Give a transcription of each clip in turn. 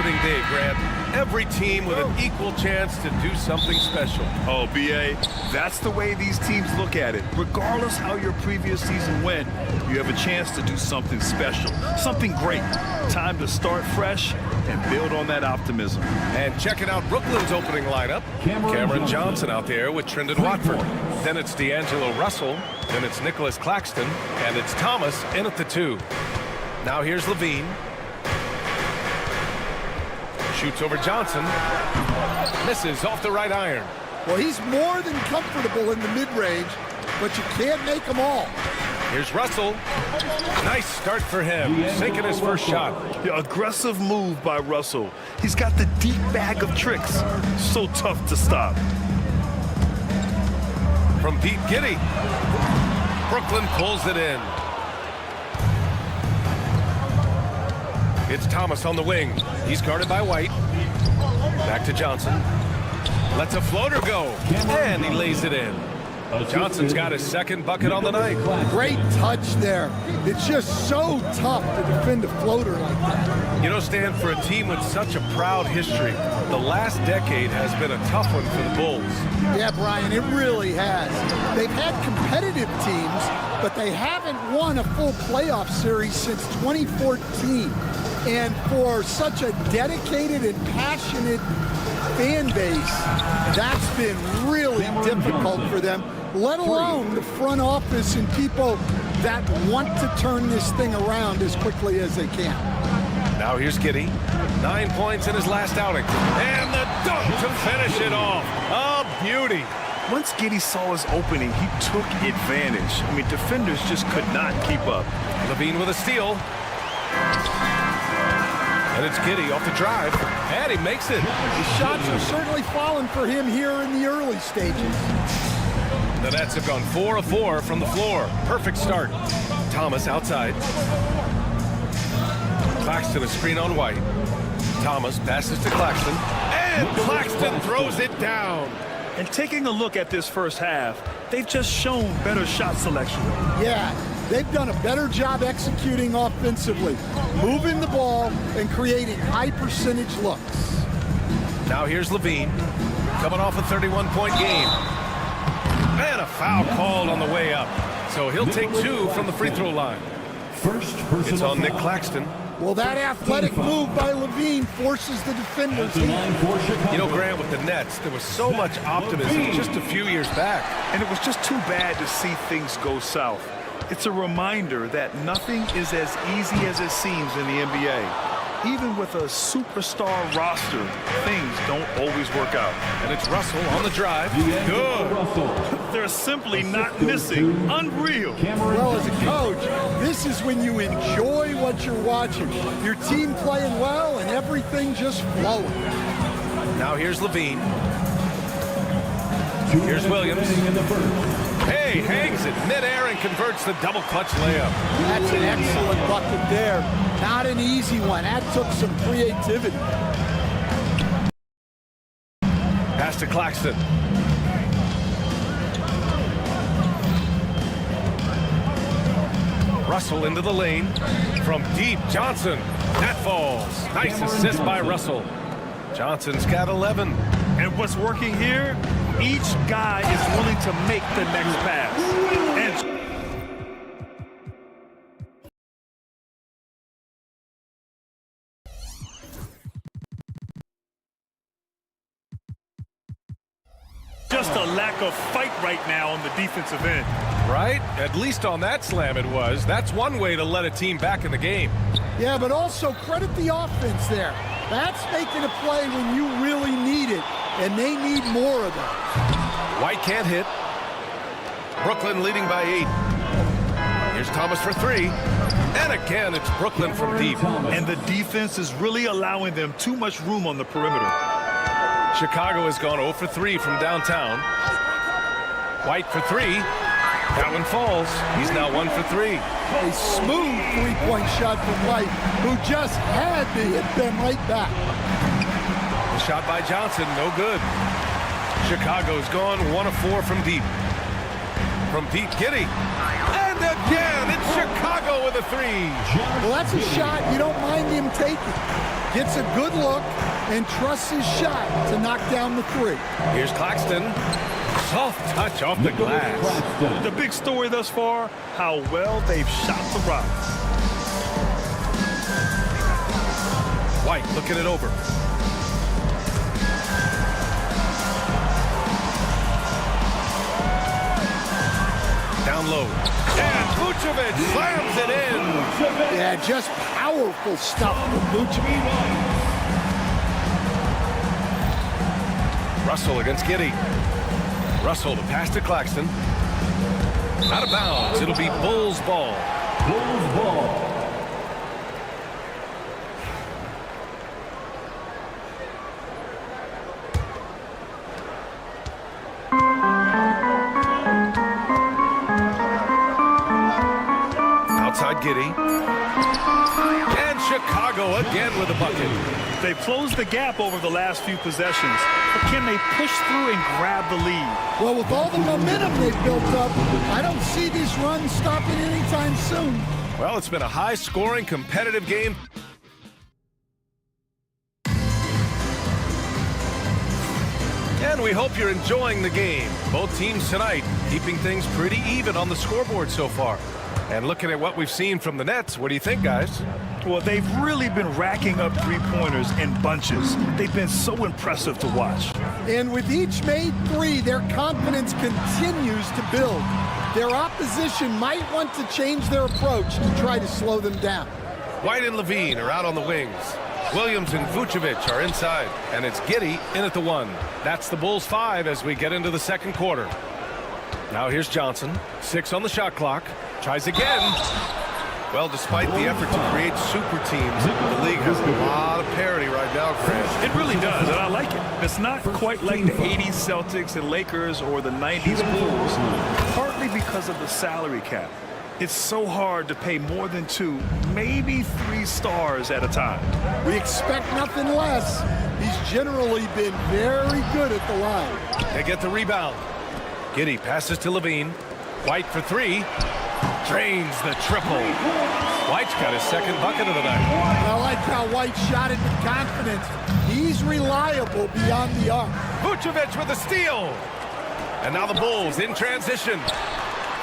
opening day, Grant. Every team with an equal chance to do something special. Oh, B.A., that's the way these teams look at it. Regardless how your previous season went, you have a chance to do something special, something great. Time to start fresh and build on that optimism. And checking out Brooklyn's opening lineup. Cameron Johnson out there with Trendon Watford. Then it's D'Angelo Russell. Then it's Nicholas Claxton. And it's Thomas in at the 2. Now here's Levine. Shoots over Johnson. Misses off the right iron. Well, he's more than comfortable in the mid-range, but you can't make them all. Here's Russell. Nice start for him. Sinking his first shot. Yeah, aggressive move by Russell. He's got the deep bag of tricks. So tough to stop. From deep, Giddey. Brooklyn pulls it in. It's Thomas on the wing. He's guarded by White. Back to Johnson. Lets a floater go. And he lays it in. Johnson's got his second bucket on the night. Great touch there. It's just so tough to defend a floater like that. You know, Stan, for a team with such a proud history, the last decade has been a tough one for the Bulls. Yeah, Brian, it really has. They've had competitive teams, but they haven't won a full playoff series since 2014. And for such a dedicated and passionate fan base, that's been really difficult for them, let alone the front office and people that want to turn this thing around as quickly as they can. Now here's Giddey. 9 points in his last outing. And the dunk to finish it off. A beauty. Once Giddey saw his opening, he took advantage. I mean, defenders just could not keep up. Levine with a steal. And it's Giddey off the drive. And he makes it. The shots are certainly falling for him here in the early stages. The Nets have gone 4 of 4 from the floor. Perfect start. Thomas outside. Claxton a screen on White. Thomas passes to Claxton. And Claxton throws it down. And taking a look at this first half, they've just shown better shot selection. Yeah, they've done a better job executing offensively, moving the ball and creating high percentage looks. Now here's Levine, coming off a 31-point game. And a foul called on the way up. So he'll take 2 from the free throw line. It's on Nick Claxton. Well, that athletic move by Levine forces the defenders in. You know, Grant, with the Nets, there was so much optimism just a few years back. And it was just too bad to see things go south. It's a reminder that nothing is as easy as it seems in the NBA. Even with a superstar roster, things don't always work out. And it's Russell on the drive. Good. They're simply not missing. Unreal. Well, as a coach, this is when you enjoy what you're watching. Your team playing well and everything just flowing. Now here's Levine. Here's Williams. Hey, hangs it midair and converts the double clutch layup. That's an excellent bucket there. Not an easy one. That took some creativity. Pass to Claxton. Russell into the lane. From deep, Johnson. That falls. Nice assist by Russell. Johnson's got 11. And what's working here? Each guy is willing to make the next pass. And just a lack of fight right now on the defensive end. Right? At least on that slam it was. That's one way to let a team back in the game. Yeah, but also credit the offense there. That's making a play when you really need it, and they need more of that. White can't hit. Brooklyn leading by 8. Here's Thomas for 3. And again, it's Brooklyn from deep. And the defense is really allowing them too much room on the perimeter. Chicago has gone 0 for 3 from downtown. White for 3. That one falls. He's now 1 for 3. A smooth three-point shot from White, who just had to hit them right back. The shot by Johnson, no good. Chicago's gone 1 of 4 from deep. From deep, Giddey. And again, it's Chicago with a 3. Well, that's a shot you don't mind him taking. gets a good look, and trusts his shot to knock down the three. Here's Claxton. Soft touch off the glass. The big story thus far, how well they've shot the rock. White looking it over. Down low. And Vucevic slams it in. Yeah, just powerful stuff from Vucevic. Russell against Giddey. Russell to pass to Claxton. Out of bounds. It'll be Bulls ball. Bulls ball. Outside Giddey. And Chicago again with a bucket. They've closed the gap over the last few possessions, but can they push through and grab the lead? Well, with all the momentum they've built up, I don't see this run stopping anytime soon. Well, it's been a high-scoring, competitive game. And we hope you're enjoying the game. Both teams tonight keeping things pretty even on the scoreboard so far. And looking at what we've seen from the Nets, what do you think, guys? Well, they've really been racking up three-pointers in bunches. They've been so impressive to watch. And with each made three, their confidence continues to build. Their opposition might want to change their approach to try to slow them down. White and Levine are out on the wings. Williams and Vucevic are inside. And it's Giddey in at the one. That's the Bulls 5 as we get into the second quarter. Now here's Johnson. 6 on the shot clock. Tries again. Well, despite the effort to create super teams, the league has a lot of parity right now, Grant. It really does, and I like it. It's not quite like the 80s Celtics and Lakers or the 90s Bulls, partly because of the salary cap. It's so hard to pay more than 2, maybe 3 stars at a time. We expect nothing less. He's generally been very good at the line. They get the rebound. Giddey passes to Levine. White for 3. Drains the triple. White's got his second bucket of the night. I like how White shot it with confidence. He's reliable beyond the arc. Vucevic with a steal. And now the Bulls in transition.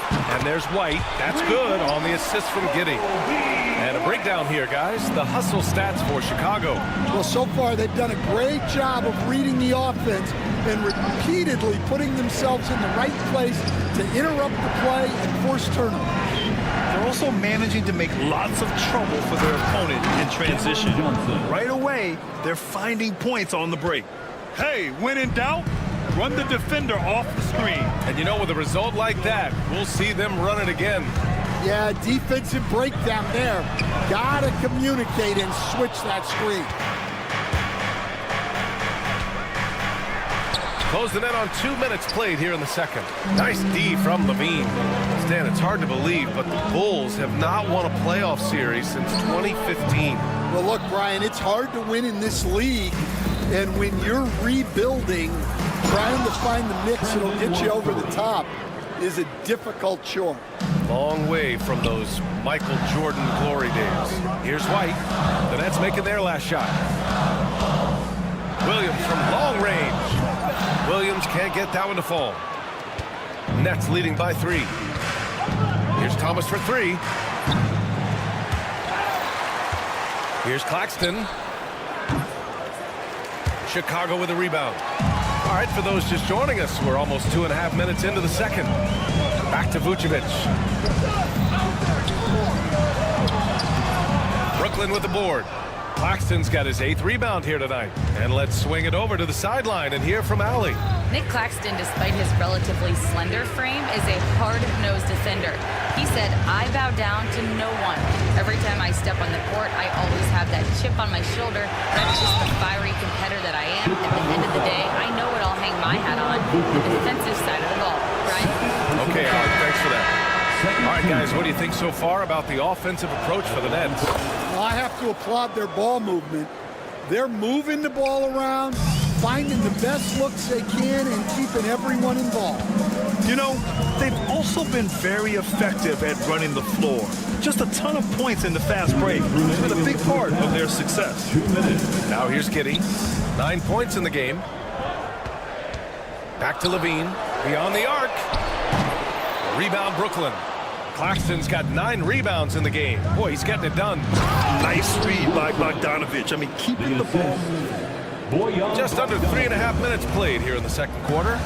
And there's White. That's good on the assist from Giddey. And a breakdown here, guys. The hustle stats for Chicago. Well, so far they've done a great job of reading the offense and repeatedly putting themselves in the right place to interrupt the play and force turnovers. They're also managing to make lots of trouble for their opponent in transition. Right away, they're finding points on the break. Hey, when in doubt, run the defender off the screen. And you know, with a result like that, we'll see them run it again. Yeah, defensive breakdown there. Gotta communicate and switch that screen. Close the net on 2 minutes played here in the second. Nice D from Levine. Stan, it's hard to believe, but the Bulls have not won a playoff series since 2015. Well, look, Brian, it's hard to win in this league. And when you're rebuilding, trying to find the mix that'll get you over the top is a difficult chore. Long way from those Michael Jordan glory days. Here's White. The Nets making their last shot. Williams from long range. Williams can't get that one to fall. Nets leading by 3. Here's Thomas for 3. Here's Claxton. Chicago with a rebound. All right, for those just joining us, we're almost 2.5 minutes into the second. Back to Vucevic. Brooklyn with the board. Claxton's got his 8th rebound here tonight. And let's swing it over to the sideline and hear from Allie. Nick Claxton, despite his relatively slender frame, is a hard-nosed defender. He said, "I bow down to no one. Every time I step on the court, I always have that chip on my shoulder. That's just the fiery competitor that I am. At the end of the day, I know what I'll hang my hat on, the defensive side of the ball." Brian? Okay, Allie, thanks for that. All right, guys, what do you think so far about the offensive approach for the Nets? Well, I have to applaud their ball movement. They're moving the ball around, finding the best looks they can and keeping everyone involved. You know, they've also been very effective at running the floor. Just a ton of points in the fast break. It's been a big part of their success. 2 minutes. Now here's Giddey. 9 points in the game. Back to Levine. Beyond the arc. Rebound Brooklyn. Claxton's got 9 rebounds in the game. Boy, he's getting it done. Nice read by Bogdanovich. I mean, keeping the ball moving. Just under 3.5 minutes played here in the second quarter.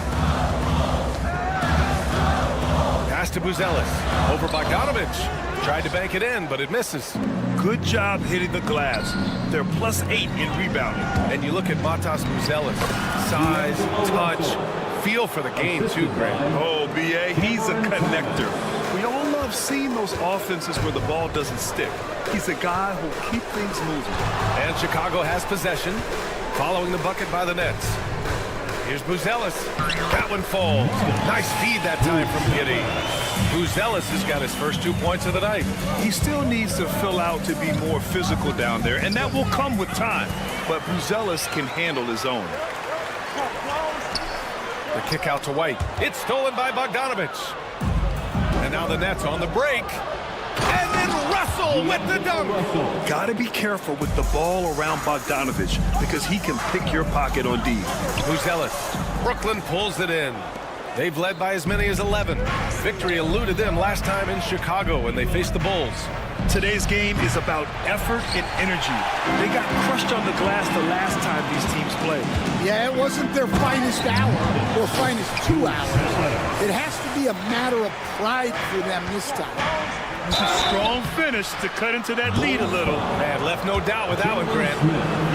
Pass to Buzelis. Over Bogdanovich. Tried to bank it in, but it misses. Good job hitting the glass. They're +8 in rebounding. And you look at Matas Buzelis. Size, touch, feel for the game too, Grant. Oh, B.A., he's a connector. We all love seeing those offenses where the ball doesn't stick. He's a guy who'll keep things moving. And Chicago has possession, following the bucket by the Nets. Here's Buzelis. That one falls. Nice feed that time from Giddey. Buzelis has got his first 2 points of the night. He still needs to fill out to be more physical down there, and that will come with time. But Buzelis can handle his own. The kick out to White. It's stolen by Bogdanovich. And now the Nets on the break. And then Russell with the dunk. Got to be careful with the ball around Bogdanovich because he can pick your pocket on D. Buzelis. Brooklyn pulls it in. They've led by as many as 11. Victory eluded them last time in Chicago when they faced the Bulls. Today's game is about effort and energy. They got crushed on the glass the last time these teams played. Yeah, it wasn't their finest hour or finest 2 hours. It has to be a matter of pride for them this time. Strong finish to cut into that lead a little. Man, left no doubt with that one, Grant.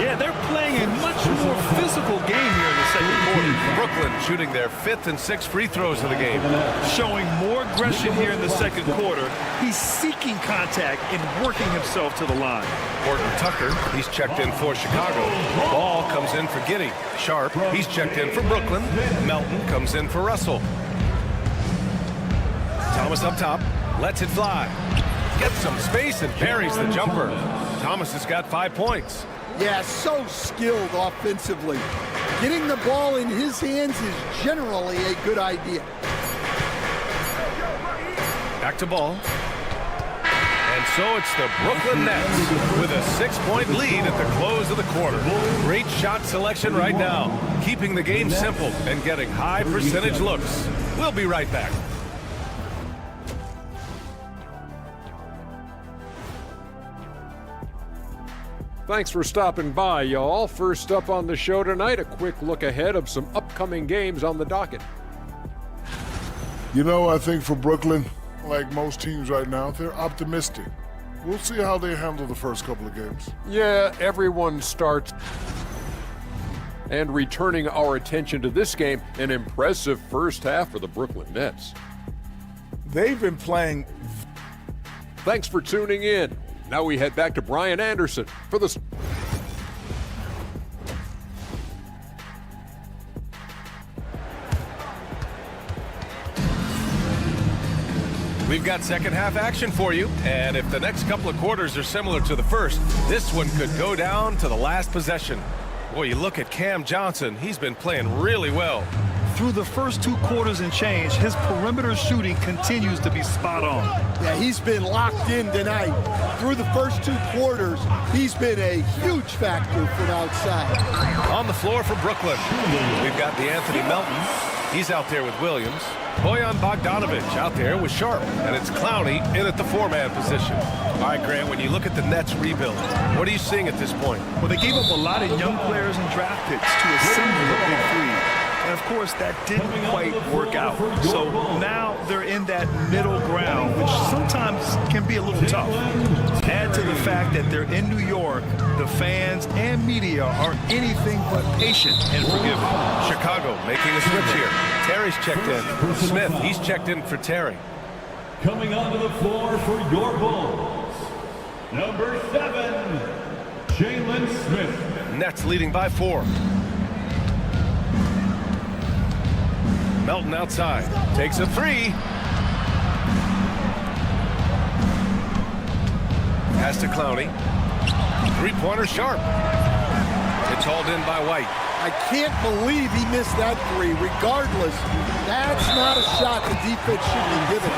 Yeah, they're playing a much more physical game here in the second quarter. Brooklyn shooting their 5th and 6th free throws of the game. Showing more aggression here in the second quarter. He's seeking contact and working himself to the line. Horton Tucker, he's checked in for Chicago. Ball comes in for Giddey. Sharp, he's checked in for Brooklyn. Melton comes in for Russell. Thomas up top, lets it fly. Gets some space and parries the jumper. Thomas has got 5 points. Yeah, so skilled offensively. Getting the ball in his hands is generally a good idea. Back to Ball. And so it's the Brooklyn Nets with a 6-point lead at the close of the quarter. Great shot selection right now, keeping the game simple and getting high percentage looks. We'll be right back. Thanks for stopping by, y'all. First up on the show tonight, a quick look ahead of some upcoming games on the docket. You know, I think for Brooklyn, like most teams right now, they're optimistic. We'll see how they handle the first couple of games. Yeah, everyone starts. And returning our attention to this game, an impressive first half for the Brooklyn Nets. They've been playing. Thanks for tuning in. Now we head back to Brian Anderson for the... We've got second half action for you, and if the next couple of quarters are similar to the first, this one could go down to the last possession. Boy, you look at Cam Johnson, he's been playing really well. Through the first 2 quarters and change, his perimeter shooting continues to be spot on. Yeah, he's been locked in tonight. Through the first 2 quarters, he's been a huge factor from outside. On the floor for Brooklyn, we've got DeAnthony Melton. He's out there with Williams. Bojan Bogdanovich out there with Sharp. And it's Clowney in at the 4-man position. All right, Grant, when you look at the Nets rebuild, what are you seeing at this point? Well, they gave up a lot of young players and draft picks to assemble the big three. And, of course, that didn't quite work out. So now they're in that middle ground, which sometimes can be a little tough. Add to the fact that they're in New York, the fans and media are anything but patient and forgiving. Chicago making a switch here. Terry's checked in. Smith, he's checked in for Terry. Coming onto the floor for your Bulls, number 7, Jalen Smith. Nets leading by 4. Melton outside, takes a 3. Pass to Clowney. 3-pointer Sharp. It's hauled in by White. I can't believe he missed that three. Regardless, that's not a shot the defense should be given.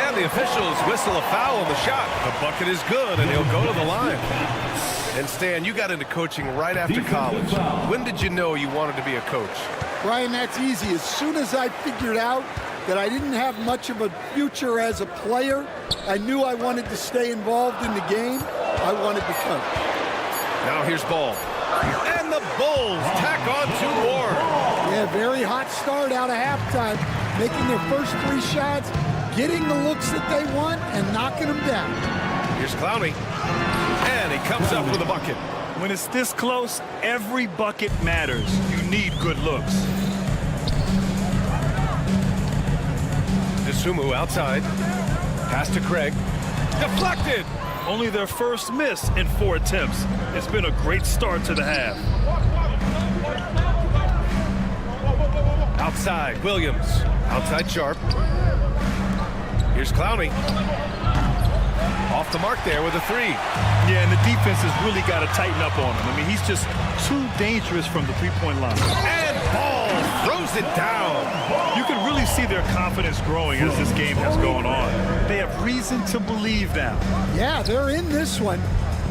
And the officials whistle a foul on the shot. The bucket is good, and he'll go to the line. And Stan, you got into coaching right after college. When did you know you wanted to be a coach? Brian, that's easy. As soon as I figured out that I didn't have much of a future as a player, I knew I wanted to stay involved in the game. I wanted to coach. Now here's ball. And the Bulls tack on 2 more. Yeah, very hot start out of halftime, making their first 3 shots, getting the looks that they want, and knocking them down. Here's Clowney. And he comes up with a bucket. When it's this close, every bucket matters. You need good looks. Sumu outside. Pass to Craig. Deflected. Only their first miss in 4 attempts. It's been a great start to the half. Outside, Williams. Outside Sharp. Here's Clowney. Off the mark there with a 3. Yeah, and the defense has really got to tighten up on him. I mean, he's just too dangerous from the three-point line. And Ball throws it down. You can really see their confidence growing as this game has gone on. They have reason to believe now. Yeah, they're in this one.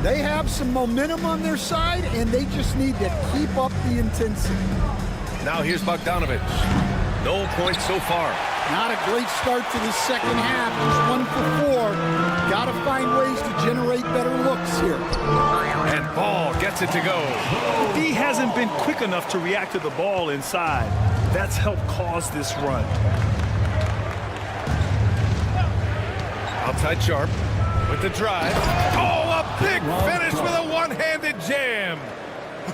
They have some momentum on their side, and they just need to keep up the intensity. Now here's Bogdanovich. No points so far. Not a great start to the second half. He's 1 for 4. Got to find ways to generate better looks here. And Ball gets it to go. D hasn't been quick enough to react to the ball inside. That's helped cause this run. Outside Sharp with the drive. Oh, a big finish with a one-handed jam.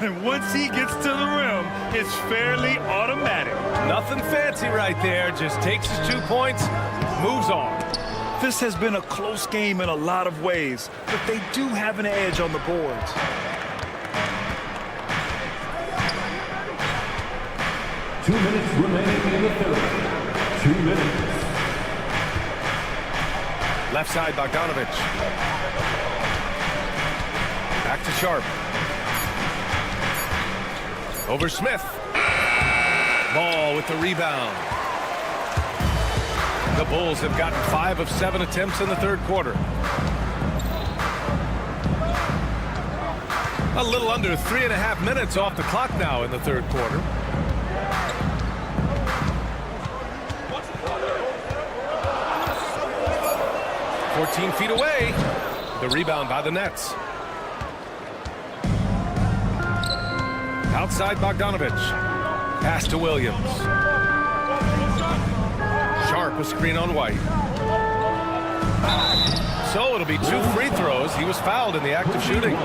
And once he gets to the rim, it's fairly automatic. Nothing fancy right there. Just takes his 2 points, moves on. This has been a close game in a lot of ways, but they do have an edge on the boards. Two minutes remaining in the third. 2 minutes. Left side, Bogdanovich. Back to Sharp. Over Smith. Ball with the rebound. The Bulls have gotten 5 of 7 attempts in the third quarter. A little under 3.5 minutes off the clock now in the third quarter. "14 feet away." The rebound by the Nets. Outside Bogdanovich. Pass to Williams. Sharp a screen on White. So it'll be 2 free throws. He was fouled in the act of shooting.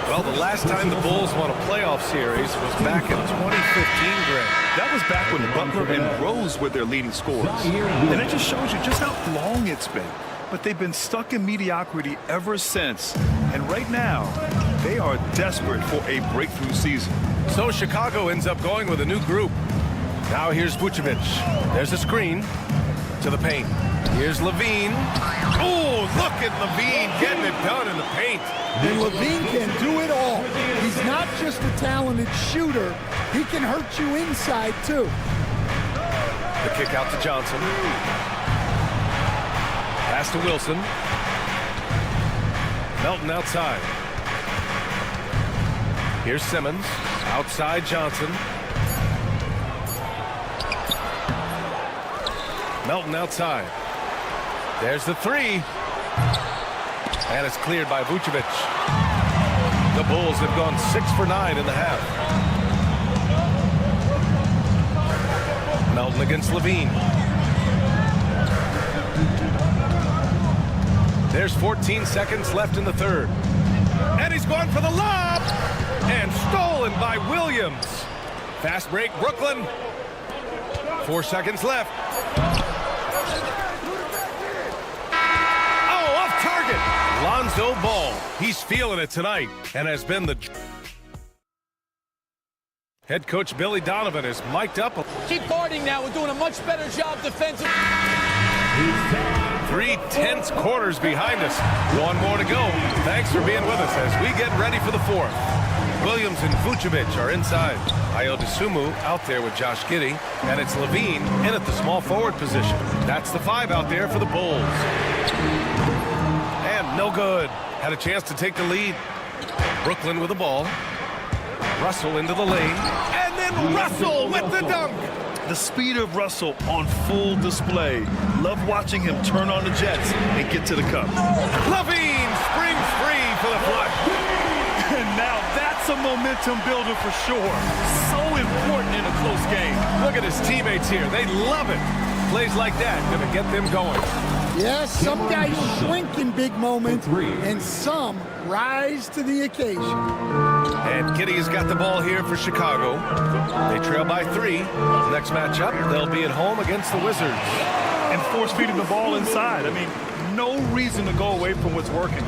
Well, the last time the Bulls won a playoff series was back in 2015, Greg. That was back when Butler and Rose were their leading scorers. And it just shows you just how long it's been. But they've been stuck in mediocrity ever since. And right now, they are desperate for a breakthrough season. So Chicago ends up going with a new group. Now here's Vucevic. There's a screen to the paint. Here's Levine. Oh, look at Levine getting it done in the paint. And Levine can do it all. He's not just a talented shooter. He can hurt you inside, too. The kick out to Johnson. Pass to Wilson. Melton outside. Here's Simmons. Outside Johnson. Melton outside. There's the 3. And it's cleared by Vucevic. The Bulls have gone 6 for 9 in the half. Melton against Levine. There's 14 seconds left in the third. And he's going for the lob. And stolen by Williams. Fast break, Brooklyn. 4 seconds left. Oh, off target. Lonzo Ball. He's feeling it tonight and has been the... Head coach Billy Donovan is mic'd up. Keep guarding now. We're doing a much better job defensively. 3 tense quarters behind us. 1 more to go. Thanks for being with us as we get ready for the fourth. Williams and Vucevic are inside. Ayo out there with Josh Giddey, and it's Levine in at the small forward position. That's the 5 out there for the Bulls. And no good. Had a chance to take the lead. Brooklyn with the ball. Russell into the lane. And then Russell with the dunk. The speed of Russell on full display. Love watching him turn on the jets and get to the cup. Levine springs free for the flush. And now that's a momentum builder for sure. So important in a close game. Look at his teammates here. They love it. Plays like that gonna get them going. Yes, some guys shrink in big moments, and some rise to the occasion. And Giddey has got the ball here for Chicago. They trail by 3. Next matchup, they'll be at home against the Wizards. And force feeding the ball inside. I mean, no reason to go away from what's working.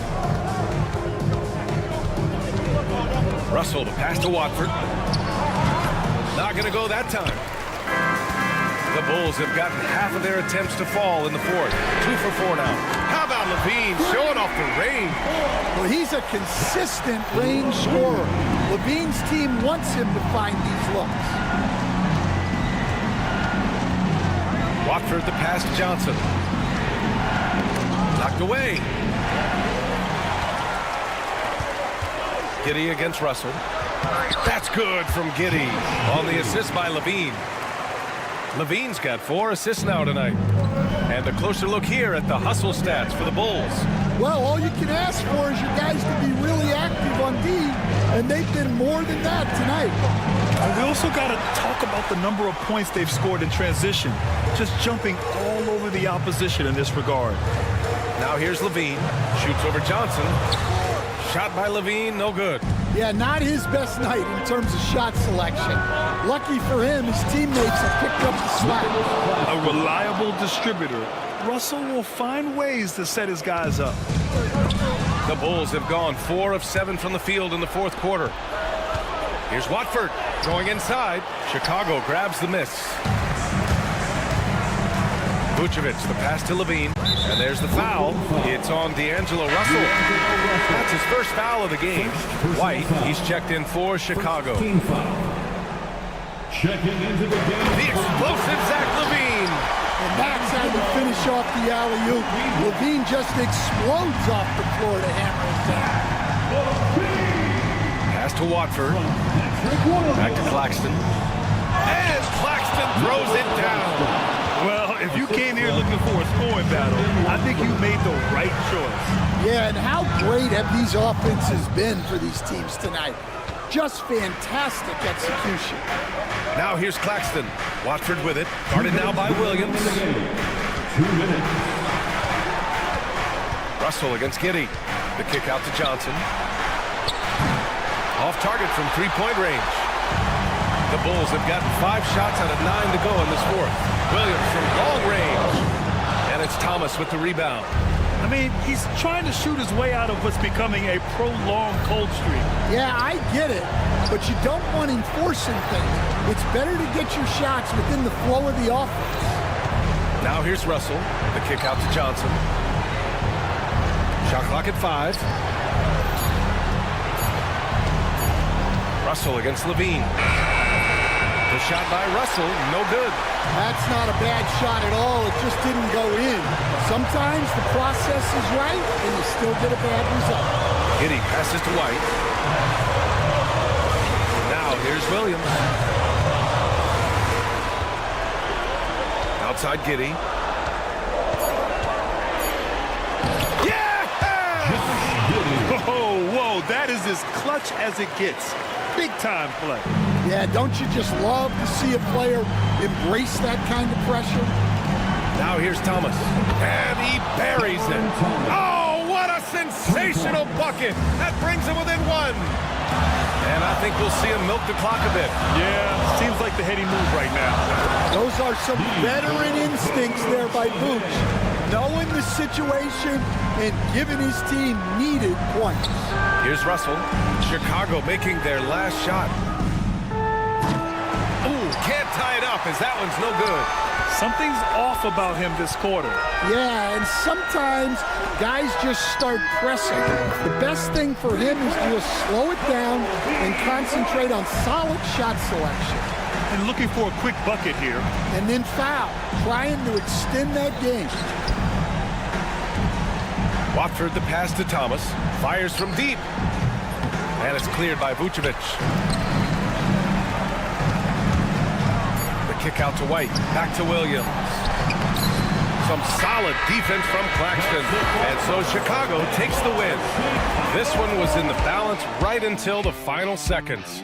Russell to pass to Watford. Not going to go that time. The Bulls have gotten half of their attempts to fall in the 4th. 2 for 4 now. How about Levine showing off the range? Well, he's a consistent range scorer. Levine's team wants him to find these looks. Watford the pass to Johnson. Knocked away. Giddey against Russell. That's good from Giddey on the assist by Levine. Levine's got 4 assists now tonight. And a closer look here at the hustle stats for the Bulls. Well, all you can ask for is your guys to be really active on D, and they've been more than that tonight. And we also got to talk about the number of points they've scored in transition. Just jumping all over the opposition in this regard. Now here's Levine. Shoots over Johnson. Shot by Levine, no good. Yeah, not his best night in terms of shot selection. Lucky for him, his teammates have picked up the slack. A reliable distributor. Russell will find ways to set his guys up. The Bulls have gone 4 of 7 from the field in the 4th quarter. Here's Watford going inside. Chicago grabs the miss. Vucevic, the pass to Levine. And there's the foul. It's on D'Angelo Russell. That's his first foul of the game. White, he's checked in for Chicago. Checking into the game. The explosive Zach Levine. And that's how you finish off the alley-oop. Levine just explodes off the floor to hammer it down. Pass to Watford. Back to Claxton. And Claxton throws it down. Well, if you came here looking for a scoring battle, I think you made the right choice. Yeah, and how great have these offenses been for these teams tonight? Just fantastic execution. Now here's Claxton. Watford with it. Guarded now by Williams. 2 minutes. Russell against Giddey. The kick out to Johnson. Off target from 3-point range. The Bulls have gotten 5 shots out of 9 to go in this 4th. Williams from long range. And it's Thomas with the rebound. I mean, he's trying to shoot his way out of what's becoming a prolonged cold streak. Yeah, I get it, but you don't want him forcing things. It's better to get your shots within the flow of the offense. Now here's Russell. The kick out to Johnson. Shot clock at 5. Russell against Levine. The shot by Russell, no good. That's not a bad shot at all. It just didn't go in. Sometimes the process is right, and you still get a bad result. Giddey passes to White. Now here's Williams. Outside Giddey. Yeah! Whoa, that is as clutch as it gets. Big time play. Yeah, don't you just love to see a player embrace that kind of pressure? Now here's Thomas. And he buries it. Oh, what a sensational bucket. That brings him within 1. And I think we'll see him milk the clock a bit. Yeah, seems like the heady move right now. Those are some veteran instincts there by Vooch. Knowing the situation and giving his team needed points. Here's Russell. Chicago making their last shot. Ooh, can't tie it up as that one's no good. Something's off about him this quarter. Yeah, and sometimes guys just start pressing. The best thing for him is to just slow it down and concentrate on solid shot selection. And looking for a quick bucket here. And then foul, trying to extend that game. Watford the pass to Thomas. Fires from deep. And it's cleared by Vucevic. The kick out to White. Back to Williams. Some solid defense from Claxton. And so Chicago takes the win. This one was in the balance right until the final seconds.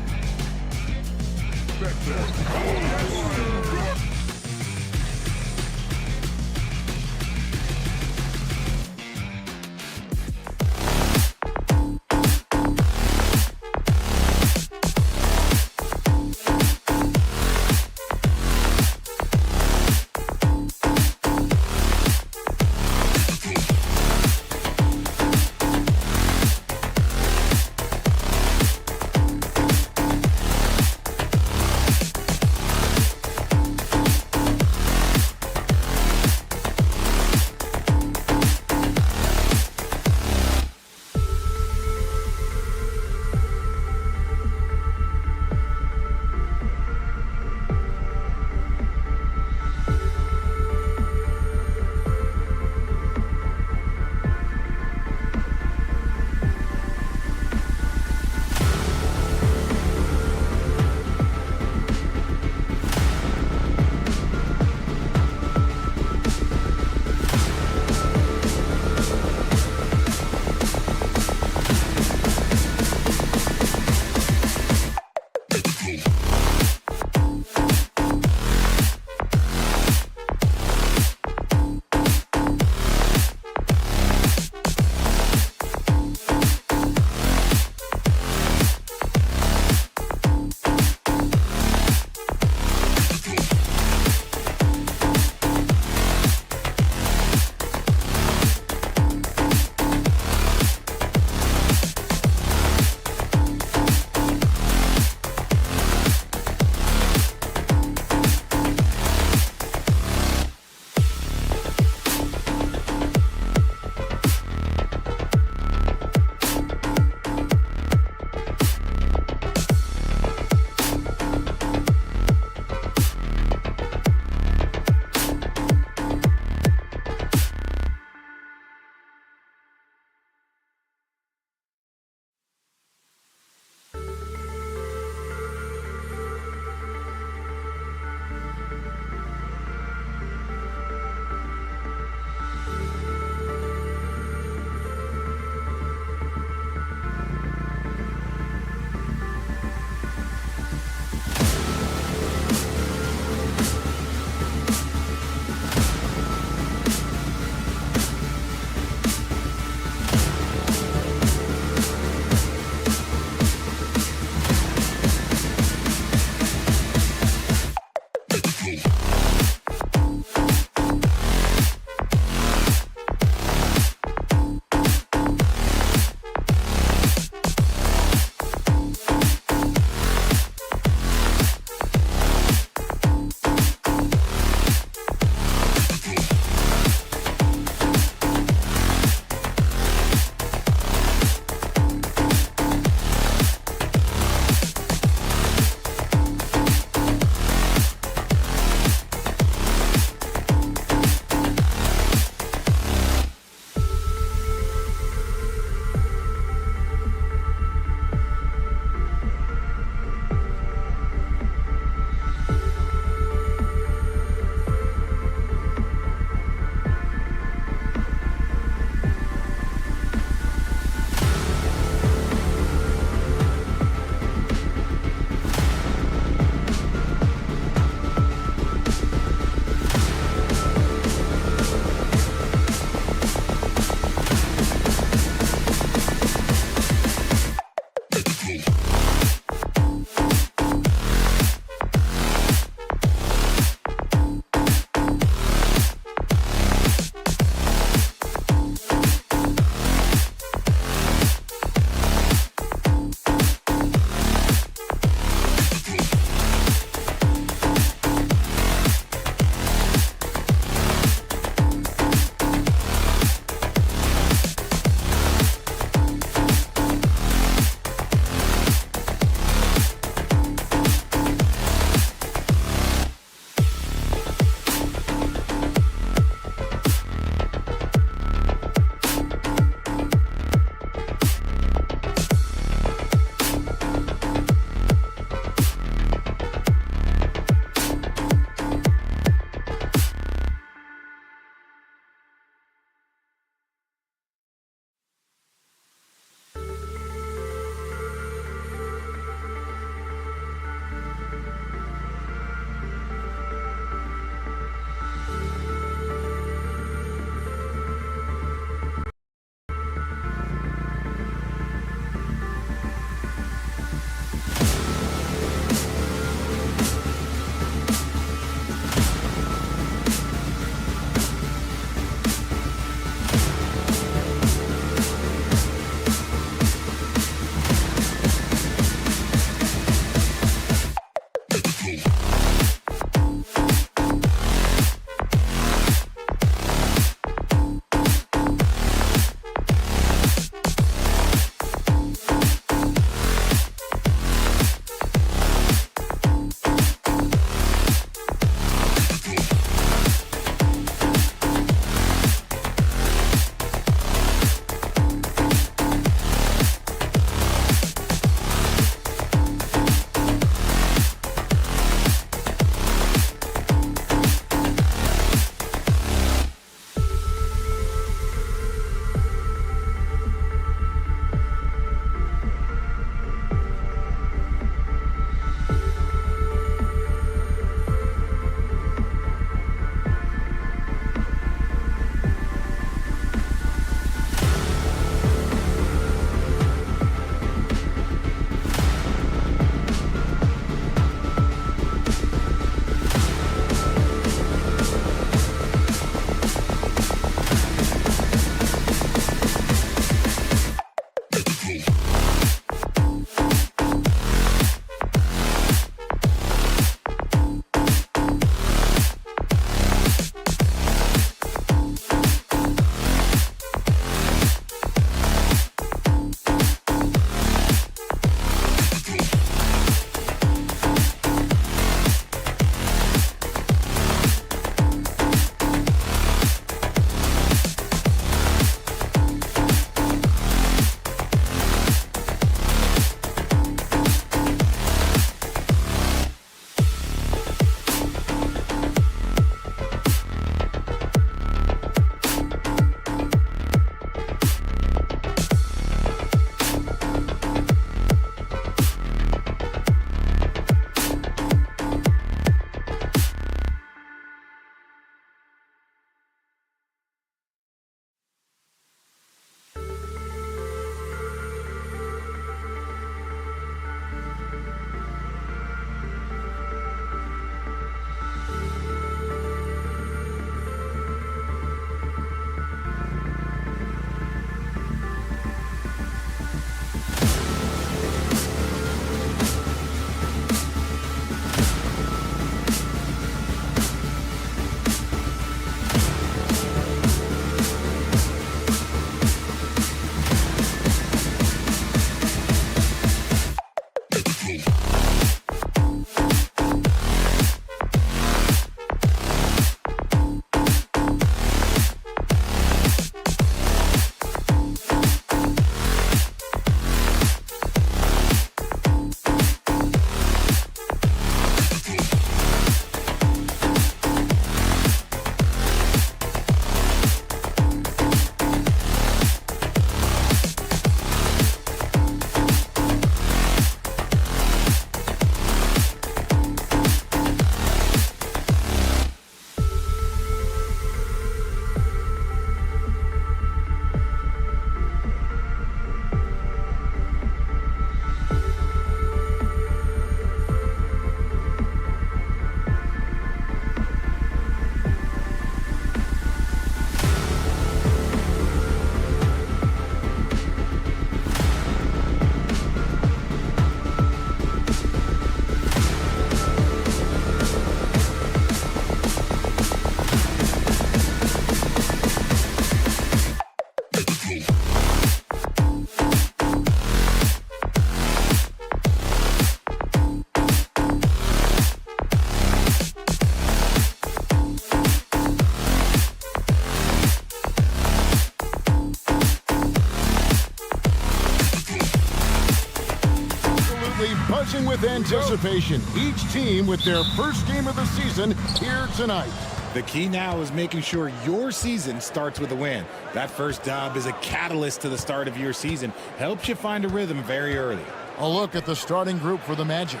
with anticipation. Each team with their first game of the season here tonight. The key now is making sure your season starts with a win. That first dub is a catalyst to the start of your season. Helps you find a rhythm very early. A look at the starting group for the Magic.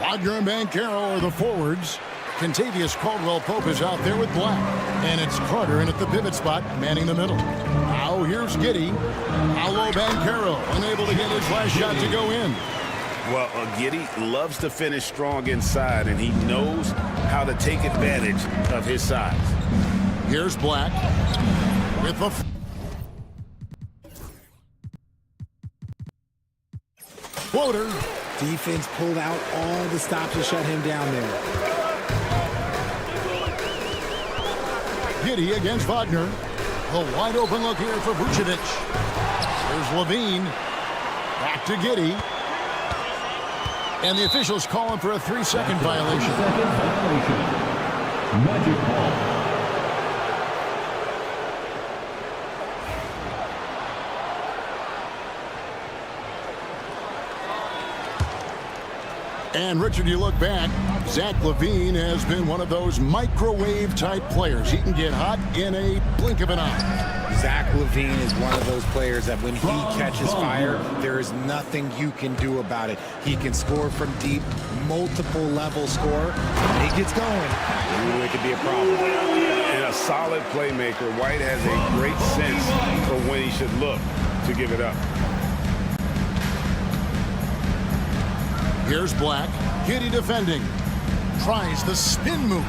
Wagner and Banchero are the forwards. Contavious Caldwell-Pope is out there with Black. And it's Carter in at the pivot spot, manning the middle. Now here's Giddey. Paolo Banchero, unable to get his last shot to go in. Well, Giddey loves to finish strong inside, and he knows how to take advantage of his size. Here's Black with the floater. Defense pulled out all the stops to shut him down there. Giddey against Wagner. A wide open look here for Vucevic. Here's Levine. Back to Giddey. And the officials calling for a 3-second violation. Magic ball. And Richard, you look back, Zach LaVine has been one of those microwave-type players. He can get hot in a blink of an eye. Zach LaVine is one of those players that when he catches fire, there is nothing you can do about it. He can score from deep, multiple level score. When he gets going, ooh, it could be a problem. And a solid playmaker, White has a great sense for when he should look to give it up. Here's Black. Giddey defending. Tries the spin move.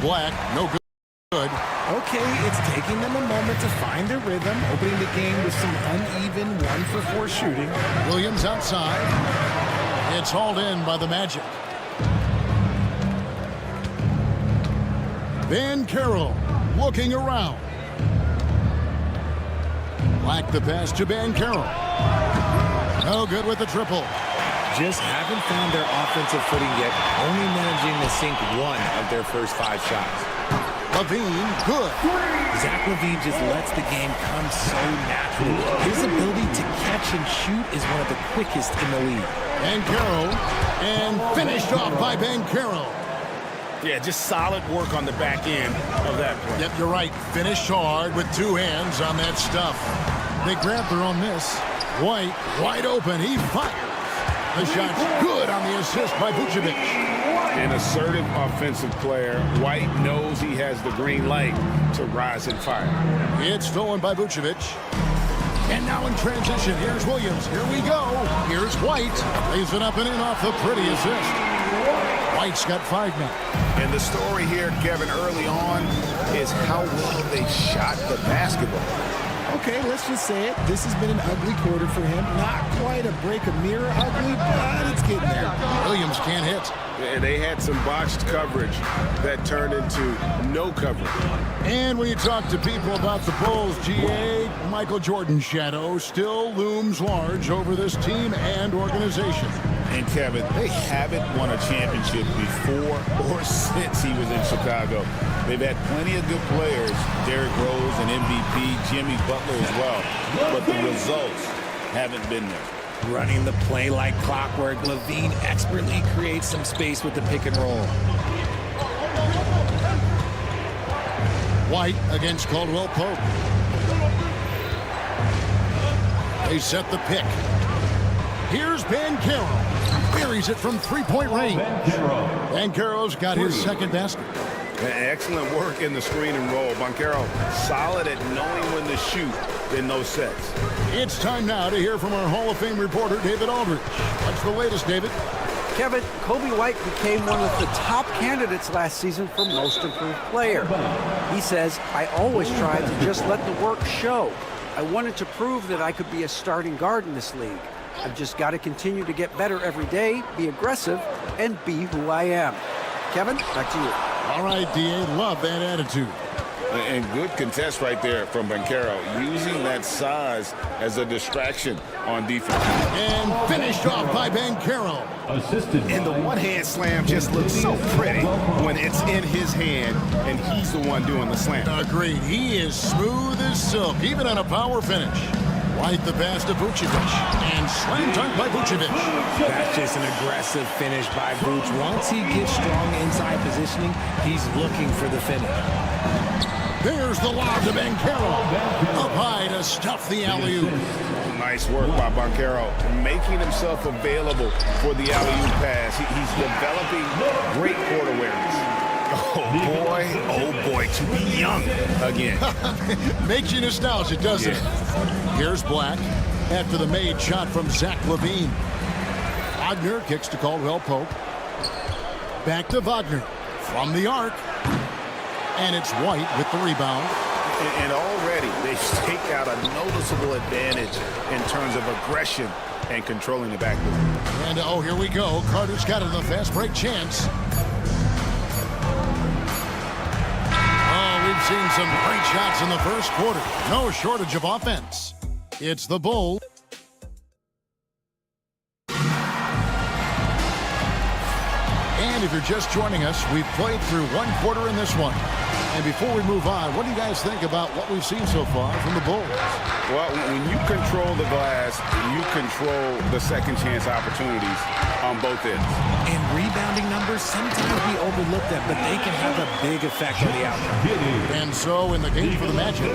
Black, no good. Okay, it's taking them a moment to find their rhythm, opening the game with some uneven 1-for-4 shooting. Williams outside. It's hauled in by the Magic. Banchero looking around. Black the pass to Banchero. No good with the triple. Just haven't found their offensive footing yet, only managing to sink one of their first 5 shots. LaVine, good. Zach LaVine just lets the game come so naturally. His ability to catch and shoot is one of the quickest in the league. Banchero, and finished off by Banchero. Yeah, just solid work on the back end of that play. Yep, you're right. Finished hard with 2 hands on that stuff. They grabbed their own miss. White, wide open, he fires. The shot's good on the assist by Vucevic. An assertive offensive player. White knows he has the green light to rise and fire. It's stolen by Vucevic. And now in transition, here's Williams. Here we go. Here's White. Lays it up and in off the pretty assist. White's got 5 now. And the story here, Kevin, early on is how well they shot the basketball. Okay, let's just say it. This has been an ugly quarter for him. Not quite a break a mirror ugly, but it's getting there. Williams can't hit. And they had some botched coverage that turned into no coverage. And when you talk to people about the Bulls, GA, Michael Jordan's shadow still looms large over this team and organization. And Kevin, they haven't won a championship before or since he was in Chicago. They've had plenty of good players, Derrick Rose and MVP, Jimmy Butler as well, but the results haven't been there. Running the play like clockwork, LaVine expertly creates some space with the pick and roll. White against Caldwell-Pope. They set the pick. Here's Banchero. Buries it from 3-point range. Banchero's got his second basket. Excellent work in the screen and roll. Banchero solid at knowing when to shoot in those sets. It's time now to hear from our Hall of Fame reporter, David Aldridge. What's the latest, David? Kevin, Kobe White became one of the top candidates last season for Most Improved Player. He says, I always tried to just let the work show. I wanted to prove that I could be a starting guard in this league. I've just got to continue to get better every day, be aggressive, and be who I am. Kevin, back to you. All right, D.A., love that attitude. And good contest right there from Banchero, using that size as a distraction on defense. And finished off by Banchero. Assisted. And the one-hand slam just looks so pretty when it's in his hand, and he's the one doing the slam. Agreed. He is smooth as silk, even on a power finish. Right the pass to Vucevic. And slam dunk by Vucevic. That's just an aggressive finish by Vuce. Once he gets strong inside positioning, he's looking for the finish. There's the lob to Banchero. Up high to stuff the alley-oop. Nice work by Banchero, making himself available for the alley-oop pass. He's developing great court awareness. Oh boy, to be young again. Makes you nostalgic, doesn't it? Here's Black after the made shot from Zach LaVine. Wagner kicks to Caldwell Pope. Back to Wagner from the arc. And it's White with the rebound. And already they've staked out a noticeable advantage in terms of aggression and controlling the backcourt. And oh, here we go. Carter's got it in the fast break chance. Oh, we've seen some great shots in the first quarter. No shortage of offense. It's the Bulls. And if you're just joining us, we've played through one quarter in this one. And before we move on, what do you guys think about what we've seen so far from the Bulls? Well, when you control the glass, you control the second chance opportunities on both ends. And rebounding numbers, sometimes we overlook that, but they can have a big effect on the outcome. And so in the game for the Magic,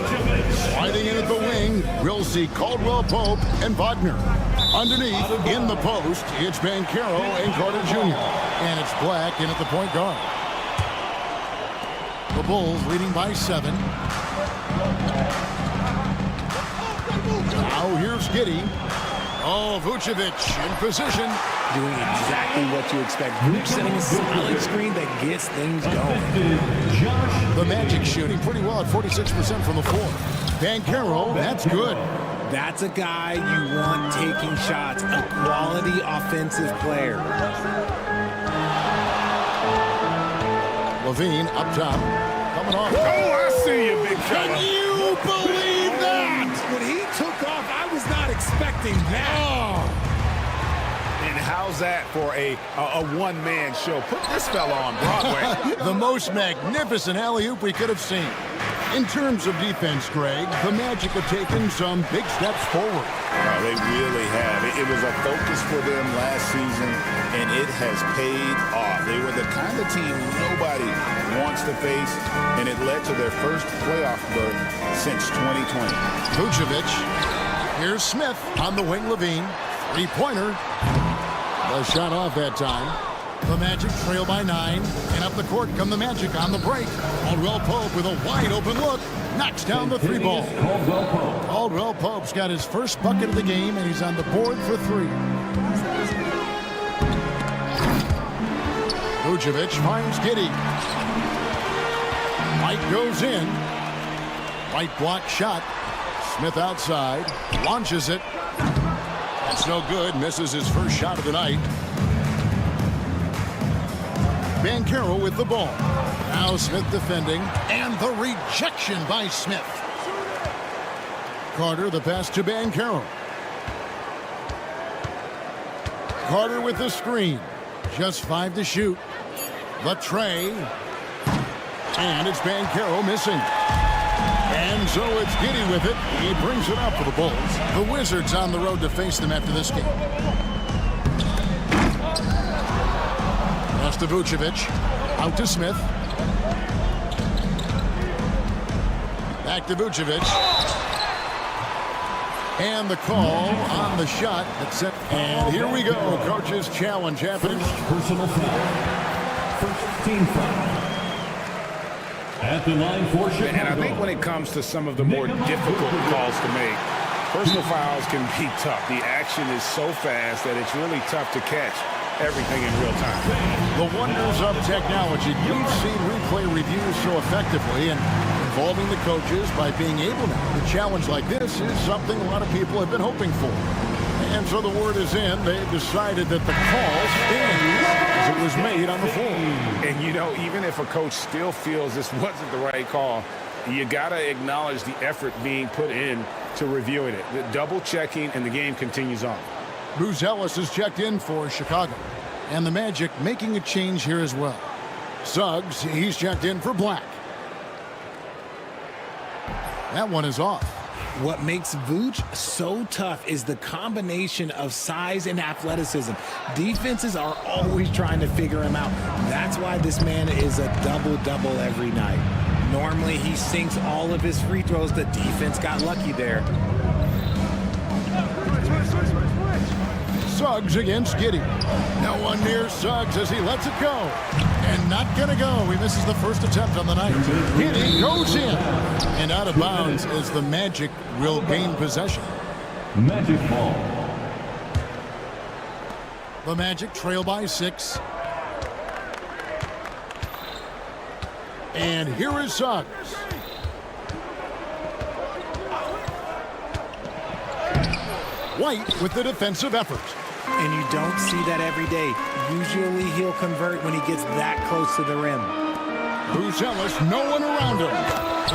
sliding in at the wing, we'll see Caldwell Pope and Wagner. Underneath, in the post, it's Banchero and Carter Jr. And it's Black in at the point guard. The Bulls leading by 7. Now here's Giddey. Oh, Vucevic in position. Doing exactly what you expect. Vuce setting a solid screen that gets things going. The Magic shooting pretty well at 46% from the floor. Banchero, that's good. That's a guy you want taking shots, a quality offensive player. LaVine up top, coming off. Oh, I see you, big shot. Can you believe that? When he took off, I was not expecting that. Oh. And how's that for a one-man show? Put this fella on Broadway. The most magnificent alley-oop we could have seen. In terms of defense, Greg, the Magic have taken some big steps forward. Oh, they really have. It was a focus for them last season, and it has paid off. They were the kind of team nobody wants to face, and it led to their first playoff berth since 2020. Vucevic. Here's Smith on the wing. LaVine. Three-pointer. The shot off that time. The Magic trail by 9. And up the court come the Magic on the break. Caldwell Pope with a wide-open look. Knocks down the 3-ball. Caldwell Pope's got his first bucket of the game, and he's on the board for 3. Vucevic finds Giddey. White goes in. White block shot. Smith outside. Launches it. That's no good. Misses his first shot of the night. Banchero with the ball. Now Smith defending. And the rejection by Smith. Carter the pass to Banchero. Carter with the screen. Just 5 to shoot. The tray. And it's Banchero missing. And so it's Giddey with it. He brings it up for the Bulls. The Wizards on the road to face them after this game. Pass to Vucevic. Out to Smith. Back to Vucevic. And the call on the shot that's set. And here we go. Coach's challenge happening. Personal foul. First team foul. At the line for Chicago. And I think when it comes to some of the more difficult calls to make, personal fouls can be tough. The action is so fast that it's really tough to catch everything in real time. The wonders of technology. We've seen replay reviews so effectively, and involving the coaches by being able now to challenge like this is something a lot of people have been hoping for. And so the word is in. They've decided that the call stands as it was made on the floor. And, you know, even if a coach still feels this wasn't the right call, you got to acknowledge the effort being put in to reviewing it. The double checking, and the game continues on. Bruce Ellis is checked in for Chicago. And the Magic making a change here as well. Suggs, he's checked in for Black. That one is off. What makes Vooch so tough is the combination of size and athleticism. Defenses are always trying to figure him out. That's why this man is a double-double every night. Normally, he sinks all of his free throws. The defense got lucky there. Suggs against Giddey. No one near Suggs as he lets it go. And not going to go. He misses the first attempt on the night. Giddey goes in. And out of bounds as the Magic will gain possession. Magic ball. The Magic trail by 6. And here is Suggs. White with the defensive effort. And you don't see that every day. Usually he'll convert when he gets that close to the rim. Buzelis, no one around him.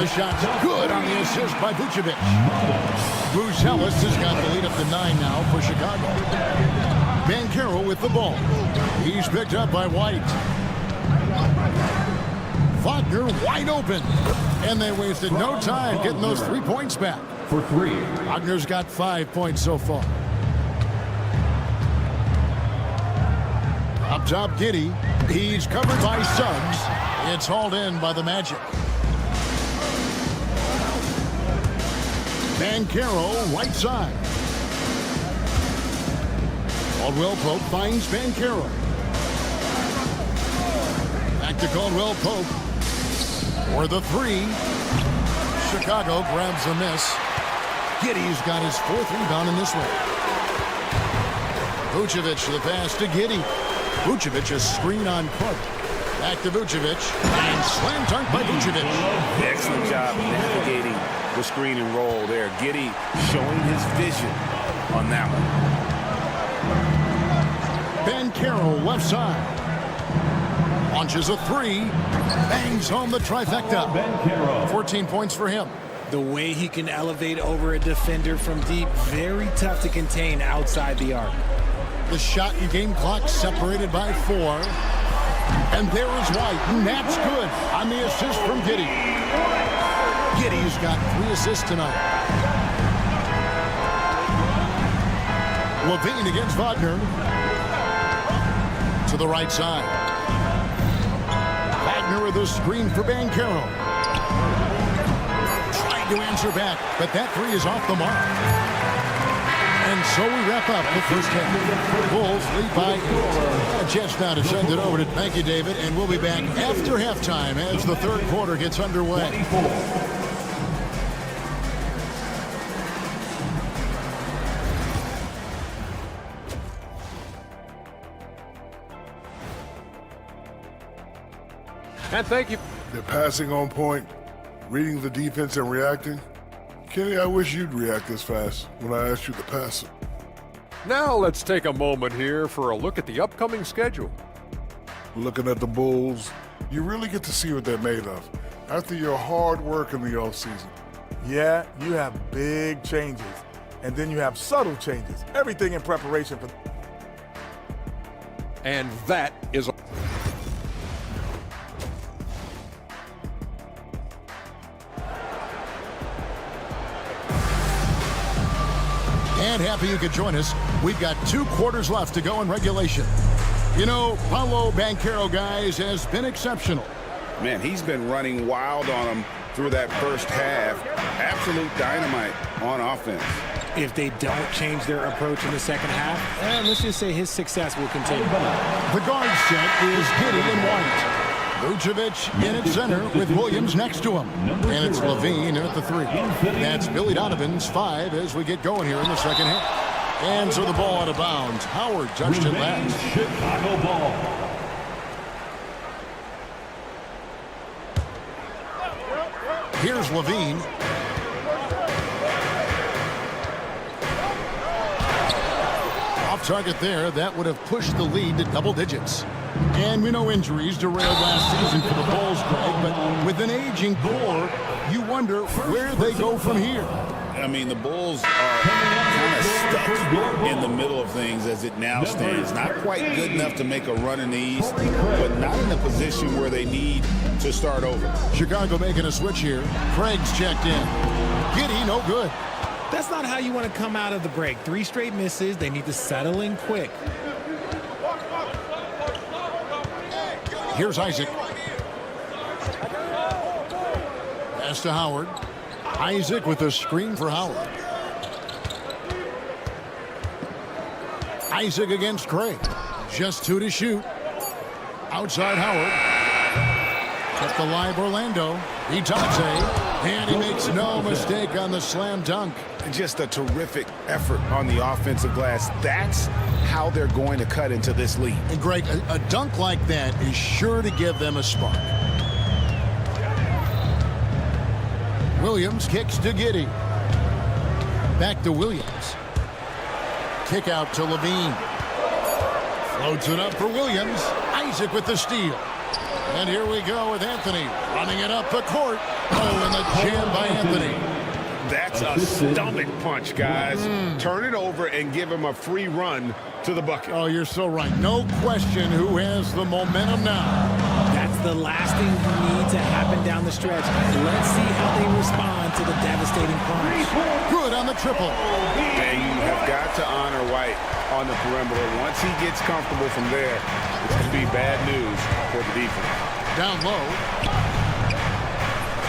The shot's good on the assist by Vucevic. Buzelis has got the lead up to 9 now for Chicago. Banchero with the ball. He's picked up by White. Wagner wide open. And they wasted no time getting those 3 points back. For 3. Wagner's got 5 points so far. Up top, Giddey. He's covered by Suggs. It's hauled in by the Magic. Banchero, right side. Caldwell Pope finds Banchero. Back to Caldwell Pope. For the 3. Chicago grabs a miss. Giddey's got his 4th rebound in this one. Vucevic the pass to Giddey. Vucevic a screen on Clark. Back to Vucevic. And slam dunk by Vucevic. Excellent job navigating the screen and roll there. Giddey showing his vision on that one. Banchero left side. Launches a 3. Bangs home the trifecta. 14 points for him. The way he can elevate over a defender from deep, very tough to contain outside the arc. The shot and game clock separated by 4. And there is White, and that's good on the assist from Giddey. Giddey's got 3 assists tonight. Levine against Wagner. To the right side. Wagner with a screen for Banchero. Trying to answer back, but that 3 is off the mark. And so we wrap up the first half. Bulls lead by 8. Just now to send it over to thank you, David, and we'll be back after halftime as the third quarter gets underway. 24. And thank you. They're passing on point, reading the defense and reacting. Kenny, I wish you'd react this fast when I asked you to pass it. Now let's take a moment here for a look at the upcoming schedule. Looking at the Bulls, you really get to see what they're made of after your hard work in the offseason. Yeah, you have big changes, and then you have subtle changes. Everything in preparation for... And that is... And happy you could join us. We've got 2 quarters left to go in regulation. You know, Paolo Banchero, guys, has been exceptional. Man, he's been running wild on him through that first half. Absolute dynamite on offense. If they don't change their approach in the second half, let's just say his success will continue. The guard set is Giddey and White. Vucevic in at center with Williams next to him. And it's Levine in at the 3. That's Billy Donovan's 5 as we get going here in the second half. And so the ball out of bounds. Howard touched it last. Chicago ball. Here's Levine. Off target there. That would have pushed the lead to double digits. And we know injuries derailed last season for the Bulls, Greg, but with an aging core, you wonder where they go from here. I mean, the Bulls are kind of stuck in the middle of things as it now stands. Not quite good enough to make a run in the East, but not in a position where they need to start over. Chicago making a switch here. Craig's checked in. Giddey Three, no good. That's not how you want to come out of the break. 3 straight misses. They need to settle in quick. Here's Isaac. Pass to Howard. Isaac with a screen for Howard. Isaac against Craig. Just 2 to shoot. Outside Howard. At the live Orlando. Itadze. And he makes no mistake on the slam dunk. Just a terrific effort on the offensive glass. That's how they're going to cut into this lead. And Greg, a dunk like that is sure to give them a spark. Williams kicks to Giddey. Back to Williams. Kick out to Levine. Floats it up for Williams. Isaac with the steal. And here we go with Anthony running it up the court. Oh, and the jam by Anthony. That's a stomach punch, guys. Turn it over and give him a free run to the bucket. Oh, you're so right. No question who has the momentum now. That's the last thing you need to happen down the stretch. Let's see how they respond to the devastating punch. Good on the triple. And you have got to honor White on the perimeter. Once he gets comfortable from there, it's going to be bad news for the defense. Down low.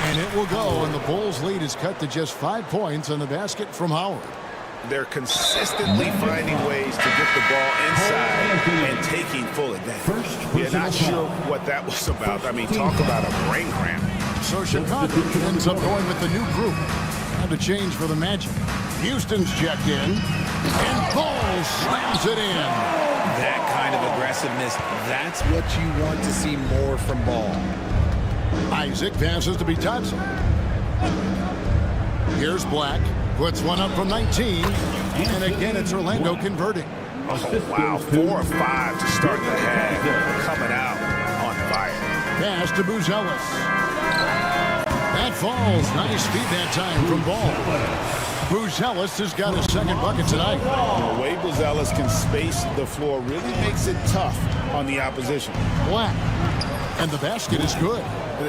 And it will go, and the Bulls' lead is cut to just 5 points on the basket from Howard. They're consistently finding ways to get the ball inside and taking full advantage. Yeah, not sure what that was about. I mean, talk about a brain cramp. So Chicago ends up going with the new group. Time to change for the Magic. Houston's checked in, and Ball slams it in. That kind of aggressiveness, that's what you want to see more from Ball. Isaac passes to Bitadze. Here's Black. Puts one up from 19. And again, it's Orlando converting. Oh, wow. 4 or 5 to start the half. Coming out on fire. Pass to Buzelis. That falls. Nice feed that time from Ball. Buzelis has got his second bucket tonight. The way Buzelis can space the floor really makes it tough on the opposition. Black. And the basket is good.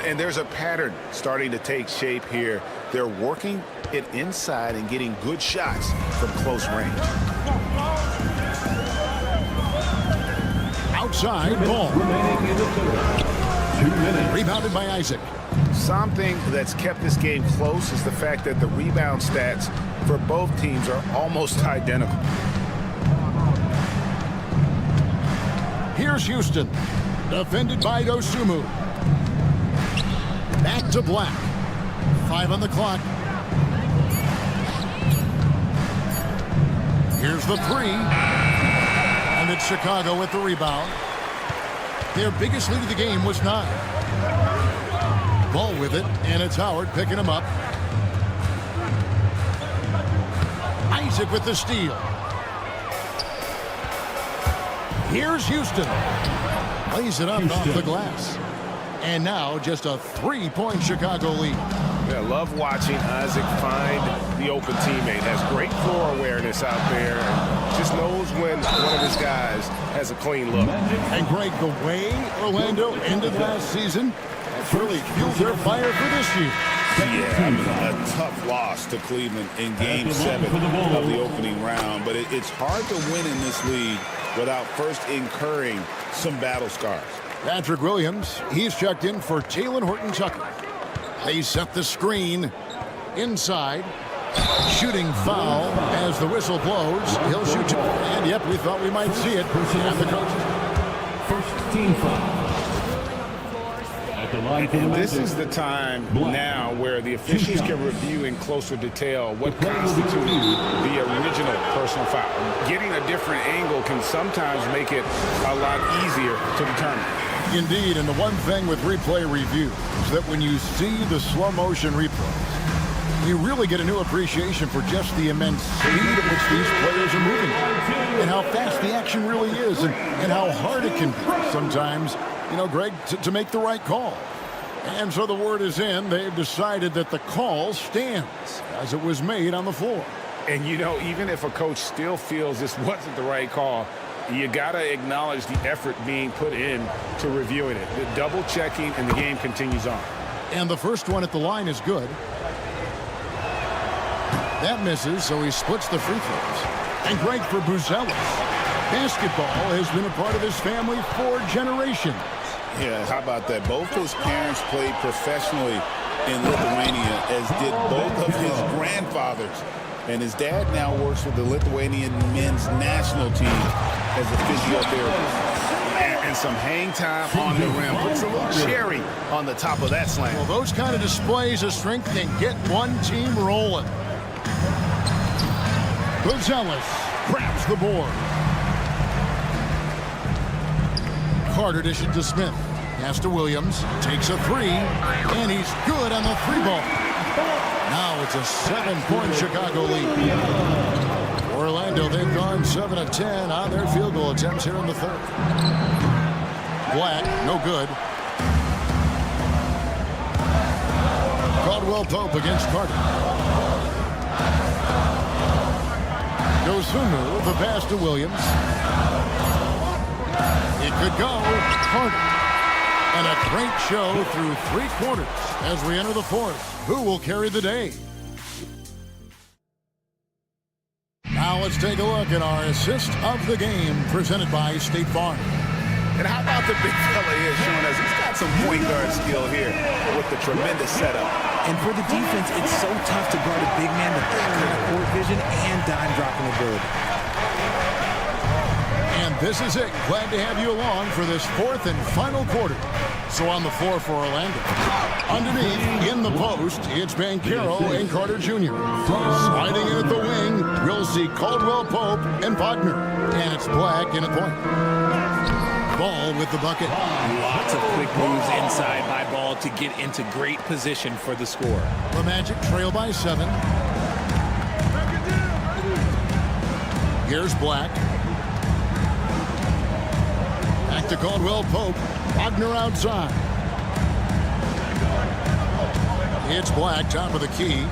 And there's a pattern starting to take shape here. They're working it inside and getting good shots from close range. Outside, Ball. Rebounded by Isaac. Something that's kept this game close is the fact that the rebound stats for both teams are almost identical. Here's Houston. Defended by Dosunmu. Back to Black. 5 on the clock. Here's the 3. And it's Chicago with the rebound. Their biggest lead of the game was 9. Ball with it, and it's Howard picking him up. Isaac with the steal. Here's Houston. Lays it up off the glass. And now just a 3-point Chicago lead. Yeah, love watching Isaac find the open teammate. Has great floor awareness out there. And just knows when one of his guys has a clean look. And Greg, the way Orlando ended last season, that's really fueled their fire for this year. Yeah, a tough loss to Cleveland in Game 7 of the opening round. But it's hard to win in this league without first incurring some battle scars. Patrick Williams, he's checked in for Talen Horton-Tucker. They set the screen inside. Shooting foul as the whistle blows. He'll shoot two. And yep, we thought we might see it. And the coaches. First team foul. And this is the time now where the officials can review in closer detail what constitutes the original personal foul. Getting a different angle can sometimes make it a lot easier to determine. Indeed, and the one thing with replay review is that when you see the slow motion replays, you really get a new appreciation for just the immense speed at which these players are moving and how fast the action really is and how hard it can be sometimes, you know, Greg, to make the right call. And so the word is in. They've decided that the call stands as it was made on the floor. And, you know, even if a coach still feels this wasn't the right call, you got to acknowledge the effort being put in to reviewing it. The double checking, and the game continues on. And the first one at the line is good. That misses, so he splits the free throws. And great for Buzelis. Basketball has been a part of his family for generations. Yeah, how about that? Both his parents played professionally in Lithuania, as did both of his grandfathers. And his dad now works with the Lithuanian men's national team as a physiotherapist. And some hang time on the rim. Puts a little cherry on the top of that slam. Well, those kind of displays of strength can get one team rolling. Buzelis grabs the board. Carter dishes to Smith. Pass to Williams. Takes a three. And he's good on the three ball. Now it's a 7-point Chicago lead. Orlando, they've gone 7 of 10 on their field goal attempts here in the third. Black, no good. Caldwell Pope against Carter. Dosunmu, the pass to Williams. It could go. Carter. And a great show through 3 quarters as we enter the fourth. Who will carry the day? Now let's take a look at our assist of the game presented by State Farm. And how about the big fella here showing us he's got some point guard skill here with the tremendous setup. And for the defense, it's so tough to guard a big man with that kind of court vision and dime dropping ability. And this is it. Glad to have you along for this fourth and final quarter. So on the floor for Orlando. Underneath, in the post, it's Banchero and Carter Jr. Sliding in at the wing, we'll see Caldwell Pope and Wagner. And it's Black in a point. Ball with the bucket. Lots of quick moves inside by Ball to get into great position for the score. The Magic trail by 7. Here's Black. Back to Caldwell Pope. Wagner outside. It's Black, top of the key.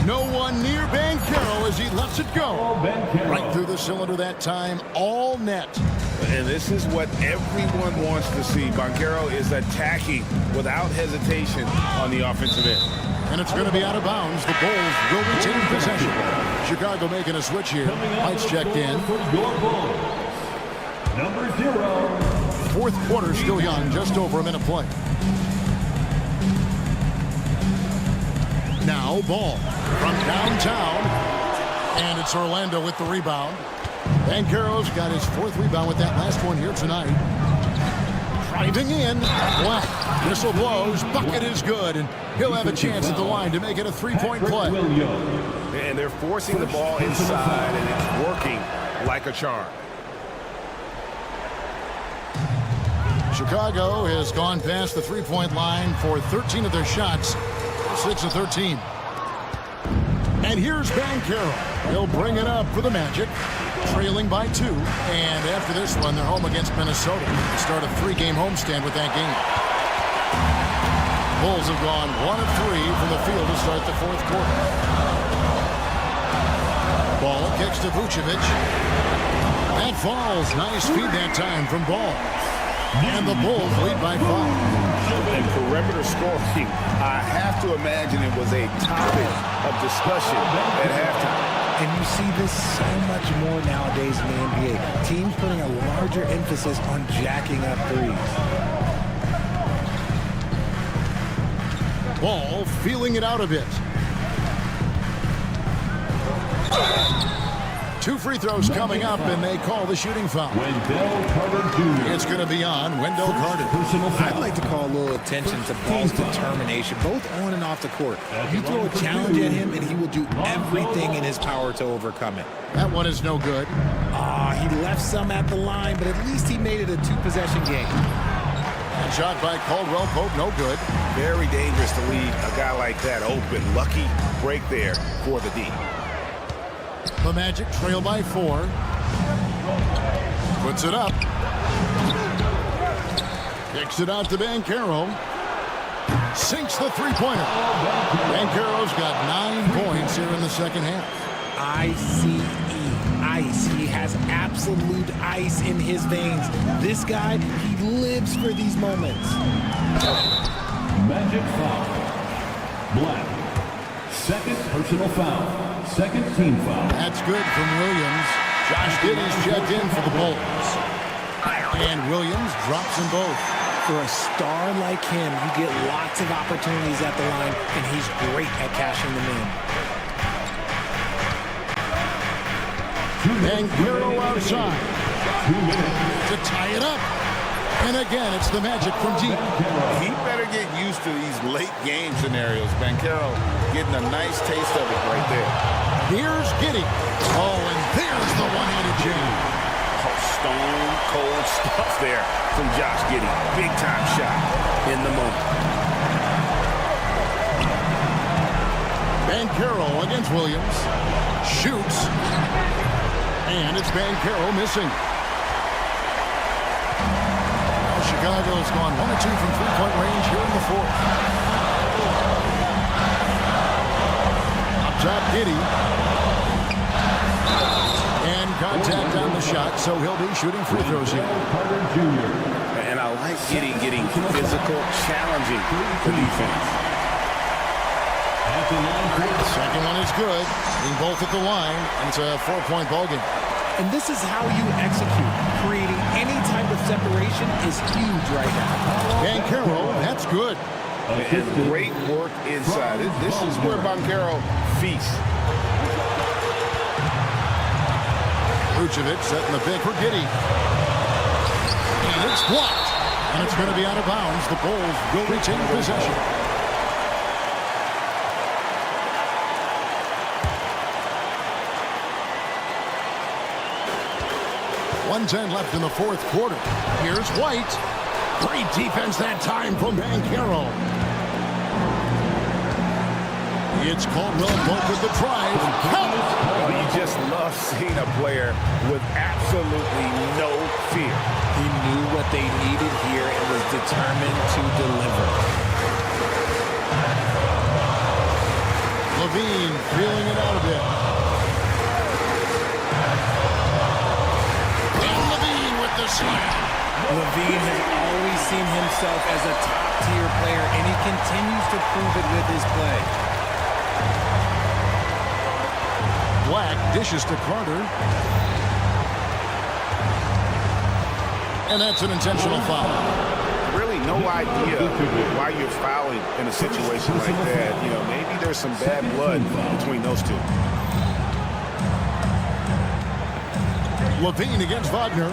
No one near Banchero as he lets it go. Right through the cylinder that time, all net. And this is what everyone wants to see. Banchero is attacking without hesitation on the offensive end. And it's going to be out of bounds. The Bulls will retain possession. Chicago making a switch here. Lights checked in. Number 0. Fourth quarter still young, just over a minute play. Now Ball from downtown. And it's Orlando with the rebound. Banchero's got his 4th rebound with that last one here tonight. Driving in. Black. Whistle blows. Bucket is good. And he'll have a chance at the line to make it a 3-point play. And they're forcing the ball inside, and it's working like a charm. Chicago has gone past the 3-point line for 13 of their shots. 6 of 13. And here's Banchero. He'll bring it up for the Magic. Trailing by 2. And after this one, they're home against Minnesota. They start a 3-game homestand with that game. Bulls have gone 1 of 3 from the field to start the 4th quarter. Ball kicks to Vucevic. That falls. Nice feed that time from Ball. And the Bulls lead by 5. And perimeter scoring, I have to imagine it was a topic of discussion at halftime. And you see this so much more nowadays in the NBA. Teams putting a larger emphasis on jacking up threes. Ball feeling it out a bit. 2 free throws coming up, and they call the shooting foul. Wendell Carter Jr. It's going to be on Wendell Carter. I'd like to call a little attention to Ball's determination, both on and off the court. You throw a challenge at him, and he will do everything in his power to overcome it. That one is no good. He left some at the line, but at least he made it a 2-possession game. And shot by Caldwell Pope, no good. Very dangerous to leave a guy like that open. Lucky break there for the D. The Magic trail by 4. Puts it up. Kicks it out to Banchero. Sinks the 3-pointer. Banchero's got 9 points here in the second half. ICE. Ice. He has absolute ice in his veins. This guy, he lives for these moments. Magic foul. Black. Second personal foul. Second team foul. That's good from Williams. Josh Giddey's checked in for the Bulls. And Williams drops them both. For a star like him, you get lots of opportunities at the line, and he's great at cashing them in. And EuroCup outside. 2 minutes to tie it up. And again, it's the Magic from deep. He better get used to these late game scenarios. Banchero getting a nice taste of it right there. Here's Giddey. Oh, and there's the one-handed jam. Oh, stone cold stuff there from Josh Giddey. Big time shot in the moment. Banchero against Williams. Shoots. And it's Banchero missing. Chicago's gone 1 of 2 from three-point range here in the fourth. Up top, Giddey. And contact on the shot, so he'll be shooting free throws here. And I like Giddey getting physical, challenging the defense. The second one is good. Being both at the line, and it's a 4-point ballgame. And this is how you execute. Creating any type of separation is huge right now. Banchero, that's good. And great work inside. This is where Banchero feasts. Vucevic setting the pick for Giddey. And it's blocked. And it's going to be out of bounds. The Bulls will retain possession. .110 left in the fourth quarter. Here's White. Great defense that time from Banchero. It's Caldwell Pope with the drive. Count. Well, you just love seeing a player with absolutely no fear. He knew what they needed here and was determined to deliver. Levine feeling it out a bit. Levine has always seen himself as a top-tier player, and he continues to prove it with his play. Black dishes to Carter. And that's an intentional foul. Really no idea why you're fouling in a situation like that. You know, maybe there's some bad blood between those two. Levine against Wagner.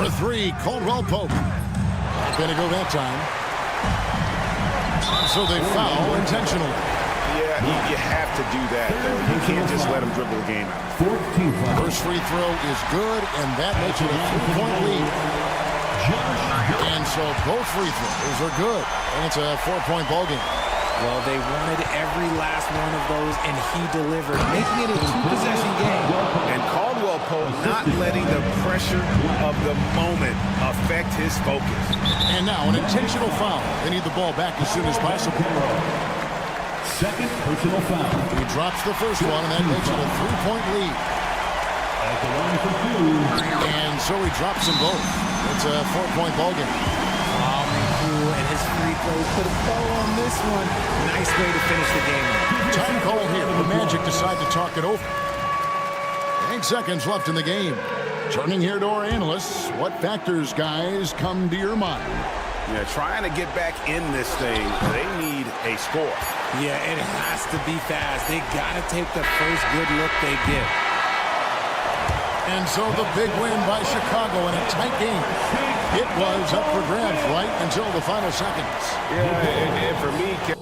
For 3, Caldwell Pope. Not going to go that time. So they foul intentionally. Yeah, you have to do that, though. You can't just let them dribble the game out. First free throw is good, and that makes it a 3-point lead. And so both free throws are good, and it's a 4-point ballgame. Well, they wanted every last one of those, and he delivered, making it a 2-possession game. And Caldwell Pope not letting the pressure of the moment affect his focus. And now an intentional foul. They need the ball back as soon as possible. Second personal foul. He drops the first one, and that makes it a 3-point lead. At the line for 2. And so he drops them both. It's a 4-point ballgame. And his free throws put a bow on this one. Nice way to finish the game. Time call here. The Magic decide to talk it over. 8 seconds left in the game. Turning here to our analysts. What factors, guys, come to your mind? Yeah, trying to get back in this thing, they need a score. Yeah, it has to be fast. They got to take the first good look they get. And so the big win by Chicago in a tight game. It was up for grabs right until the final seconds. Yeah, and for me...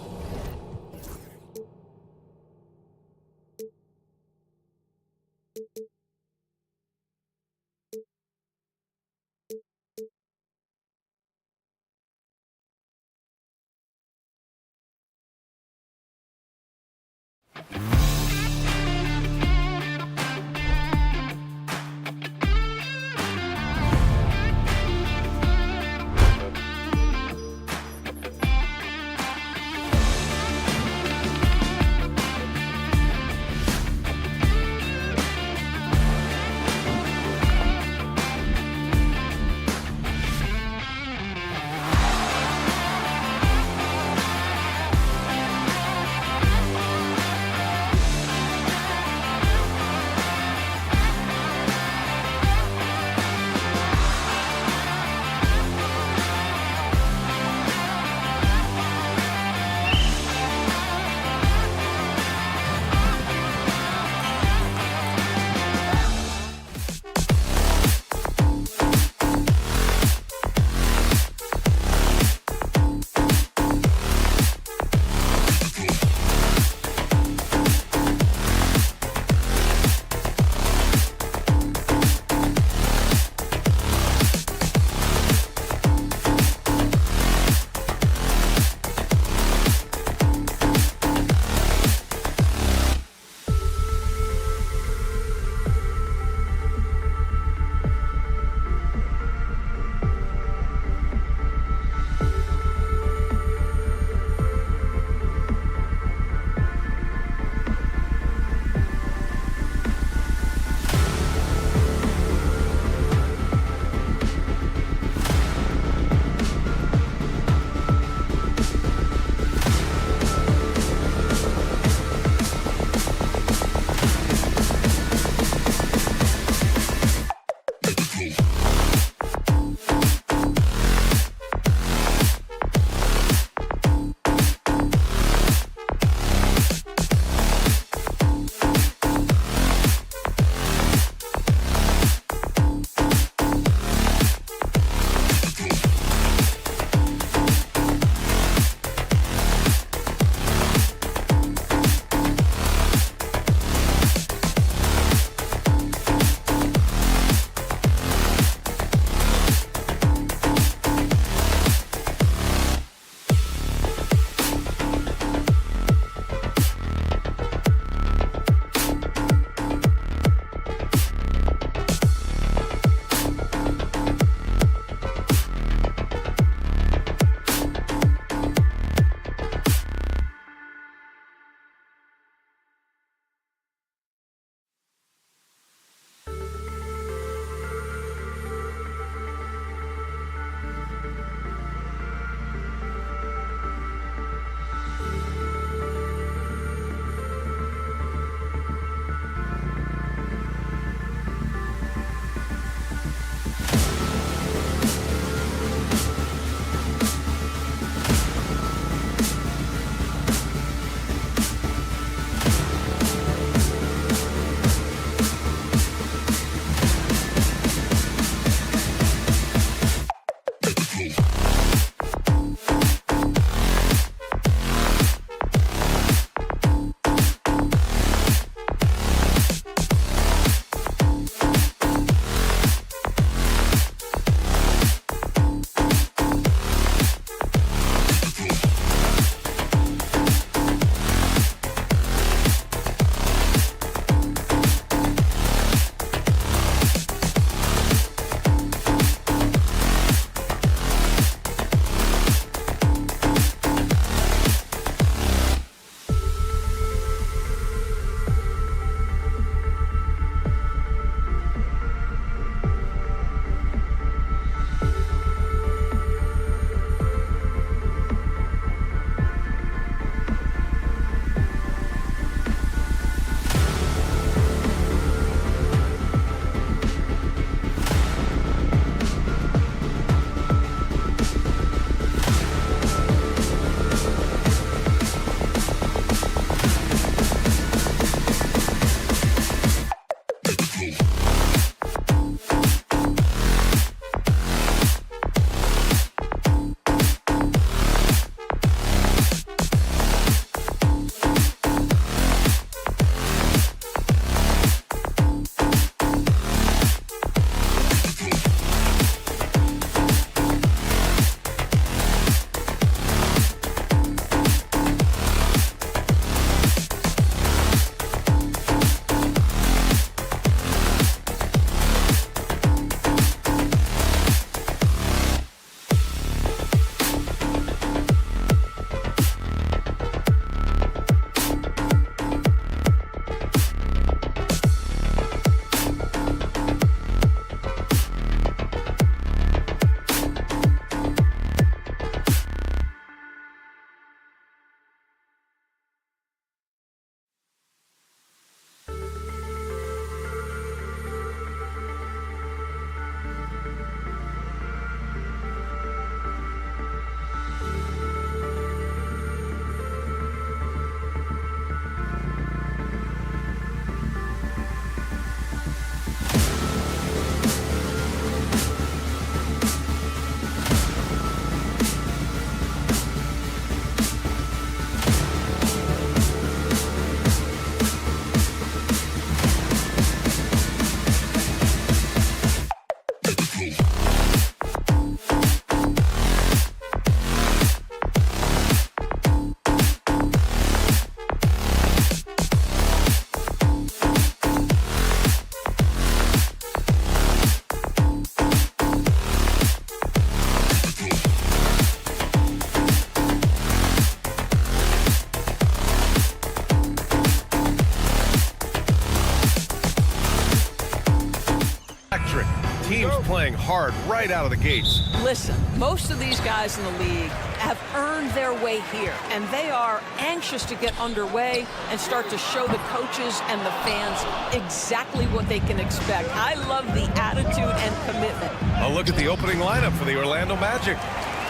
playing hard right out of the gates. Listen, most of these guys in the league have earned their way here, and they are anxious to get underway and start to show the coaches and the fans exactly what they can expect. I love the attitude and commitment. A look at the opening lineup for the Orlando Magic.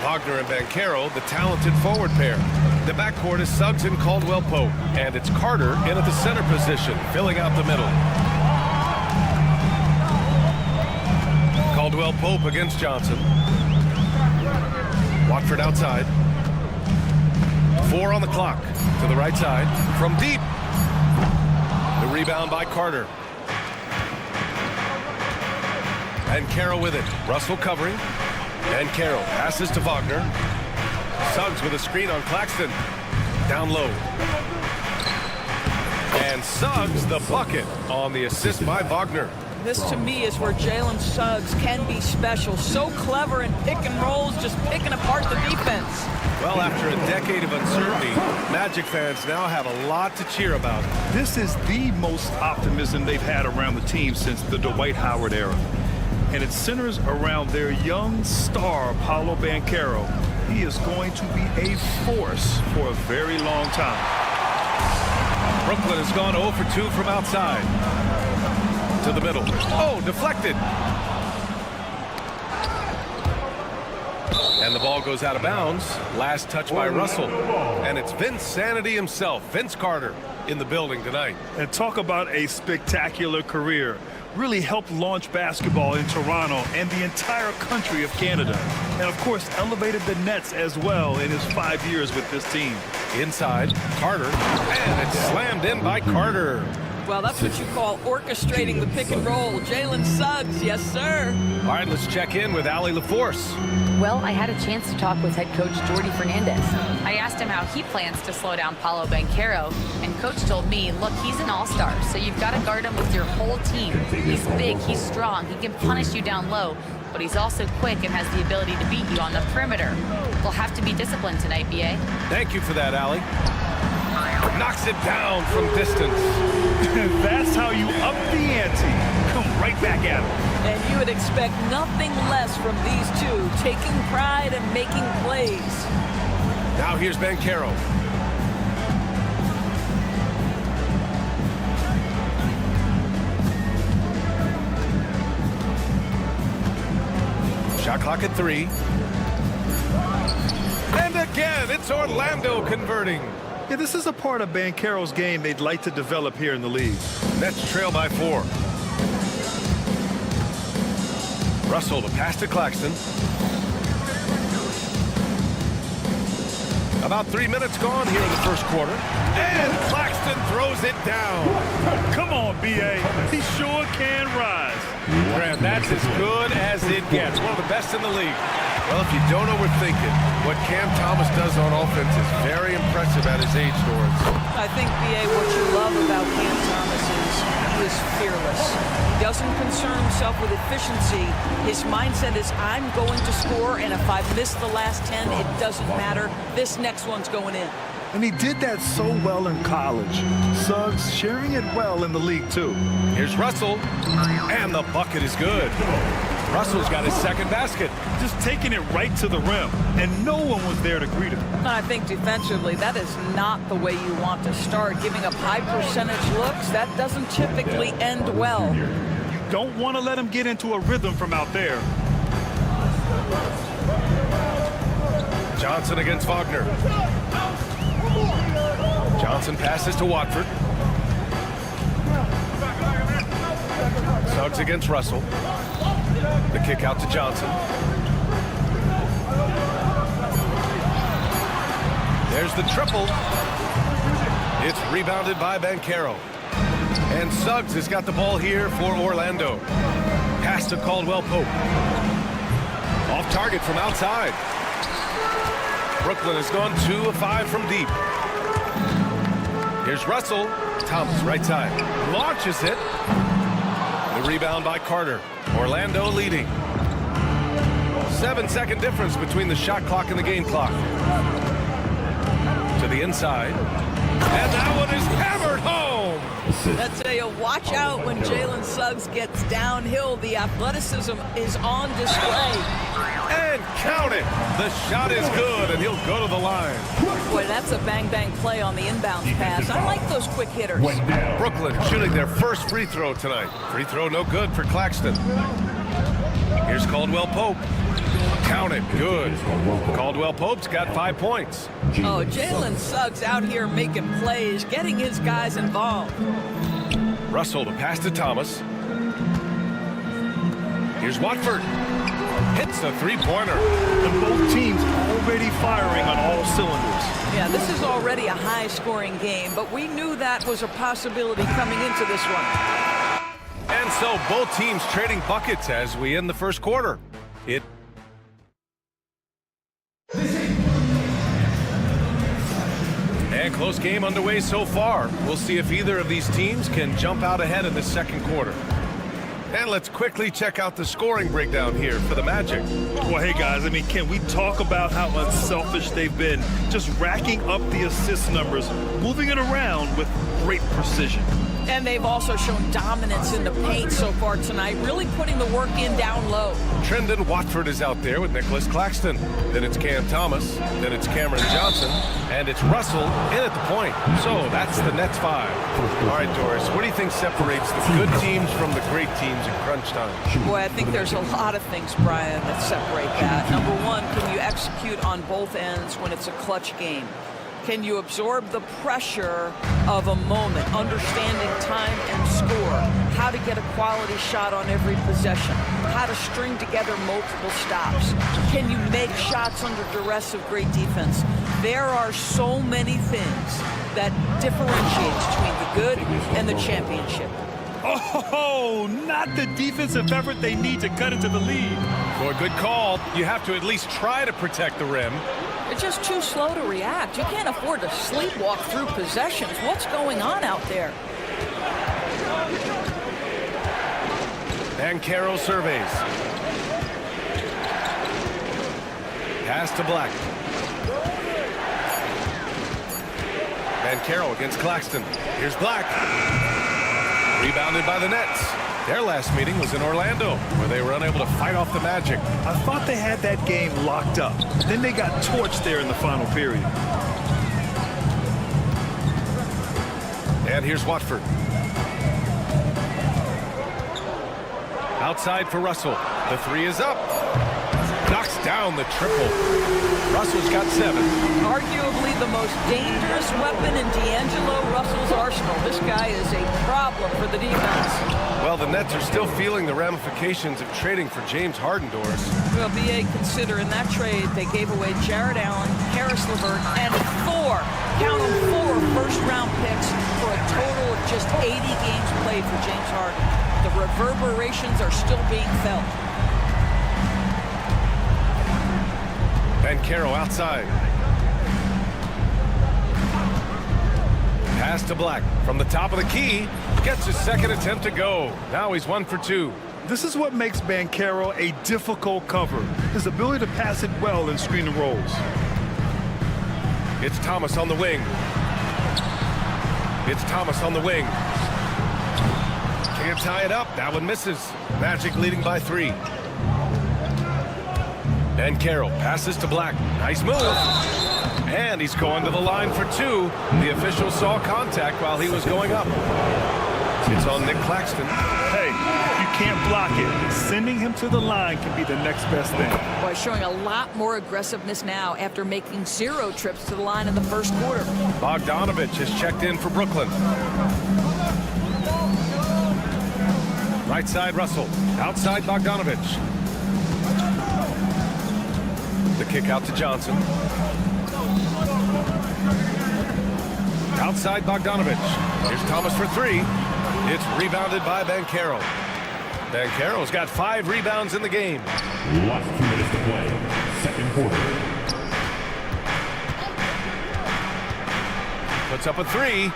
Wagner and Banchero, the talented forward pair. The backcourt is Suggs and Caldwell Pope, and it's Carter in at the center position, filling out the middle. Caldwell Pope against Johnson. Watford outside. 4 on the clock. To the right side. From deep. The rebound by Carter. And Carroll with it. Russell covering. And Carroll passes to Wagner. Suggs with a screen on Claxton. Down low. And Suggs the bucket on the assist by Wagner. This, to me, is where Jalen Suggs can be special. So clever in pick and rolls, just picking apart the defense. Well, after a decade of uncertainty, Magic fans now have a lot to cheer about. This is the most optimism they've had around the team since the Dwight Howard era. And it centers around their young star, Paolo Banchero. He is going to be a force for a very long time. Brooklyn has gone 0 for 2 from outside. To the middle. Oh, deflected. And the ball goes out of bounds. Last touch by Russell. And it's Vince Sanity himself, Vince Carter, in the building tonight. And talk about a spectacular career. Really helped launch basketball in Toronto and the entire country of Canada. And, of course, elevated the Nets as well in his 5 years with this team. Inside, Carter. And it's slammed in by Carter. Well, that's what you call orchestrating the pick and roll. Jalen Suggs, yes, sir. All right, let's check in with Allie LaForce. Well, I had a chance to talk with head coach Jordi Fernandez. I asked him how he plans to slow down Paolo Banchero, and coach told me, look, he's an all-star, so you've got to guard him with your whole team. He's big, he's strong, he can punish you down low, but he's also quick and has the ability to beat you on the perimeter. We'll have to be disciplined tonight, B.A. Thank you for that, Allie. Knocks it down from distance. That's how you up the ante. Come right back at him. And you would expect nothing less from these two, taking pride and making plays. Now here's Banchero. Shot clock at 3. And again, it's Orlando converting. Yeah, this is a part of Banchero's game they'd like to develop here in the league. Nets trail by 4. Russell to pass to Claxton. About 3 minutes gone here in the first quarter. And Claxton throws it down. Come on, B.A. He sure can rise. Grant, that's as good as it gets. One of the best in the league. Well, if you don't overthink it, what Cam Thomas does on offense is very impressive at his age, Dorrance. I think, B.A., what you love about Cam Thomas is he is fearless. He doesn't concern himself with efficiency. His mindset is, I'm going to score, and if I've missed the last 10, it doesn't matter. This next one's going in. And he did that so well in college. Suggs sharing it well in the league, too. Here's Russell, and the bucket is good. Russell's got his second basket. Just taking it right to the rim, and no one was there to greet him. I think defensively, that is not the way you want to start. Giving up high percentage looks, that doesn't typically end well. You don't want to let him get into a rhythm from out there. Johnson against Wagner. Johnson passes to Watford. Suggs against Russell. The kick out to Johnson. There's the triple. It's rebounded by Banchero. And Suggs has got the ball here for Orlando. Pass to Caldwell Pope. Off target from outside. Brooklyn has gone 2 of 5 from deep. Here's Russell. Thomas, right side. Launches it. The rebound by Carter. Orlando leading. 7-second difference between the shot clock and the game clock. To the inside. And that one is hammered home. I tell you, watch out when Jalen Suggs gets downhill. The athleticism is on display. And count it. The shot is good, and he'll go to the line. Boy, that's a bang-bang play on the inbounds pass. I like those quick hitters. Brooklyn shooting their first free throw tonight. Free throw no good for Claxton. Here's Caldwell Pope. Count it. Good. Caldwell Pope's got 5 points. Oh, Jalen Suggs out here making plays, getting his guys involved. Russell to pass to Thomas. Here's Watford. Hits a three-pointer. And both teams already firing on all cylinders. Yeah, this is already a high-scoring game, but we knew that was a possibility coming into this one. And so both teams trading buckets as we end the first quarter. And close game underway so far. We'll see if either of these teams can jump out ahead in the second quarter. And let's quickly check out the scoring breakdown here for the Magic. Well, hey, guys, I mean, can we talk about how unselfish they've been? Just racking up the assist numbers, moving it around with great precision. And they've also shown dominance in the paint so far tonight, really putting the work in down low. Trendon Watford is out there with Nicholas Claxton. Then it's Cam Thomas. Then it's Cameron Johnson. And it's Russell in at the point. So that's the Nets 5. All right, Doris, what do you think separates the good teams from the great teams in crunch time? Boy, I think there's a lot of things, Brian, that separate that. Number one, can you execute on both ends when it's a clutch game? Can you absorb the pressure of a moment, understanding time and score, how to get a quality shot on every possession, how to string together multiple stops? Can you make shots under duress of great defense? There are so many things that differentiate between the good and the championship. Oh, not the defensive effort they need to cut into the lead. Boy, good call. You have to at least try to protect the rim. They're just too slow to react. You can't afford to sleepwalk through possessions. What's going on out there? And Carroll surveys. Pass to Black. And Carroll against Claxton. Here's Black. Rebounded by the Nets. Their last meeting was in Orlando, where they were unable to fight off the Magic. I thought they had that game locked up. Then they got torched there in the final period. And here's Watford. Outside for Russell. The three is up. Knocks down the triple. Russell's got 7. Arguably the most dangerous weapon in D'Angelo Russell's arsenal. This guy is a problem for the defense. Well, the Nets are still feeling the ramifications of trading for James Harden, Doris. Well, BA, consider in that trade they gave away Jared Allen, Harris LeVert, and 4, count them, 4 first-round picks for a total of just 80 games played for James Harden. The reverberations are still being felt. And Carroll outside. Pass to Black from the top of the key. Gets his second attempt to go. Now he's 1 for 2. This is what makes Banchero a difficult cover. His ability to pass it well in screen and rolls. It's Thomas on the wing. It's Thomas on the wing. Can't tie it up. That one misses. Magic leading by 3. And Carroll passes to Black. Nice move. And he's going to the line for 2. The official saw contact while he was going up. It's on Nick Claxton. Hey, you can't block it. Sending him to the line can be the next best thing. Boy, showing a lot more aggressiveness now after making 0 trips to the line in the first quarter. Bogdanovich has checked in for Brooklyn. Right side, Russell. Outside, Bogdanovich. The kick out to Johnson. Outside Bogdanovich. Here's Thomas for 3. It's rebounded by Banchero. Banchero's got 5 rebounds in the game. Last 2 minutes to play. Second quarter. Puts up a 3.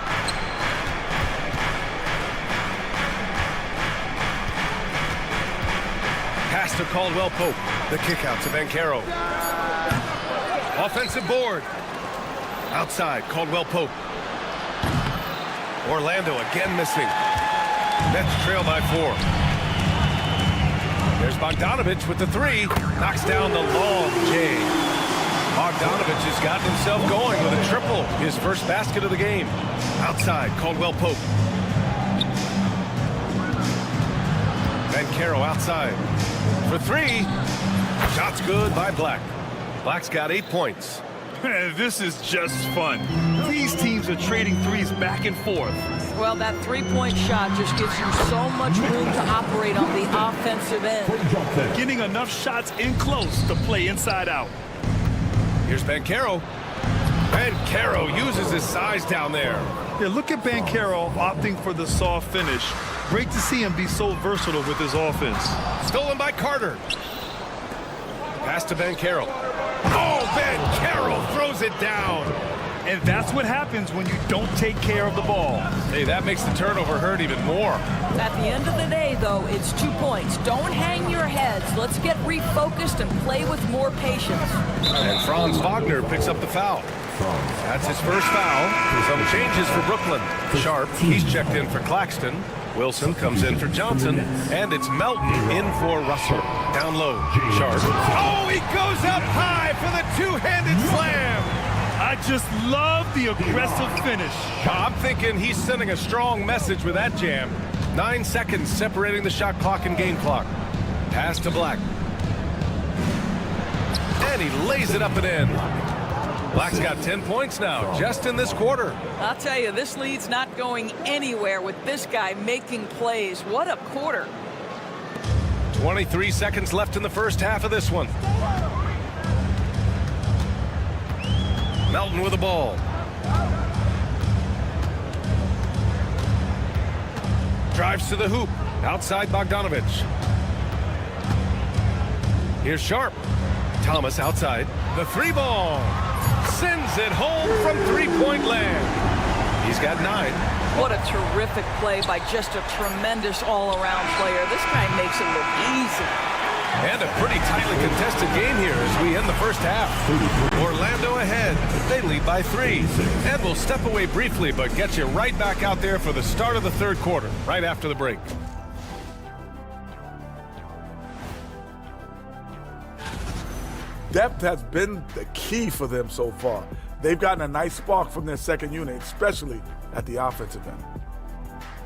Pass to Caldwell Pope. The kick out to Banchero. Offensive board. Outside, Caldwell Pope. Orlando again missing. Nets trail by 4. There's Bogdanovich with the 3. Knocks down the long J. Bogdanovich has gotten himself going with a triple. His first basket of the game. Outside, Caldwell Pope. Banchero outside. For 3. Shot's good by Black. Black's got 8 points. This is just fun. These teams are trading threes back and forth. Well, that three-point shot just gives you so much room to operate on the offensive end. Getting enough shots in close to play inside out. Here's Banchero. Banchero uses his size down there. Yeah, look at Banchero opting for the soft finish. Great to see him be so versatile with his offense. Stolen by Carter. Pass to Banchero. Oh, Banchero throws it down. And that's what happens when you don't take care of the ball. Hey, that makes the turnover hurt even more. At the end of the day, though, it's 2 points. Don't hang your heads. Let's get refocused and play with more patience. And Franz Wagner picks up the foul. That's his first foul. Some changes for Brooklyn. Sharp, he's checked in for Claxton. Wilson comes in for Johnson. And it's Melton in for Russell. Down low, Sharp. Oh, he goes up high for the two-handed slam. I just love the aggressive finish. I'm thinking he's sending a strong message with that jam. 9 seconds separating the shot clock and game clock. Pass to Black. And he lays it up and in. Black's got 10 points now, just in this quarter. I'll tell you, this lead's not going anywhere with this guy making plays. What a quarter. 23 seconds left in the first half of this one. Melton with the ball. Drives to the hoop. Outside Bogdanovich. Here's Sharp. Thomas outside. The 3 ball. Sends it home from three-point land. He's got 9. What a terrific play by just a tremendous all-around player. This guy makes it look easy. And a pretty tightly contested game here as we end the first half. Orlando ahead. They lead by 3. And we'll step away briefly, but get you right back out there for the start of the third quarter, right after the break. Depth has been the key for them so far. They've gotten a nice spark from their second unit, especially at the offensive end.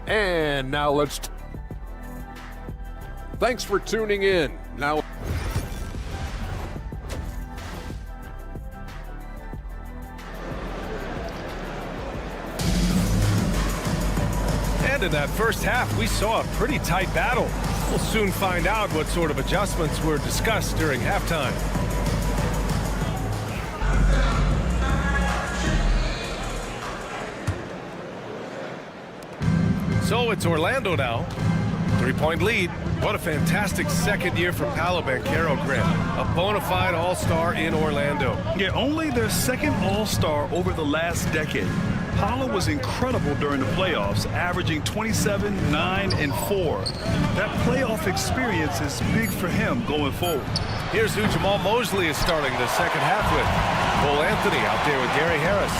And now let's... Thanks for tuning in. Now... And in that first half, we saw a pretty tight battle. We'll soon find out what sort of adjustments were discussed during halftime. So it's Orlando now. 3-point lead. What a fantastic second year for Paolo Banchero, Grant. A bona fide all-star in Orlando. Yeah, only their second all-star over the last decade. Paolo was incredible during the playoffs, averaging 27, 9, and 4. That playoff experience is big for him going forward. Here's who Jamal Mosley is starting the second half with. Cole Anthony out there with Gary Harris.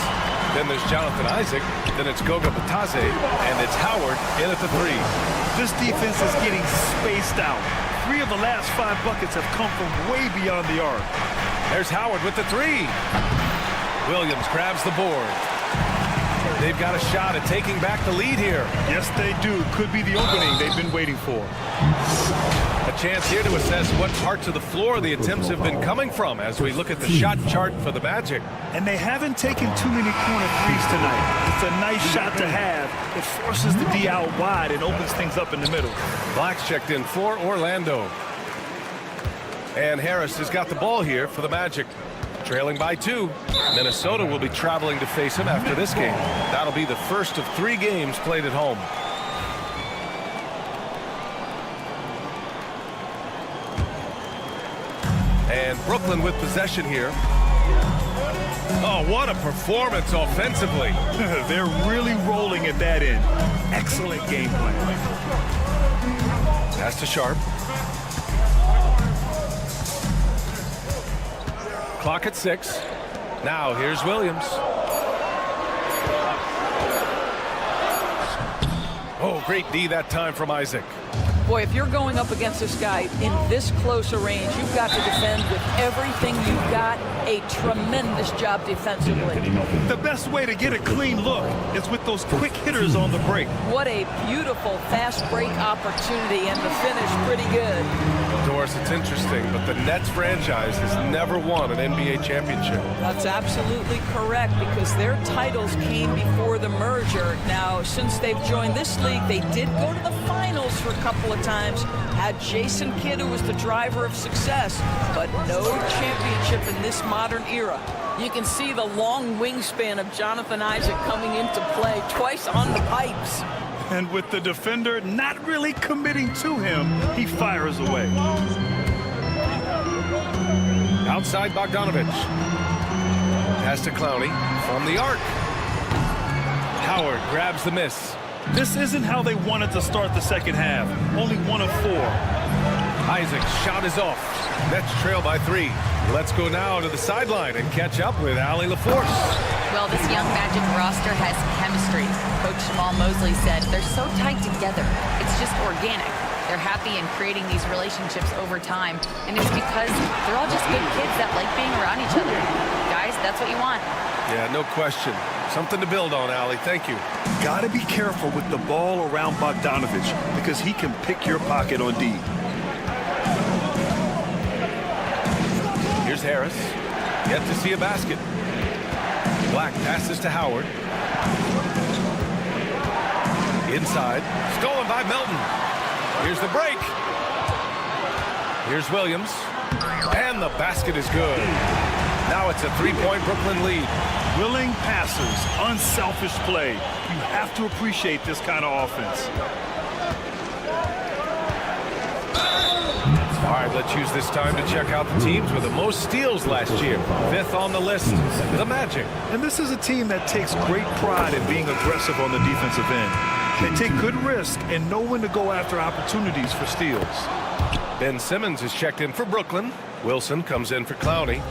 Then there's Jonathan Isaac. Then it's Goga Batadze. And it's Howard in at the 3. This defense is getting spaced out. 3 of the last 5 buckets have come from way beyond the arc. There's Howard with the 3. Williams grabs the board. They've got a shot at taking back the lead here. Yes, they do. Could be the opening they've been waiting for. A chance here to assess what parts of the floor the attempts have been coming from as we look at the shot chart for the Magic. And they haven't taken too many corner threes tonight. It's a nice shot to have. It forces the D out wide and opens things up in the middle. Black's checked in for Orlando. And Harris has got the ball here for the Magic. Trailing by 2. Minnesota will be traveling to face him after this game. That'll be the first of 3 games played at home. And Brooklyn with possession here. Oh, what a performance offensively. They're really rolling at that end. Excellent game plan. Pass to Sharp. Clock at 6. Now here's Williams. Oh, great D that time from Isaac. Boy, if you're going up against this guy in this close a range, you've got to defend with everything you've got. A tremendous job defensively. The best way to get a clean look is with those quick hitters on the break. What a beautiful fast break opportunity, and the finish pretty good. Doris, it's interesting, but the Nets franchise has never won an NBA championship. That's absolutely correct, because their titles came before the merger. Now, since they've joined this league, they did go to the finals for a couple of times. Had Jason Kidd, who was the driver of success, but no championship in this modern era. You can see the long wingspan of Jonathan Isaac coming into play, twice on the pipes. And with the defender not really committing to him, he fires away. Outside Bogdanovich. Pass to Clowney from the arc. Howard grabs the miss. This isn't how they wanted to start the second half. Only 1 of 4. Isaac's shot is off. Nets trail by 3. Let's go now to the sideline and catch up with Allie LaForce. Well, this young Magic roster has chemistry. Coach Jamal Mosley said they're so tight together. It's just organic. They're happy in creating these relationships over time, and it's because they're all just good kids that like being around each other. Guys, that's what you want. Yeah, no question. Something to build on, Allie. Thank you. Got to be careful with the ball around Bogdanovich, because he can pick your pocket on D. Here's Harris. Yet to see a basket. Black passes to Howard. Inside. Stolen by Melton. Here's the break. Here's Williams. And the basket is good. Now it's a 3-point Brooklyn lead. Willing passers, unselfish play. You have to appreciate this kind of offense. All right, let's use this time to check out the teams with the most steals last year. 5th on the list, the Magic. And this is a team that takes great pride in being aggressive on the defensive end. They take good risk and know when to go after opportunities for steals. Ben Simmons is checked in for Brooklyn. Wilson comes in for Clowney.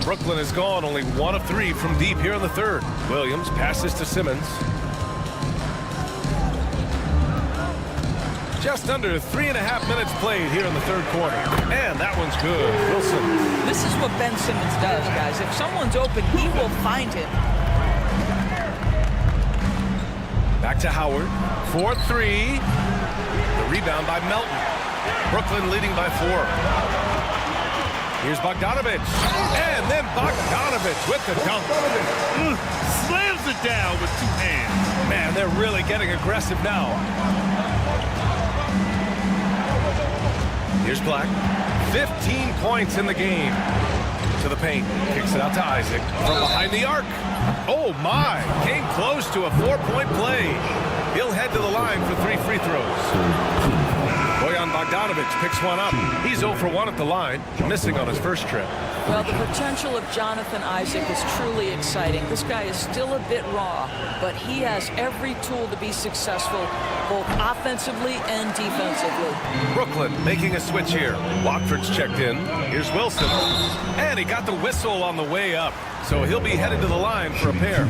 Brooklyn has gone only 1 of 3 from deep here in the 3rd. Williams passes to Simmons. Just under 3.5 minutes played here in the 3rd quarter. And that one's good. Wilson. This is what Ben Simmons does, guys. If someone's open, he will find him. Back to Howard. 4-3. The rebound by Melton. Brooklyn leading by 4. Here's Bogdanovich. And then Bogdanovich with the dunk. Slams it down with 2 hands. Man, they're really getting aggressive now. Here's Black. 15 points in the game. To the paint. Kicks it out to Isaac. From behind the arc. Oh, my. Came close to a 4-point play. He'll head to the line for 3 free throws. Bojan Bogdanovich picks one up. He's 0 for 1 at the line, missing on his first trip. Well, the potential of Jonathan Isaac is truly exciting. This guy is still a bit raw, but he has every tool to be successful, both offensively and defensively. Brooklyn making a switch here. Watford's checked in. Here's Wilson. And he got the whistle on the way up, so he'll be headed to the line for a pair.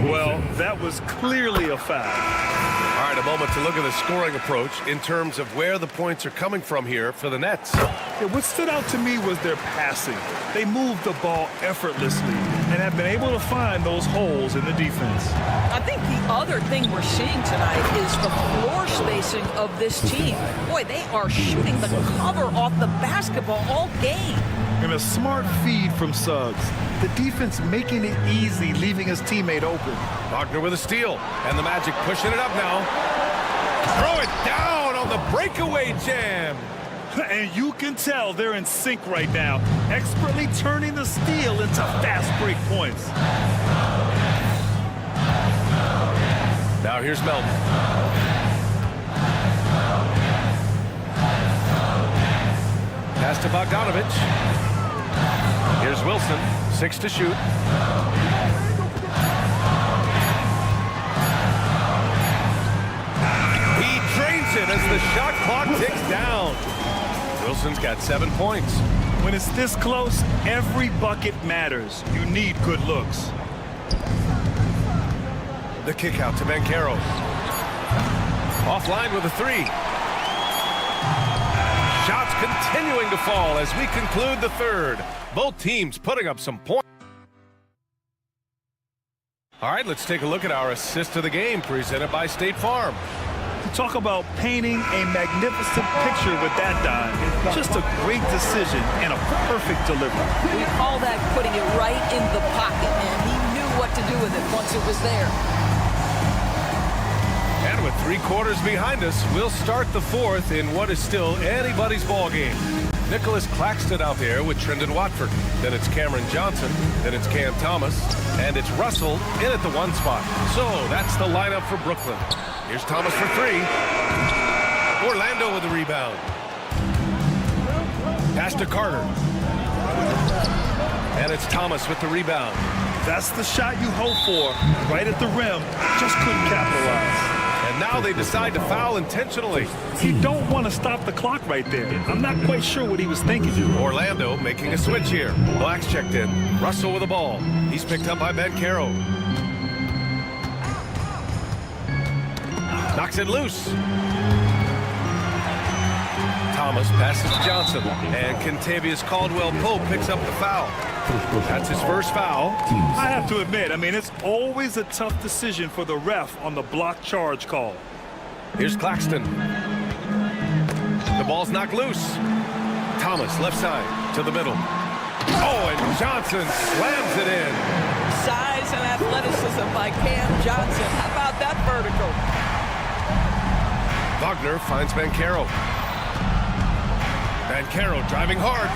Well, that was clearly a foul. All right, a moment to look at the scoring approach in terms of where the points are coming from here for the Nets. Yeah, what stood out to me was their passing. They moved the ball effortlessly and have been able to find those holes in the defense. I think the other thing we're seeing tonight is the floor spacing of this team. Boy, they are shooting the cover off the basketball all game. And a smart feed from Suggs. The defense making it easy, leaving his teammate open. Wagner with a steal. And the Magic pushing it up now. Throw it down on the breakaway jam. And you can tell they're in sync right now, expertly turning the steal into fast break points. Now here's Melton. Pass to Bogdanovich. Here's Wilson, 6 to shoot. He drains it as the shot clock ticks down. Wilson's got 7 points. When it's this close, every bucket matters. You need good looks. The kick out to Banchero. Offline with a three. Shots continuing to fall as we conclude the third. Both teams putting up some points. All right, let's take a look at our assist of the game presented by State Farm. Talk about painting a magnificent picture with that dime. Just a great decision and a perfect delivery. We call that putting it right in the pocket, and he knew what to do with it once it was there. And with 3 quarters behind us, we'll start the fourth in what is still anybody's ball game. Nicholas Claxton out there with Trendon Watford. Then it's Cameron Johnson. Then it's Cam Thomas. And it's Russell in at the 1 spot. So that's the lineup for Brooklyn. Here's Thomas for 3. Orlando with the rebound. Pass to Carter. And it's Thomas with the rebound. That's the shot you hope for. Right at the rim. Just couldn't capitalize. And now they decide to foul intentionally. You don't want to stop the clock right there. I'm not quite sure what he was thinking. Orlando making a switch here. Black's checked in. Russell with the ball. He's picked up by Banchero. Knocks it loose. Thomas passes to Johnson. And Kentavious Caldwell-Pope picks up the foul. That's his first foul. I have to admit, it's always a tough decision for the ref on the block charge call. Here's Claxton. The ball's knocked loose. Thomas, left side, to the middle. Oh, and Johnson slams it in. Size and athleticism by Cam Johnson. How about that vertical? Wagner finds Banchero. Banchero driving hard.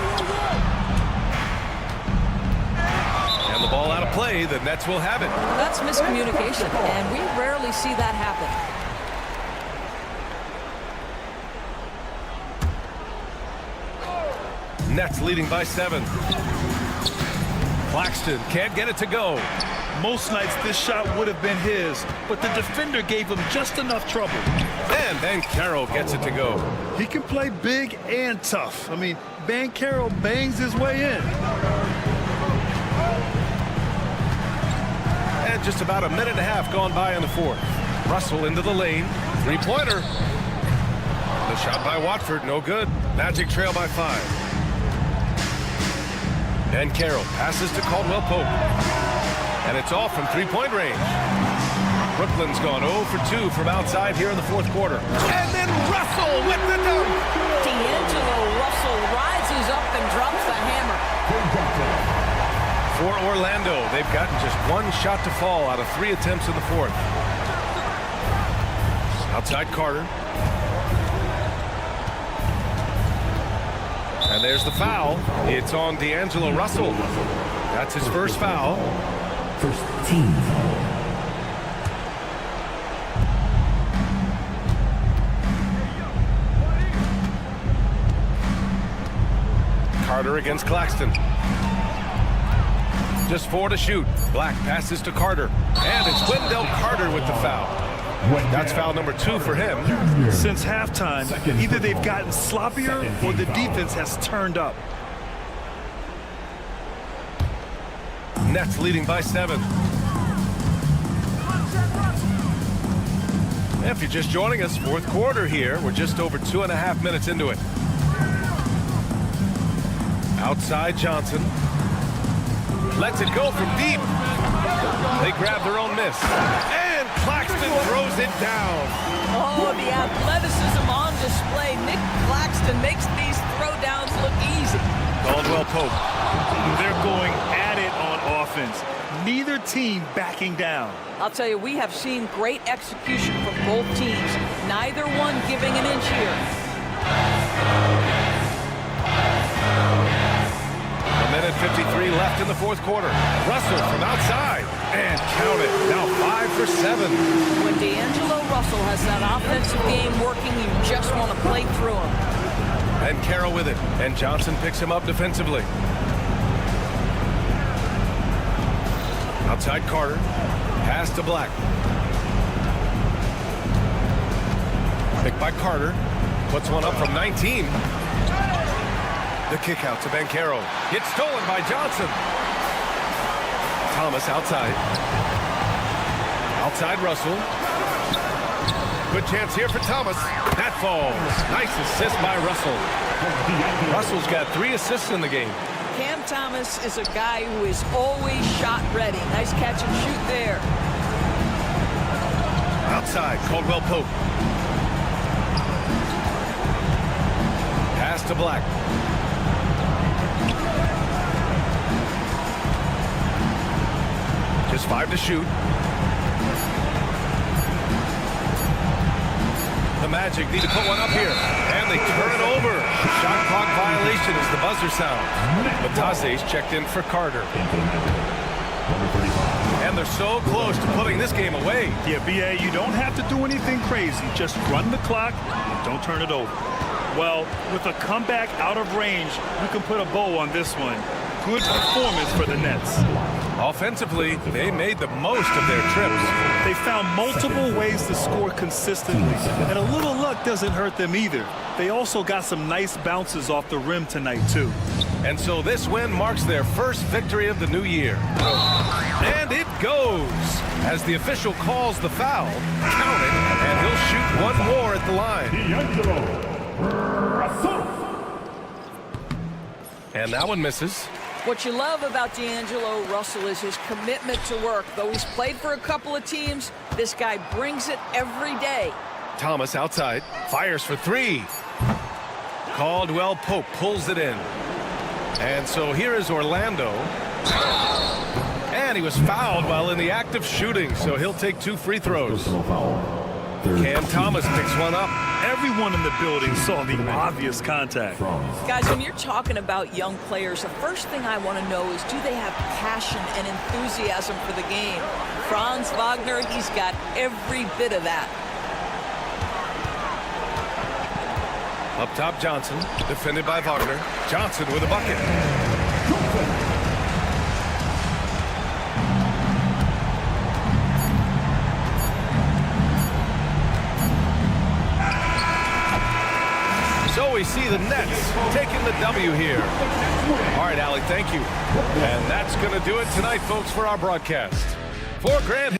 And the ball out of play, the Nets will have it. That's miscommunication, and we rarely see that happen. Nets leading by 7. Claxton can't get it to go. Most nights this shot would have been his, but the defender gave him just enough trouble. And Banchero gets it to go. He can play big and tough. Banchero bangs his way in. And just about a minute and a half gone by in the fourth. Russell into the lane. 3-pointer. The shot by Watford, no good. Magic trail by 5. Banchero passes to Caldwell-Pope. And it's off from 3-point range. Brooklyn's gone 0 for 2 from outside here in the fourth quarter. And then Russell with the dunk. D'Angelo Russell rises up and drops the hammer. For Orlando, they've gotten just 1 shot to fall out of 3 attempts in the fourth. Outside Carter. And there's the foul. It's on D'Angelo Russell. That's his first foul. First team foul. Carter against Claxton. Just 4 to shoot. Black passes to Carter. And it's Wendell Carter with the foul. That's foul number 2 for him. Since halftime, either they've gotten sloppier or the defense has turned up. Nets leading by 7. If you're just joining us, fourth quarter here. We're just over 2.5 minutes into it. Outside Johnson. Lets it go from deep. They grab their own miss. And Claxton throws it down. Oh, the athleticism on display. Nick Claxton makes these throwdowns look easy. Caldwell-Pope. They're going at it on offense. Neither team backing down. I'll tell you, we have seen great execution from both teams. Neither one giving an inch here. A minute 53 left in the fourth quarter. Russell from outside. And count it. Now 5 for 7. When D'Angelo Russell has that offensive game working, you just want to play through him. And Carroll with it. And Johnson picks him up defensively. Outside Carter. Pass to Black. Picked by Carter. Puts one up from 19. The kick out to Banchero. Gets stolen by Johnson. Thomas outside. Outside Russell. Good chance here for Thomas. That falls. Nice assist by Russell. Russell's got 3 assists in the game. Cam Thomas is a guy who is always shot ready. Nice catch and shoot there. Outside, Caldwell Pope. Pass to Black. Just 5 to shoot. The Magic need to put one up here. And they turn it over. Shot clock violation as the buzzer sounds. Matase's checked in for Carter. And they're so close to putting this game away. Yeah, BA, you don't have to do anything crazy. Just run the clock and don't turn it over. Well, with a comeback out of range, you can put a bow on this one. Good performance for the Nets. Offensively, they made the most of their trips. They found multiple ways to score consistently, and a little luck doesn't hurt them either. They also got some nice bounces off the rim tonight, too. And so this win marks their first victory of the new year. And it goes as the official calls the foul. Count it, and he'll shoot one more at the line. And that one misses. What you love about D'Angelo Russell is his commitment to work. Though he's played for a couple of teams, this guy brings it every day. Thomas outside, fires for 3. Caldwell Pope pulls it in. And so here is Orlando. And he was fouled while in the act of shooting, so he'll take 2 free throws. Cam Thomas picks one up. Everyone in the building saw the obvious contact. Guys, when you're talking about young players, the first thing I want to know is, do they have passion and enthusiasm for the game? Franz Wagner, he's got every bit of that. Up top, Johnson, defended by Wagner. Johnson with a bucket. So we see the Nets taking the W here. All right, Allie, thank you. And that's going to do it tonight, folks, for our broadcast. For Grant.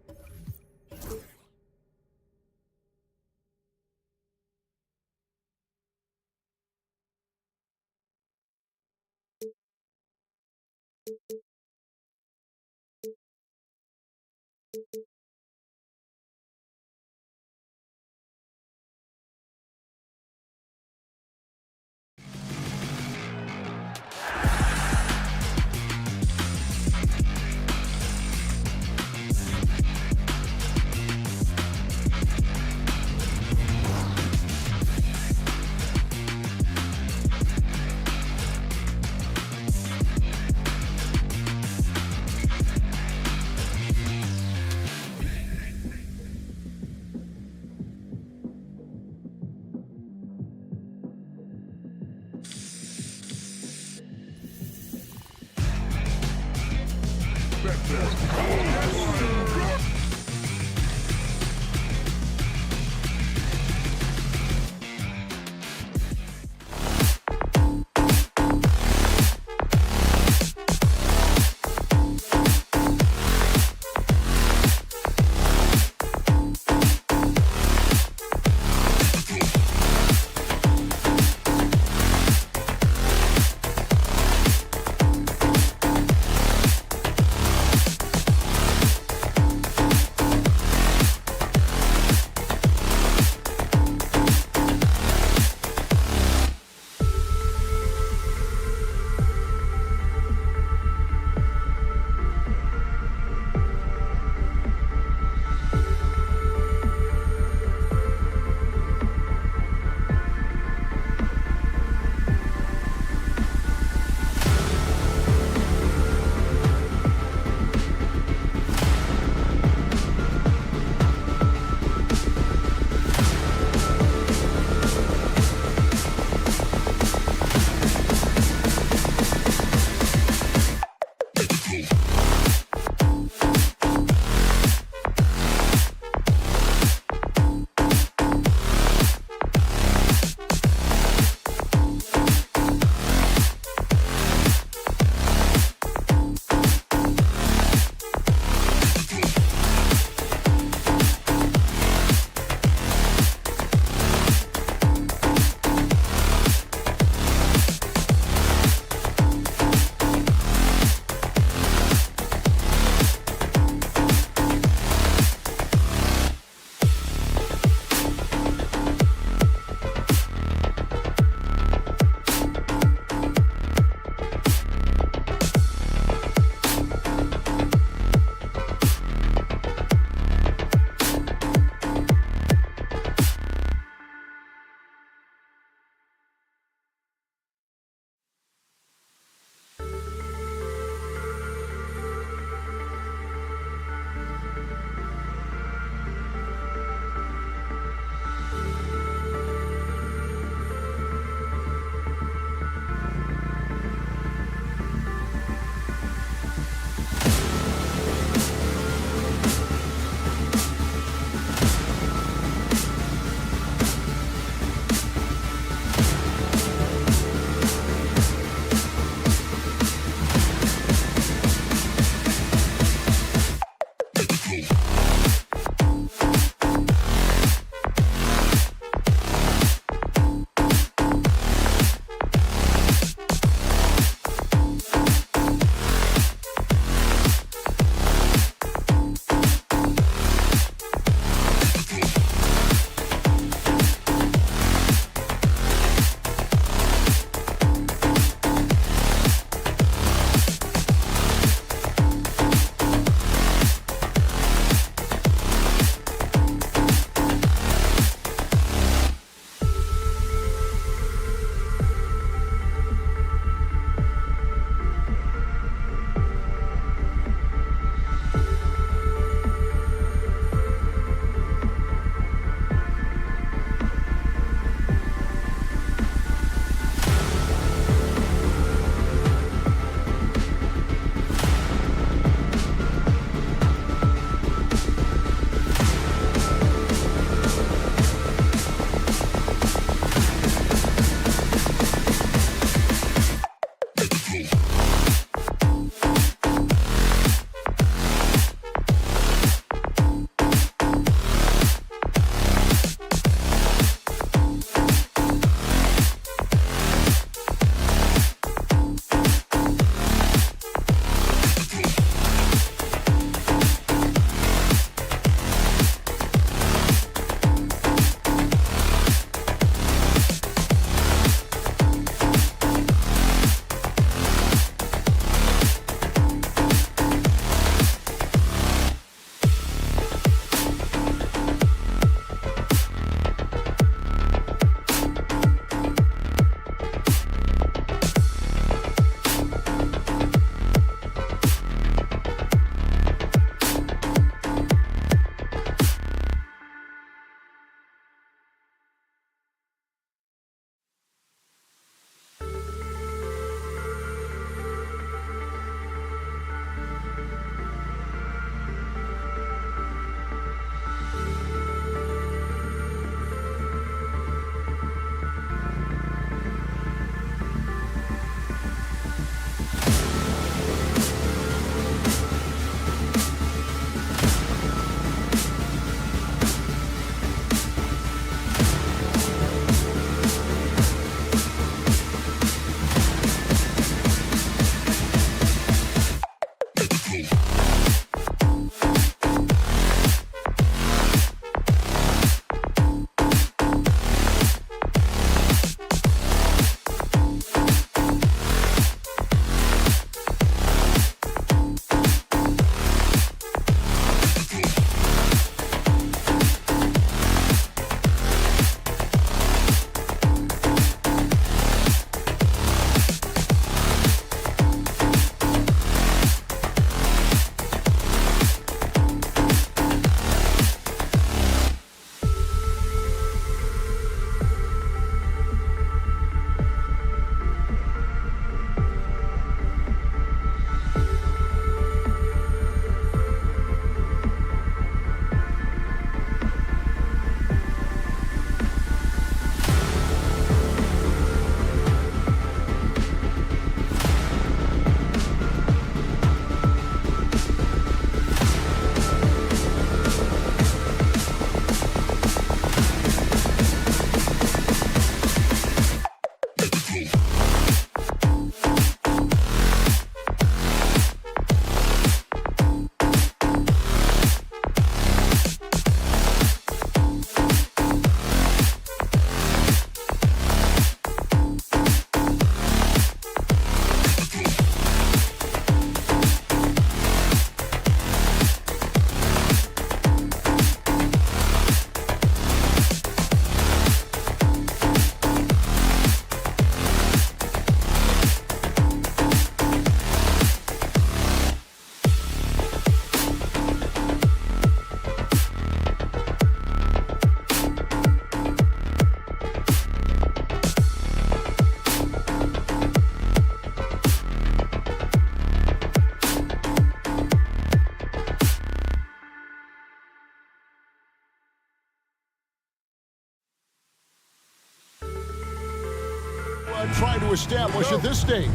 try to establish at this stage?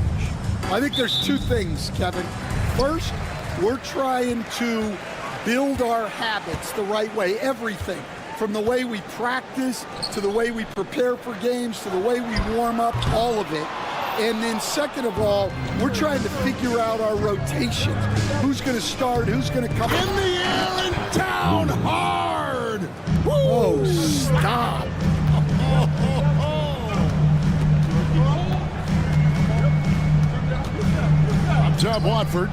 I think there's two things, Kevin. First, we're trying to build our habits the right way, everything. From the way we practice, to the way we prepare for games, to the way we warm up, all of it. And then second of all, we're trying to figure out our rotations. Who's going to start, who's going to come in the air and down hard. Woo! Oh, stop. Up top, Watford.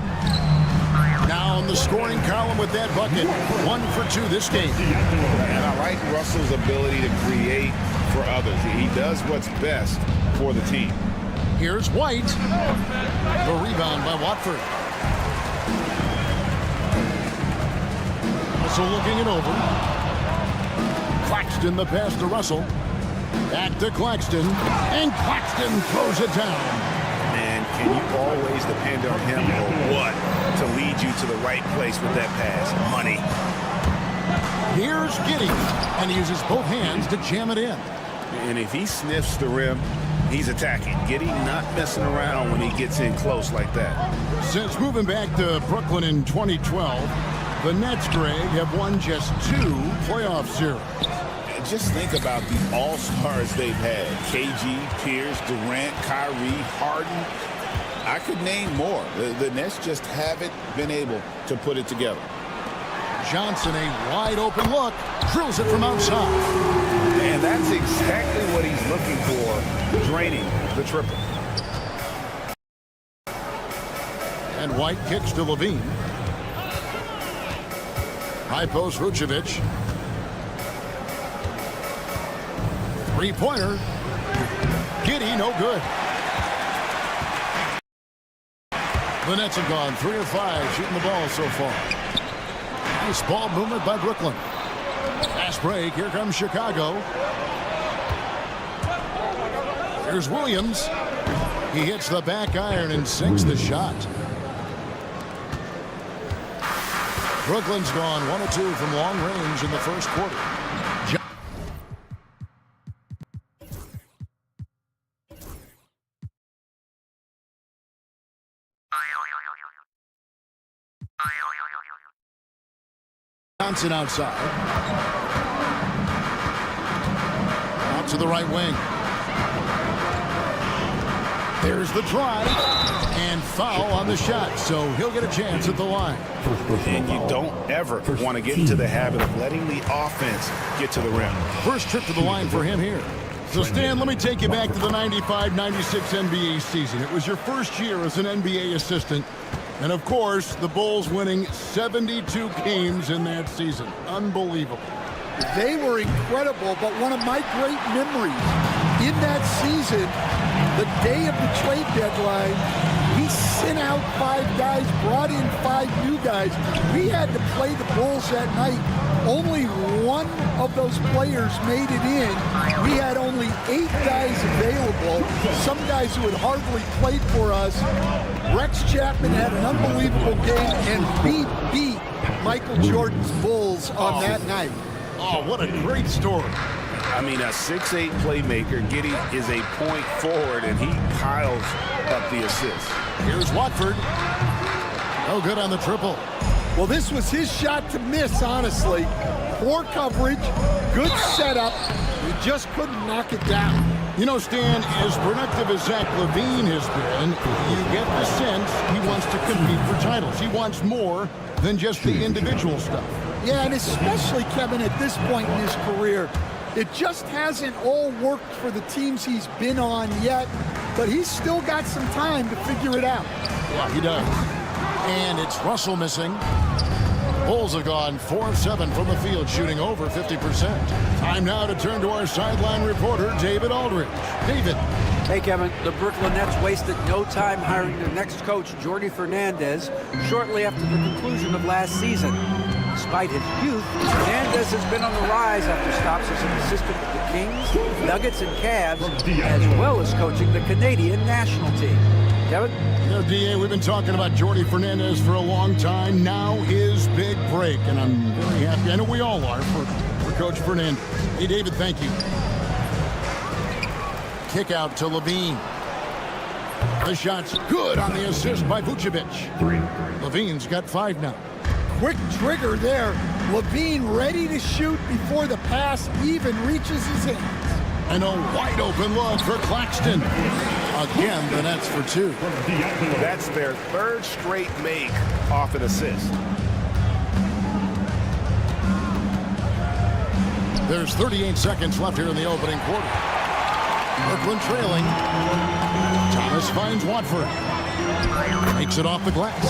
Now in the scoring column with that bucket. 1 for 2 this game. And I like Russell's ability to create for others. He does what's best for the team. Here's White. The rebound by Watford. Russell looking it over. Claxton the pass to Russell. Back to Claxton. And Claxton throws it down. Man, can you always depend on him or what to lead you to the right place with that pass? Money. Here's Giddey. And he uses both hands to jam it in. And if he sniffs the rim, he's attacking. Giddey not messing around when he gets in close like that. Since moving back to Brooklyn in 2012, the Nets, Greg, have won just 2 playoff series. Just think about the all-stars they've had. KG, Pierce, Durant, Kyrie, Harden. I could name more. The Nets just haven't been able to put it together. Johnson, a wide-open look, drills it from outside. And that's exactly what he's looking for, draining the triple. And White kicks to Levine. High post, Vucevic. Three-pointer. Giddey, no good. The Nets have gone 3 of 5 shooting the ball so far. Nice ball movement by Brooklyn. Fast break. Here comes Chicago. Here's Williams. He hits the back iron and sinks the shot. Brooklyn's gone 1 of 2 from long range in the first quarter. Johnson outside. Out to the right wing. There's the drive. And foul on the shot, so he'll get a chance at the line. And you don't ever want to get into the habit of letting the offense get to the rim. First trip to the line for him here. So, Stan, let me take you back to the 95-96 NBA season. It was your first year as an NBA assistant. And, of course, the Bulls winning 72 games in that season. Unbelievable. They were incredible, but one of my great memories in that season, the day of the trade deadline, we sent out 5 guys, brought in 5 new guys. We had to play the Bulls that night. Only one of those players made it in. We had only 8 guys available, some guys who had hardly played for us. Rex Chapman had an unbelievable game, and we beat Michael Jordan's Bulls on that night. Oh, what a great story. I mean, a 6'8" playmaker. Giddey is a point forward, and he piles up the assists. Here's Watford. No good on the triple. Well, this was his shot to miss, honestly. Poor coverage, good setup. He just couldn't knock it down. You know, Stan, as productive as Zach LaVine has been, you get the sense he wants to compete for titles. He wants more than just the individual stuff. Yeah, and especially, Kevin, at this point in his career, it just hasn't all worked for the teams he's been on yet, but he's still got some time to figure it out. Yeah, he does. And it's Russell missing. Bulls have gone 4 of 7 from the field, shooting over 50%. Time now to turn to our sideline reporter, David Aldridge. David. Hey, Kevin. The Brooklyn Nets wasted no time hiring their next coach, Jordi Fernandez, shortly after the conclusion of last season. Despite his youth, Fernandez has been on the rise after stops as an assistant with the Kings, Nuggets, and Cavs, as well as coaching the Canadian national team. Kevin? You know, DA, we've been talking about Jordi Fernandez for a long time. Now his big break, and I'm very happy. I know we all are for Coach Fernandez. Hey, David, thank you. kick out to Levine. The shot's good on the assist by Vucevic. Levine's got 5 now. Quick trigger there. Levine ready to shoot before the pass even reaches his hands. And a wide open look for Claxton. Again, the Nets for 2. That's their 3rd straight make off an assist. There's 38 seconds left here in the opening quarter. Brooklyn trailing. Thomas finds Watford. Makes it off the glass.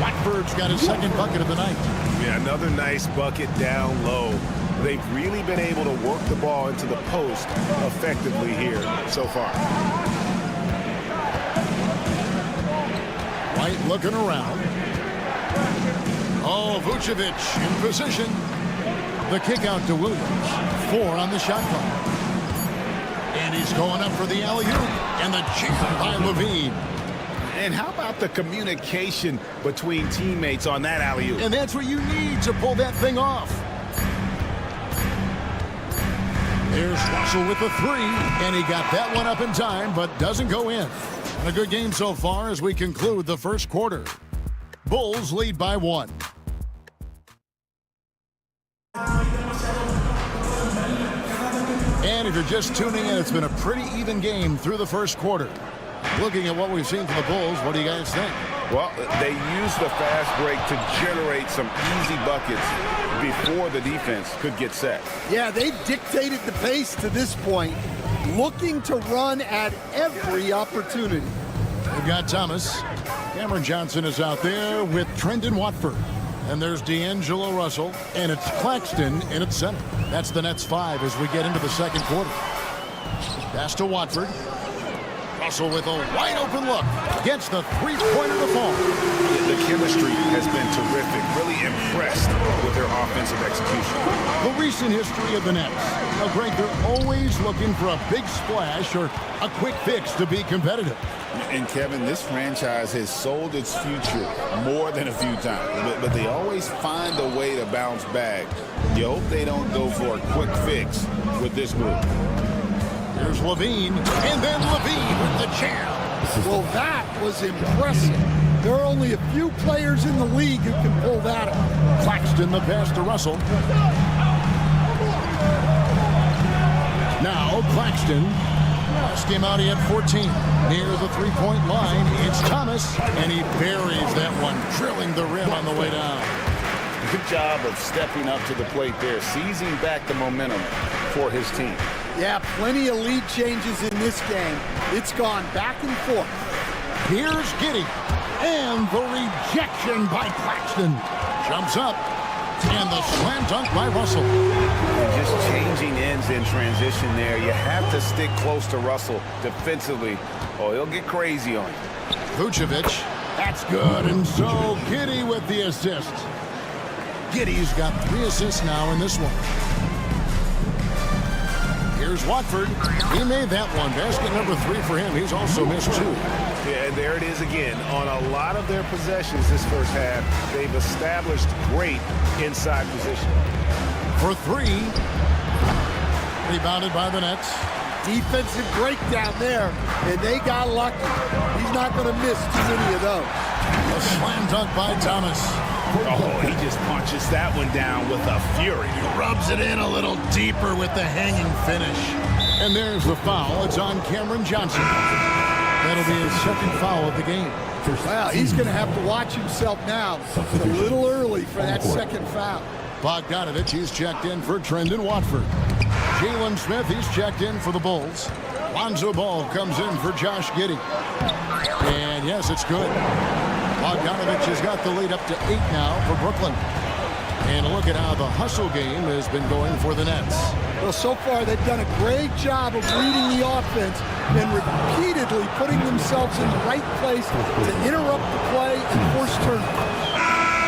Watford's got his 2nd bucket of the night. Yeah, another nice bucket down low. They've really been able to work the ball into the post effectively here so far. White looking around. Oh, Vucevic in position. The kick out to Williams. 4 on the shot clock. And he's going up for the alley-oop. And the jam by Levine. And how about the communication between teammates on that alley-oop? And that's what you need to pull that thing off. There's Russell with the 3. And he got that one up in time, but doesn't go in. And a good game so far as we conclude the first quarter. Bulls lead by 1. And if you're just tuning in, it's been a pretty even game through the first quarter. Looking at what we've seen from the Bulls, what do you guys think? Well, they used the fast break to generate some easy buckets before the defense could get set. Yeah, they've dictated the pace to this point, looking to run at every opportunity. They've got Thomas. Cameron Johnson is out there with Trendon Watford. And there's D'Angelo Russell, and it's Claxton in at center. That's the Nets 5 as we get into the second quarter. Pass to Watford. Russell with a wide open look. Gets the 3-pointer to fall. The chemistry has been terrific. Really impressed with their offensive execution. The recent history of the Nets. Now, Greg, they're always looking for a big splash or a quick fix to be competitive. And Kevin, this franchise has sold its future more than a few times, but they always find a way to bounce back. You hope they don't go for a quick fix with this group. Here's Levine, and then Levine with the jam. Well, that was impressive. There are only a few players in the league who can pull that off. Claxton the pass to Russell. Now Claxton. Last game out, he had 14. Near the 3-point line, it's Thomas, and he buries that one, drilling the rim on the way down. Good job of stepping up to the plate there, seizing back the momentum for his team. Yeah, plenty of lead changes in this game. It's gone back and forth. Here's Giddey, and the rejection by Claxton. Jumps up, and the slam dunk by Russell. And just changing ends in transition there. You have to stick close to Russell defensively, or he'll get crazy on you. Vucevic, that's good, and so Giddey with the assist. Giddey's got 3 assists now in this one. Here's Watford. He made that one. Basket number 3 for him. He's also missed 2. Yeah, and there it is again. On a lot of their possessions this first half, they've established great inside position. For 3. Rebounded by the Nets. Defensive breakdown there, and they got lucky. He's not going to miss too many of those. A slam dunk by Thomas. Oh, he just punches that one down with a fury. He rubs it in a little deeper with the hanging finish. And there's the foul. It's on Cameron Johnson. That'll be his 2nd foul of the game. Well, he's going to have to watch himself now. It's a little early for that 2nd foul. Bogdanovich, he's checked in for Trendon Watford. Jalen Smith, he's checked in for the Bulls. Lonzo Ball comes in for Josh Giddey. And yes, it's good. Bogdanovich has got the lead up to 8 now for Brooklyn. And look at how the hustle game has been going for the Nets. Well, so far they've done a great job of reading the offense and repeatedly putting themselves in the right place to interrupt the play and force turnovers.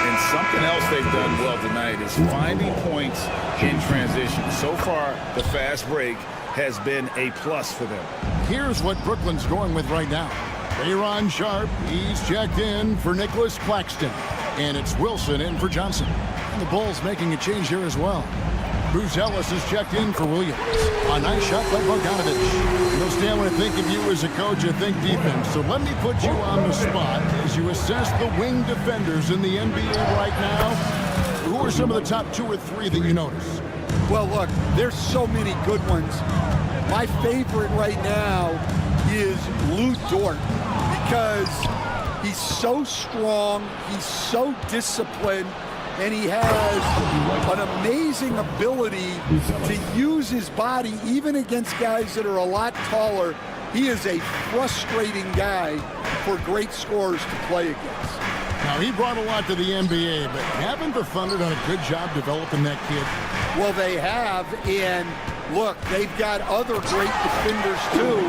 And something else they've done well tonight is finding points in transition. So far, the fast break has been a plus for them. Here's what Brooklyn's going with right now. Aaron Sharp, he's checked in for Nicholas Claxton. And it's Wilson in for Johnson. And the Bulls making a change here as well. Buzelis is checked in for Williams. A nice shot by Bogdanovich. You know, Stan, when I think of you as a coach, I think defense. So let me put you on the spot as you assess the wing defenders in the NBA right now. Who are some of the top 2 or 3 that you notice? Well, look, there's so many good ones. My favorite right now is Lou Dort because he's so strong, he's so disciplined, and he has an amazing ability to use his body even against guys that are a lot taller. He is a frustrating guy for great scorers to play against. Now, he brought a lot to the NBA, but haven't the Thunder done a good job developing that kid? Well, they have, and look, they've got other great defenders too,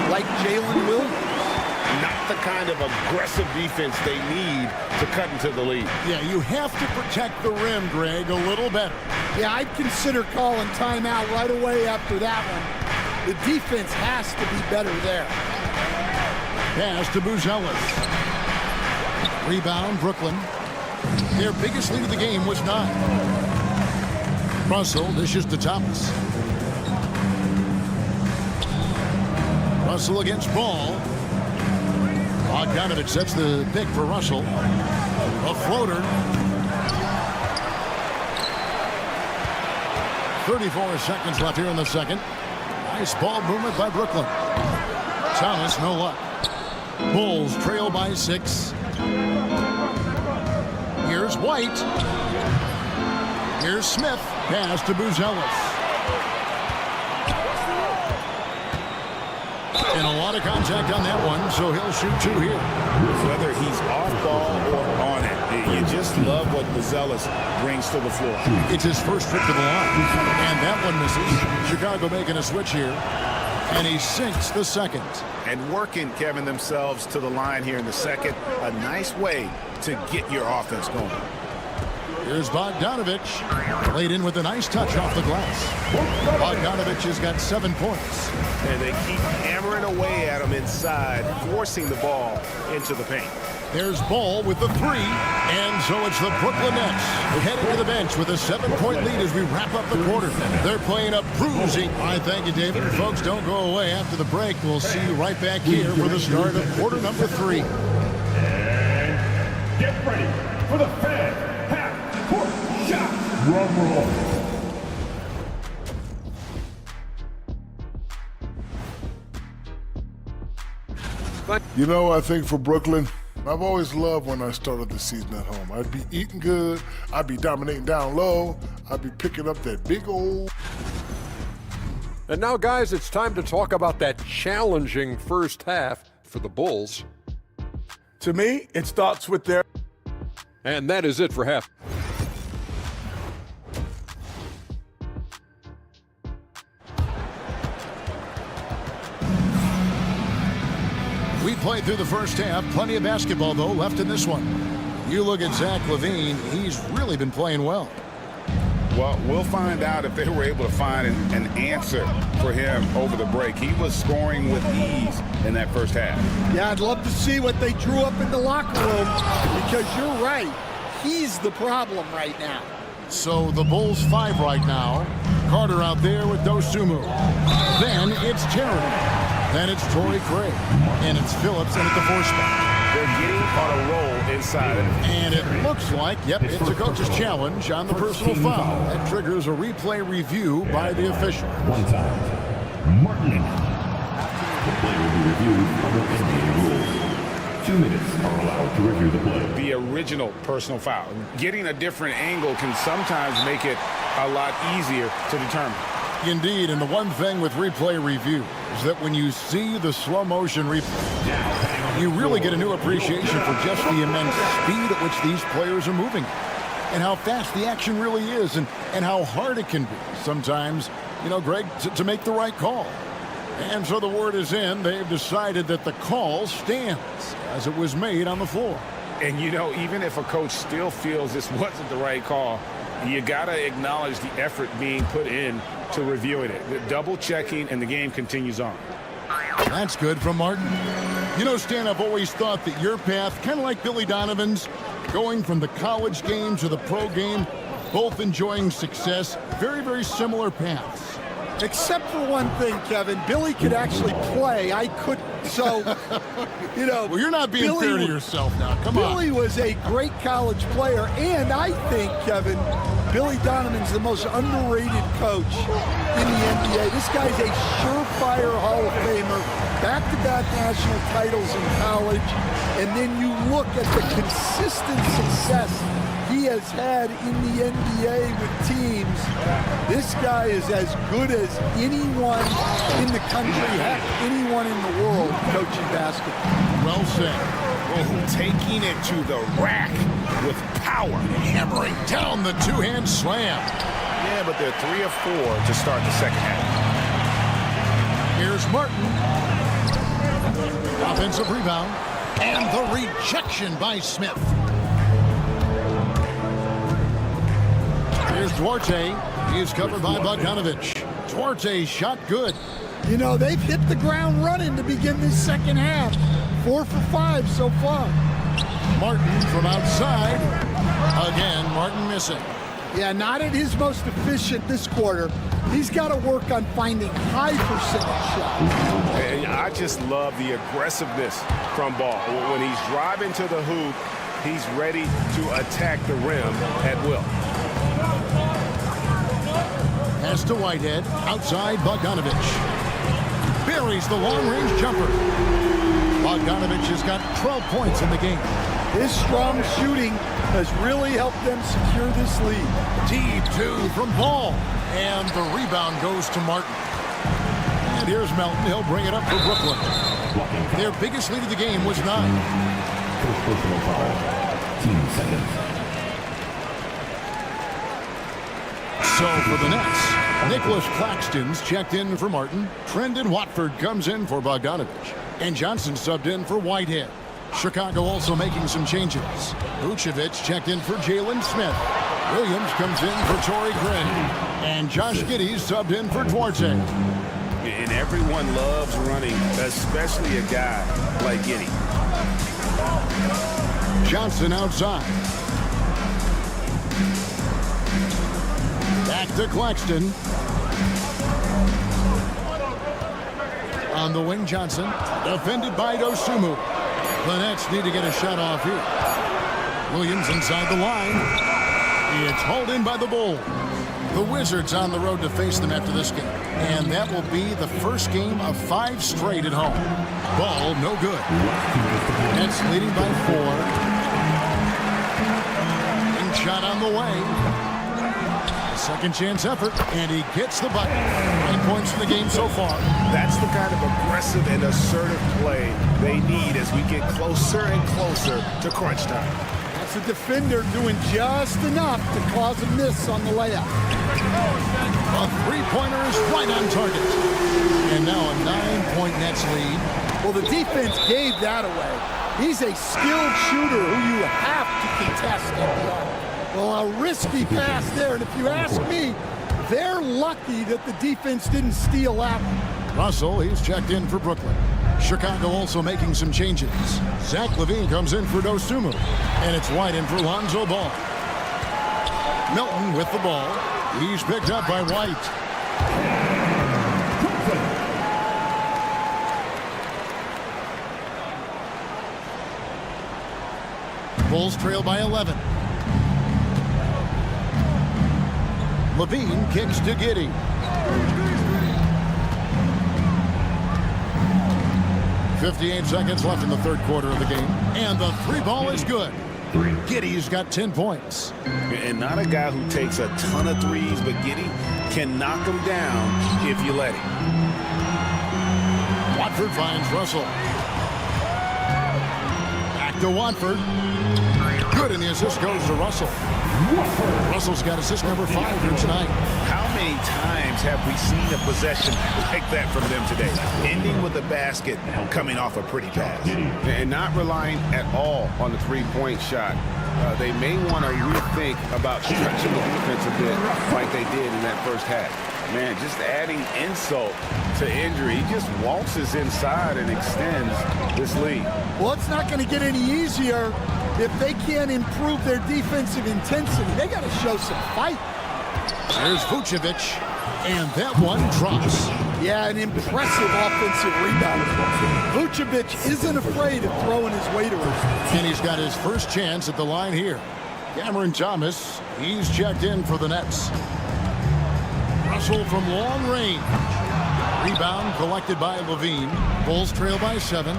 like Jalen Williams. Not the kind of aggressive defense they need to cut into the lead. Yeah, you have to protect the rim, Greg, a little better. Yeah, I'd consider calling timeout right away after that one. The defense has to be better there. Pass to Buzelis. Rebound, Brooklyn. Their biggest lead of the game was 9. Russell dishes to Thomas. Russell against Ball. Bogdanovich sets the pick for Russell. A floater. 34 seconds left here in the second. Nice ball movement by Brooklyn. Thomas, no luck. Bulls trail by 6. Here's White. Here's Smith. Pass to Buzelis. And a lot of contact on that one, so he'll shoot 2 here. Whether he's off ball or on it, you just love what Buzelis brings to the floor. It's his first trip to the line, and that one misses. Chicago making a switch here, and he sinks the second. And working, Kevin, themselves to the line here in the second. A nice way to get your offense going. Here's Bogdanovich. Laid in with a nice touch off the glass. Bogdanovich has got 7 points. And they keep hammering away at him inside, forcing the ball into the paint. There's Ball with the 3. And so it's the Brooklyn Nets heading to the bench with a 7-point lead as we wrap up the quarter. They're playing a bruising. I thank you, David. Folks, don't go away after the break. We'll see you right back here for the start of quarter number 3. And get ready for the fan half-court shot. Drum roll. You know, I think for Brooklyn, I've always loved when I started the season at home. I'd be eating good, I'd be dominating down low, I'd be picking up that big old... And now, guys, it's time to talk about that challenging first half for the Bulls. To me, it starts with their... And that is it for half. We played through the first half. Plenty of basketball, though, left in this one. You look at Zach LaVine. He's really been playing well. Well, we'll find out if they were able to find an answer for him over the break. He was scoring with ease in that first half. Yeah, I'd love to see what they drew up in the locker room because you're right. He's the problem right now. So the Bulls 5 right now. Carter out there with Dosunmu. Then it's Terry. Then it's Torrey Craig. And it's Phillips in at the 4 spot. They're getting on a roll inside. And it looks like, yep, it's a coach's challenge on the personal foul. That triggers a replay review by the official. One time. Martin. The play will be reviewed under NBA rules. 2 minutes are allowed to review the play. The original personal foul. Getting a different angle can sometimes make it a lot easier to determine. Indeed, and the one thing with replay review is that when you see the slow motion replay, you really get a new appreciation for just the immense speed at which these players are moving and how fast the action really is and how hard it can be sometimes, you know, Greg, to make the right call. And so the word is in. They've decided that the call stands as it was made on the floor. And, you know, even if a coach still feels this wasn't the right call, you got to acknowledge the effort being put in to reviewing it. The double checking, and the game continues on. That's good from Martin. You know, Stan, I've always thought that your path, kind of like Billy Donovan's, going from the college game to the pro game, Both enjoying success, very, very similar paths. Except for one thing, Kevin. Billy could actually play. I couldn't. So, you know. Well, you're not being Billy fair to yourself now. Come on. Billy was a great college player. And I think, Kevin, Billy Donovan's the most underrated coach in the NBA. This guy's a surefire Hall of Famer. Back-to-back national titles in college. And then you look at the consistent success he has had in the NBA with teams. This guy is as good as anyone in the country, heck, anyone in the world coaching basketball. Well said. Oh, taking it to the rack with power. Hammering down the two-hand slam. Yeah, but they're 3 of 4 to start the second half. Here's Martin. Offensive rebound. And the rejection by Smith. Here's Duarte. He is covered by Bogdanovich. Duarte shot good. You know, they've hit the ground running to begin this second half. 4 for 5 so far. Martin from outside. Again, Martin missing. Yeah, not at his most efficient this quarter. He's got to work on finding high percentage shots. And I just love the aggressiveness from Ball. When he's driving to the hoop, he's ready to attack the rim at will. Pass to Whitehead. Outside, Bogdanovich. Buries the long-range jumper. Bogdanovich has got 12 points in the game. His strong shooting has really helped them secure this lead. Deep 2 from Ball. And the rebound goes to Martin. And here's Melton. He'll bring it up for Brooklyn. Their biggest lead of the game was 9. First personal foul. Team seconds. So for the Nets, Nicholas Claxton's checked in for Martin. Trendon Watford comes in for Bogdanovich. And Johnson subbed in for Whitehead. Chicago also making some changes. Vucevic checked in for Jalen Smith. Williams comes in for Torrey Craig. And Josh Giddey subbed in for Duarte. And everyone loves running, especially a guy like Giddey. Johnson outside. Back to Claxton. On the wing, Johnson. Defended by Dosunmu. The Nets need to get a shot off here. Williams inside the line. It's hauled in by the Bulls. The Wizards on the road to face them after this game. And that will be the first game of 5 straight at home. Ball, no good. Nets leading by 4. And shot on the way. Second chance effort, and he gets the bucket. 9 points in the game so far. That's the kind of aggressive and assertive play they need as we get closer and closer to crunch time. That's a defender doing just enough to cause a miss on the layup. A three-pointer is right on target. And now a 9-point Nets lead. Well, the defense gave that away. He's a skilled shooter who you have to contest at the arc. Well, a risky pass there, and if you ask me, they're lucky that the defense didn't steal that one. Russell, he's checked in for Brooklyn. Chicago also making some changes. Zach LaVine comes in for Dosunmu, and it's White in for Lonzo Ball. Milton with the ball. He's picked up by White. Bulls trail by 11. LaVine kicks to Giddey. .58 seconds left in the third quarter of the game. And the 3-ball is good. Giddey's got 10 points. And not a guy who takes a ton of threes, but Giddey can knock them down if you let him. Watford finds Russell. Back to Watford. Good, and the assist goes to Russell. Russell's got assist number 5 here tonight. How many times have we seen a possession like that from them today? Ending with a basket, coming off a pretty pass. And not relying at all on the three-point shot. They may want to rethink about stretching the defense a bit like they did in that first half. Man, just adding insult to injury. He just waltzes inside and extends this lead. Well, it's not going to get any easier If they can't improve their defensive intensity, they got to show some fight. There's Vucevic, and that one drops. Yeah, an impressive offensive rebound. Vucevic isn't afraid of throwing his weight around. And he's got his first chance at the line here. Cameron Thomas, he's checked in for the Nets. Russell from long range. Rebound collected by Levine. Bulls trail by 7.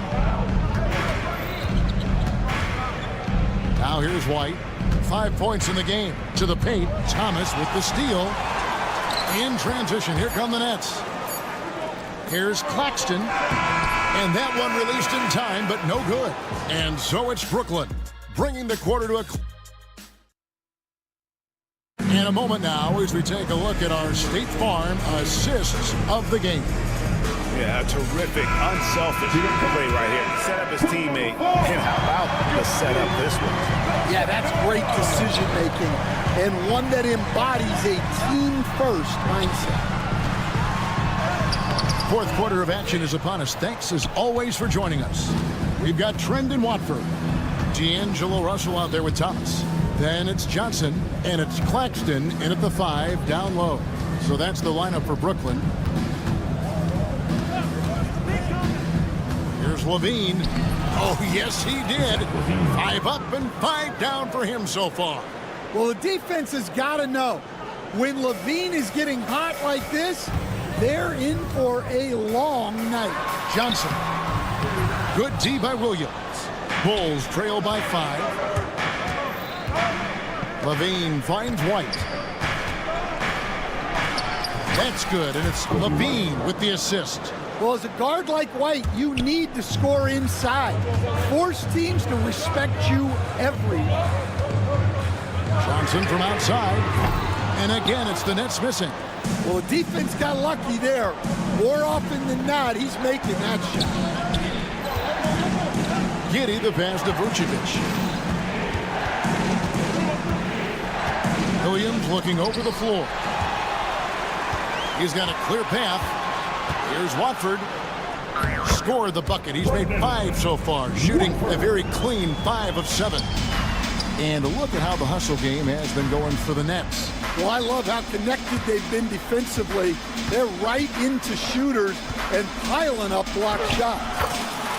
Now here's White. 5 points in the game. To the paint. Thomas with the steal. In transition. Here come the Nets. Here's Claxton. And that one released in time, but no good. And so it's Brooklyn, bringing the quarter to a... In a moment now, as we take a look at our State Farm assists of the game. Yeah, a terrific, unselfish play right here. Set up his teammate. And how about the setup this one? Yeah, that's great decision making and one that embodies a team-first mindset. Fourth quarter of action is upon us. Thanks, as always, for joining us. We've got Trendon Watford. D'Angelo Russell out there with Thomas. Then it's Johnson, and it's Claxton in at the 5, down low. So that's the lineup for Brooklyn. Here's Levine. Oh, yes, he did. 5 up and 5 down for him so far. Well, the defense has got to know, when Levine is getting hot like this, they're in for a long night. Johnson. Good D by Williams. Bulls trail by 5. Levine finds White. That's good, and it's Levine with the assist. Well, as a guard like White, you need to score inside. Force teams to respect you everywhere. Johnson from outside. And again, it's the Nets missing. Well, the defense got lucky there. More often than not, he's making that shot. Giddey the pass to Vucevic. Williams looking over the floor. He's got a clear path. Here's Watford. Scored the bucket. He's made 5 so far, shooting a very clean 5 of 7. And look at how the hustle game has been going for the Nets. Well, I love how connected they've been defensively. They're right into shooters and piling up block shots.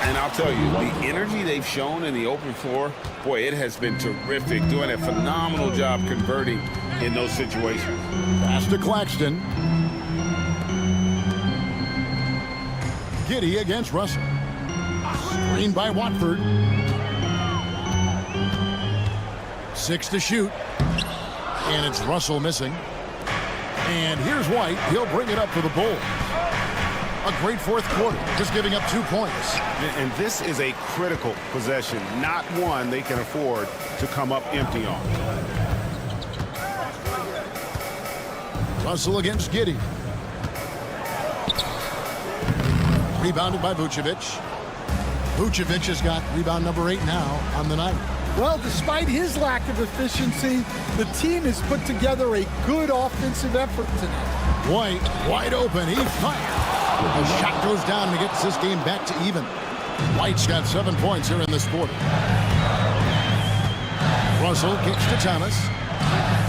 And I'll tell you, the energy they've shown in the open floor, boy, it has been terrific. Doing a phenomenal job converting in those situations. Pass to Claxton. Giddey against Russell. Screen by Watford. 6 to shoot. And it's Russell missing. And here's White. He'll bring it up for the Bulls. A great fourth quarter, just giving up 2 points. And this is a critical possession, not one they can afford to come up empty on. Russell against Giddey. Rebounded by Vucevic. Vucevic has got rebound number 8 now on the night. Well, despite his lack of efficiency, the team has put together a good offensive effort tonight. White, wide open, he fires. The shot goes down and gets this game back to even. White's got 7 points here in this quarter. Russell kicks to Thomas.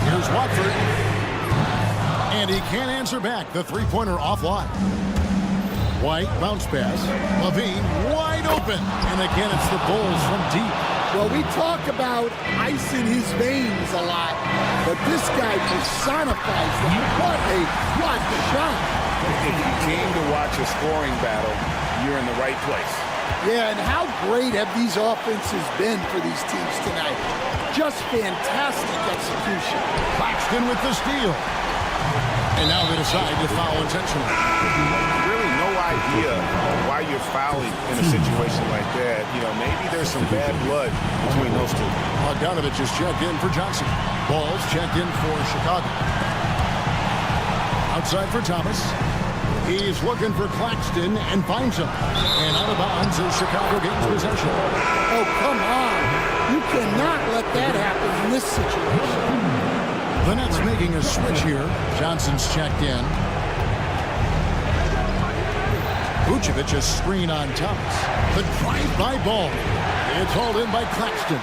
Here's Watford. And he can't answer back. The three-pointer offline. White, bounce pass. Levine, wide open. And again, it's the Bulls from deep. Well, we talk about ice in his veins a lot, but this guy personifies that. What a shot. If you came to watch a scoring battle, you're in the right place. Yeah, and how great have these offenses been for these teams tonight? Just fantastic execution. Claxton with the steal. And now they decide to foul intentionally. Really no idea why you're fouling in a situation like that. You know, maybe there's some bad blood between those two. Bogdanovich is checked in for Johnson. Ball's checked in for Chicago. Outside for Thomas. He's looking for Claxton and finds him. And out of bounds as Chicago gains possession. Oh, come on. You cannot let that happen in this situation. The Nets making a switch here. Johnson's checked in. Vucevic a screen on Thomas. The drive-by ball. It's hauled in by Claxton.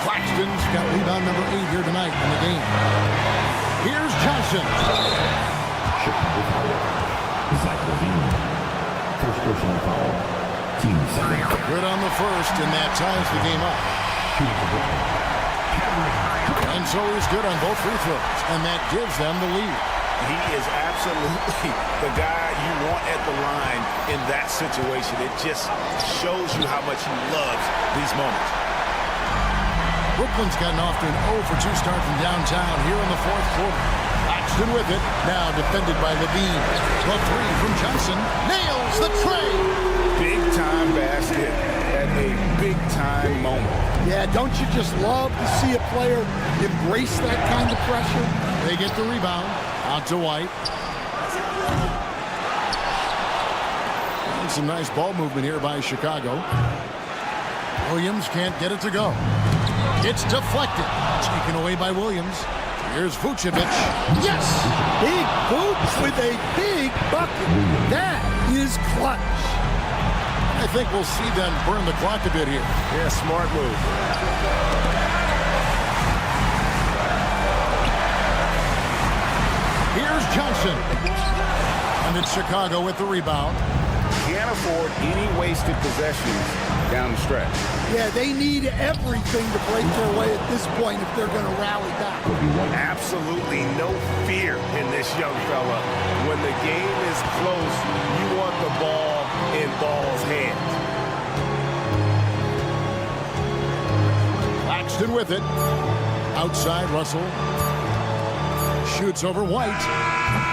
Claxton's got rebound number 8 here tonight in the game. Here's Johnson. Zach Levine. First personal foul. Team second. Good on the first, and that ties the game up. And so he's good on both free throws, and that gives them the lead. He is absolutely the guy you want at the line in that situation. It just shows you how much he loves these moments. Brooklyn's gotten off to an 0 for 2 start from downtown here in the fourth quarter. Claxton with it, now defended by Levine. The three from Johnson, nails the tray. Big-time basket at a big-time moment. Yeah, don't you just love to see a player embrace that kind of pressure? They get the rebound. Out to White. And some nice ball movement here by Chicago. Williams can't get it to go. It's deflected. Taken away by Williams. Here's Vucevic. Yes! Big Boots with a big bucket. That is clutch. I think we'll see them burn the clock a bit here. Yeah, smart move. Here's Johnson. And it's Chicago with the rebound. Can't afford any wasted possessions down the stretch. Yeah, they need everything to break their way at this point if they're going to rally back. Absolutely no fear in this young fella. When the game is close, you want the ball in Ball's hands. Claxton with it. Outside, Russell. Shoots over White.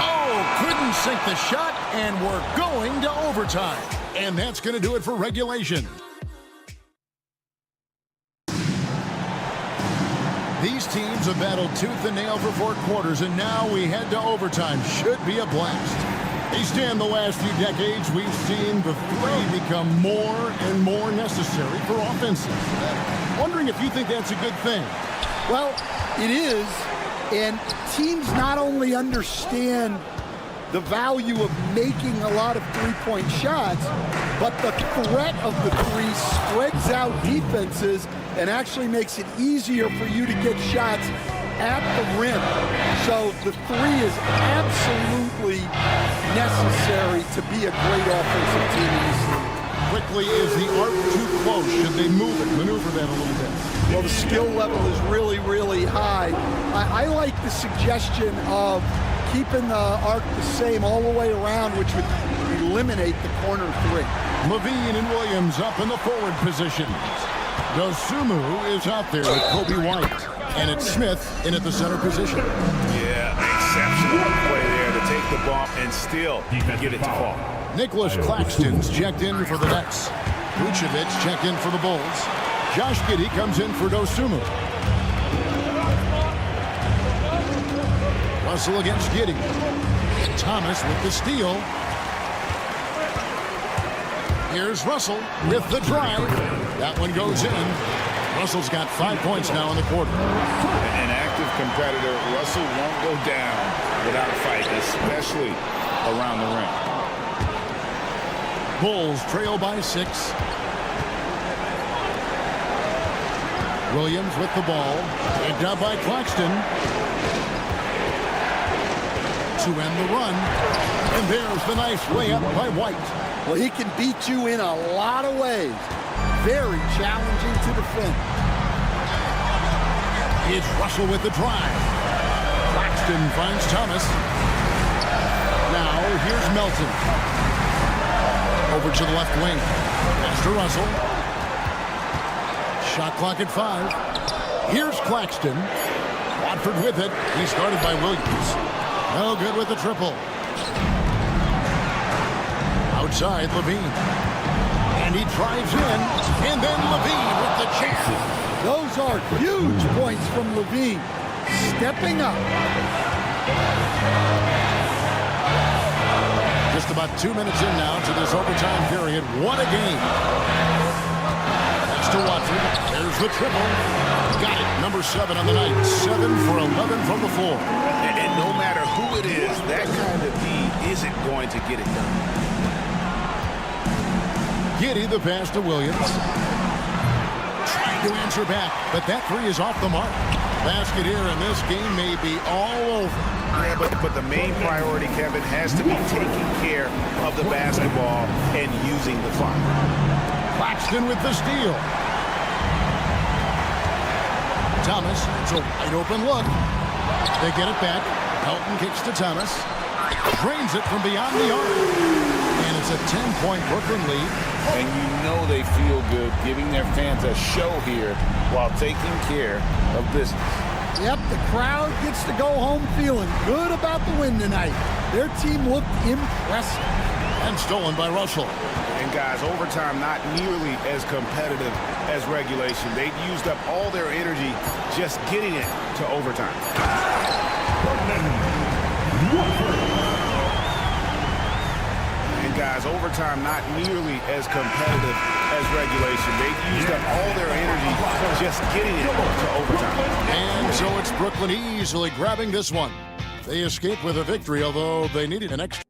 Oh, couldn't sink the shot, and we're going to overtime. And that's going to do it for regulation. These teams have battled tooth and nail for 4 quarters, and now we head to overtime. Should be a blast. They stand the last few decades. We've seen the three become more and more necessary for offenses. Wondering if you think that's a good thing. Well, it is. And teams not only understand the value of making a lot of three-point shots, but the threat of the three spreads out defenses and actually makes it easier for you to get shots at the rim. So the three is absolutely necessary to be a great offensive team in this league. Quickly, is the arc too close? Should they move it, maneuver that a little bit? Well, the skill level is really, really high. I like the suggestion of keeping the arc the same all the way around, which would eliminate the corner three. Levine and Williams up in the forward position. Dosumu is out there with Kobe White. And it's Smith in at the center position. Yeah, exceptional play there to take the bump and still get it to fall. Nicholas Claxton's checked in for the Nets. Vucevic checked in for the Bulls. Josh Giddey comes in for Dosumu. Russell against Giddey. Thomas with the steal. Here's Russell with the drive. That one goes in. Russell's got 5 points now in the quarter. An active competitor, Russell won't go down without a fight, especially around the rim. Bulls trail by 6. Williams with the ball. Picked up by Claxton. To end the run. And there's the nice layup by White. Well, he can beat you in a lot of ways. Very challenging to defend. It's Russell with the drive. Claxton finds Thomas. Now here's Melton. Over to the left wing. Pass to Russell. Shot clock at 5. Here's Claxton. Watford with it. He started by Williams. No good with the triple. Outside, Levine. And he drives in. And then Levine with the jam. Those are huge points from Levine. Stepping up. Just about 2 minutes in now to this overtime period. What a game. Next to Watford. There's the triple. Got it. Number 7 on the night. 7 for 11 from the floor. And no matter who it is, that kind of lead isn't going to get it done. Giddey the pass to Williams. Trying to answer back, but that three is off the mark. Basket here, and this game may be all over. Yeah, but the main priority, Kevin, has to be taking care of the basketball and using the clock. Claxton with the steal. Thomas, it's a wide open look. They get it back. Helton kicks to Thomas. Drains it from beyond the arc. And it's a 10-point Brooklyn lead. And you know they feel good giving their fans a show here while taking care of business. Yep, the crowd gets to go home feeling good about the win tonight. Their team looked impressive. And stolen by Russell. And guys, overtime not nearly as competitive as regulation. They'd used up all their energy just getting it to overtime. And guys, overtime not nearly as competitive as regulation. They'd used up all their energy just getting it to overtime. And so it's Brooklyn easily grabbing this one. They escape with a victory, although they needed an extra.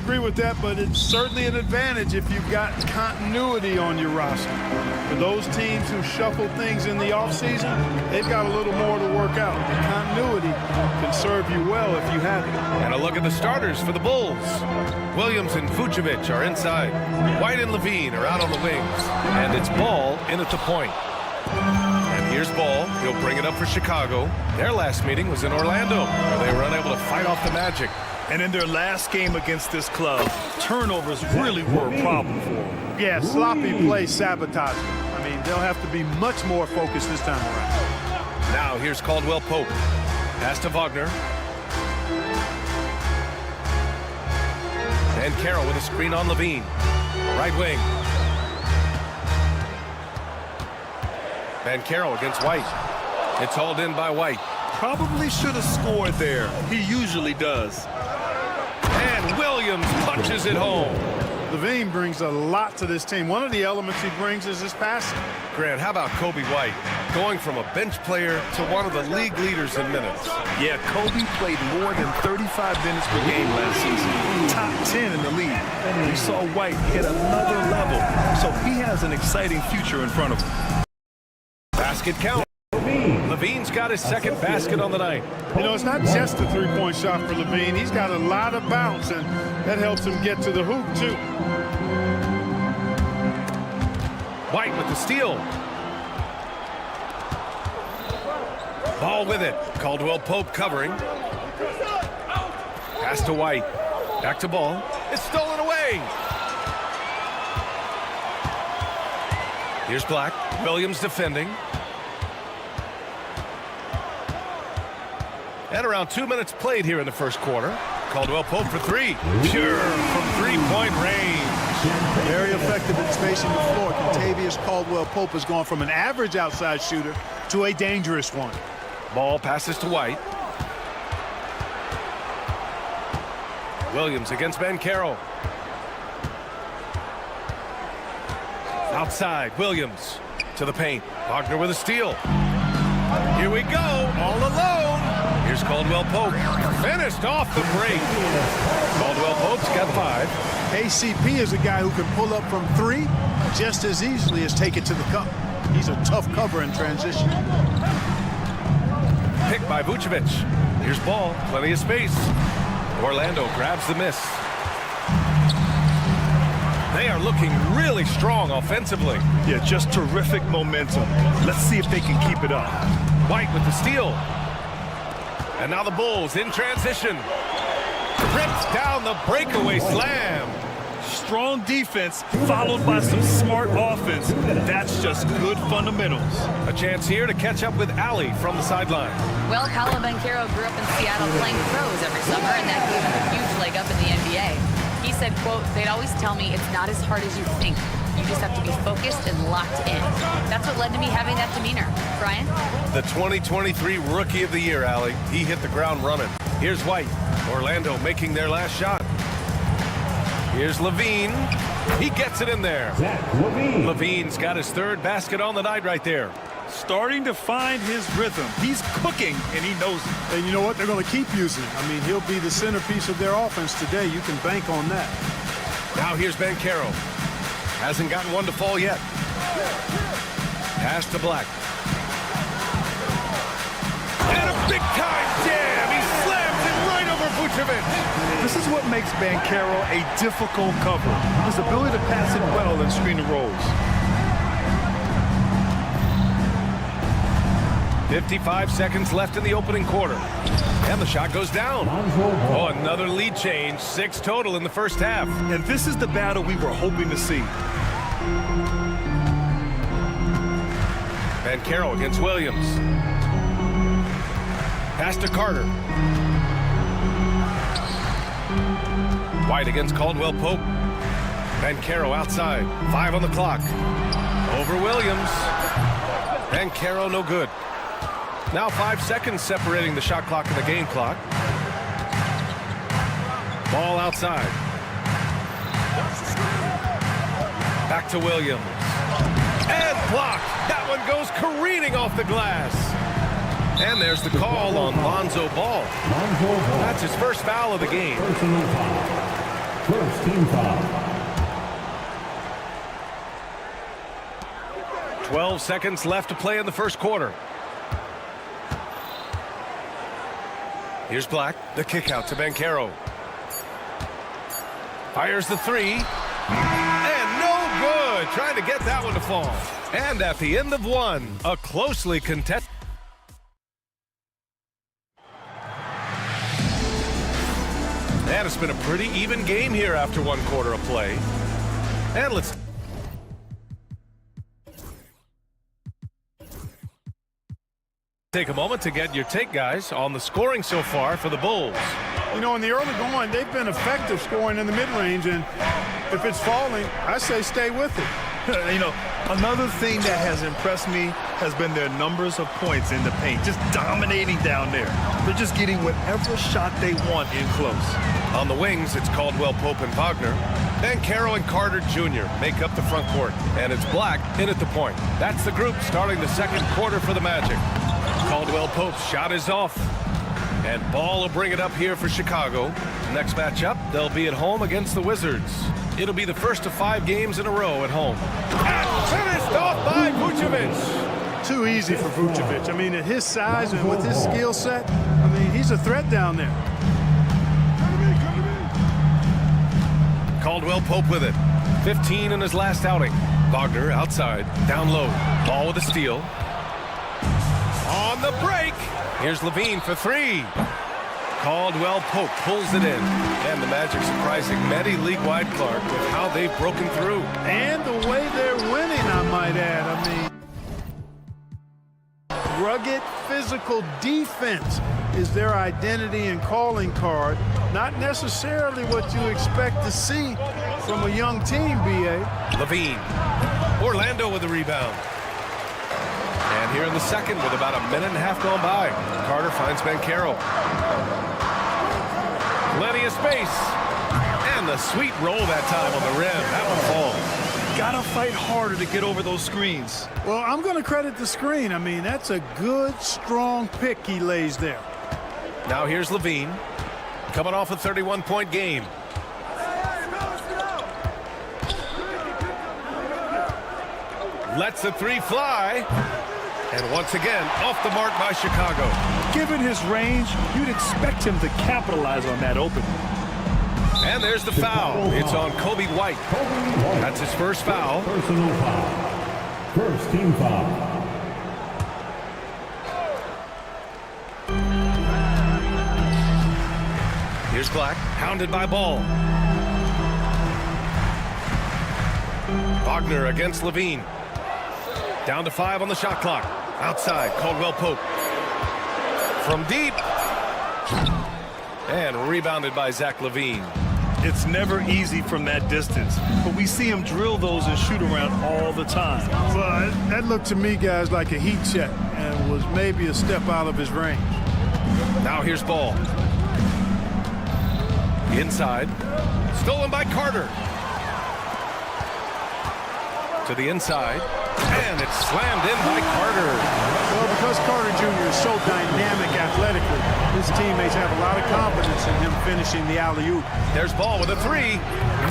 agree with that, but it's certainly an advantage if you've got continuity on your roster. For those teams who shuffle things in the offseason, they've got a little more to work out. The continuity can serve you well if you have it. And a look at the starters for the Bulls. Williams and Vucevic are inside. White and Levine are out on the wings. And it's Ball in at the point. And here's Ball. He'll bring it up for Chicago. Their last meeting was in Orlando, where they were unable to fight off the Magic. And in their last game against this club, turnovers really were a problem for them. Yeah, sloppy play sabotage. I mean, they'll have to be much more focused this time around. Now here's Caldwell Pope. Pass to Wagner. And Carroll with a screen on Levine. Right wing. And Carroll against White. It's hauled in by White. Probably should have scored there. He usually does. And Williams punches it home. Levine brings a lot to this team. One of the elements he brings is his passing. Grant, how about Kobe White? Going from a bench player to one of the league leaders in minutes. Yeah, Kobe played more than 35 minutes per game last season. Top 10 in the league. We saw White hit another level. So he has an exciting future in front of him. Basket count. Levine's got his second basket on the night. You know, it's not just a three-point shot for Levine. He's got a lot of bounce, and that helps him get to the hoop, too. White with the steal. Ball with it. Caldwell Pope covering. Pass to White. Back to Ball. It's stolen away. Here's Black. Williams defending. And around 2 minutes played here in the first quarter. Caldwell Pope for three. Pure from three-point range. Very effective in spacing the floor. Contavious Caldwell-Pope has gone from an average outside shooter to a dangerous one. Ball passes to White. Williams against Banchero. Outside, Williams to the paint. Wagner with a steal. Here we go, all alone. Here's Caldwell Pope. Finished off the break. Caldwell Pope's got 5. ACP is a guy who can pull up from 3 just as easily as take it to the cup. He's a tough cover in transition. Picked by Vucevic. Here's Ball, plenty of space. Orlando grabs the miss. They are looking really strong offensively. Yeah, just terrific momentum. Let's see if they can keep it up. White with the steal. And now the Bulls in transition. Rips down the breakaway slam. Strong defense followed by some smart offense. That's just good fundamentals. A chance here to catch up with Allie from the sideline. Well, Paolo Banchero grew up in Seattle playing pros every summer, and that gave him a huge leg up in the NBA. He said, quote, "They'd always tell me it's not as hard as you think. You just have to be focused and locked in." That's what led to me having that demeanor. Brian? The 2023 Rookie of the Year, Allie. He hit the ground running. Here's White. Orlando making their last shot. Here's Levine. He gets it in there. Levine's got his 3rd basket on the night right there. Starting to find his rhythm. He's cooking, and he knows it. And you know what? They're going to keep using him. I mean, he'll be the centerpiece of their offense today. You can bank on that. Now here's Banchero. Hasn't gotten one to fall yet. Pass to Black. And a big-time jam. He slams it right over Vucevic. This is what makes Banchero a difficult cover. His ability to pass it well and screen the rolls. 55 seconds left in the opening quarter. And the shot goes down. Oh, another lead change. 6 total in the first half. And this is the battle we were hoping to see. Banchero against Williams. Pass to Carter. White against Caldwell Pope. Banchero outside. 5 on the clock. Over Williams. Banchero no good. Now 5 seconds separating the shot clock and the game clock. Ball outside. Back to Williams. And blocked. That one goes careening off the glass. And there's the call on Lonzo Ball. That's his first foul of the game. First team foul. 12 seconds left to play in the first quarter. Here's Black, the kick out to Banchero. Fires the three. And no good. Trying to get that one to fall. And at the end of one, a closely contested. And it's been a pretty even game here after one quarter of play. And let's take a moment to get your take, guys, on the scoring so far for the Bulls. You know, in the early going, they've been effective scoring in the mid-range, and if it's falling, I say stay with it. You know, another thing that has impressed me has been their numbers of points in the paint, just dominating down there. They're just getting whatever shot they want in close. On the wings, it's Caldwell Pope and Wagner. Banchero and Carter Jr. make up the front court, and it's Black in at the point. That's the group starting the second quarter for the Magic. Caldwell Pope's shot is off, and Ball will bring it up here for Chicago. Next matchup, they'll be at home against the Wizards. It'll be the first of 5 games in a row at home. And finished off by Vucevic. Too easy for Vucevic. I mean, at his size and with his skill set, I mean, he's a threat down there. Caldwell Pope with it. 15 in his last outing. Wagner outside, down low. Ball with a steal. On the break, here's Levine for 3. Caldwell Pope pulls it in. And the Magic surprising many league-wide, Clark, with how they've broken through. And the way they're winning, I might add. I mean, rugged physical defense is their identity and calling card. Not necessarily what you expect to see from a young team, B.A. Levine. Orlando with the rebound. And here in the second with about a minute and a half gone by. Carter finds Banchero. Plenty of space. And the sweet roll that time on the rim. That one falls. Gotta fight harder to get over those screens. Well, I'm going to credit the screen. I mean, that's a good, strong pick he lays there. Now here's Levine. Coming off a 31-point game. Lets the three fly. And once again, off the mark by Chicago. Given his range, you'd expect him to capitalize on that opening. And there's the foul. It's on Kobe White. That's his first foul. Personal foul. First team foul. Here's Black, hounded by Ball. Wagner against Levine. Down to 5 on the shot clock. Outside, Caldwell Pope. From deep. And rebounded by Zach LaVine. It's never easy from that distance, but we see him drill those and shoot around all the time. Well, that looked to me, guys, like a heat check and was maybe a step out of his range. Now here's Ball. Inside. Stolen by Carter. To the inside. And it's slammed in by Carter. Well, because Carter Jr. is so dynamic athletically, his teammates have a lot of confidence in him finishing the alley-oop. There's Ball with a 3.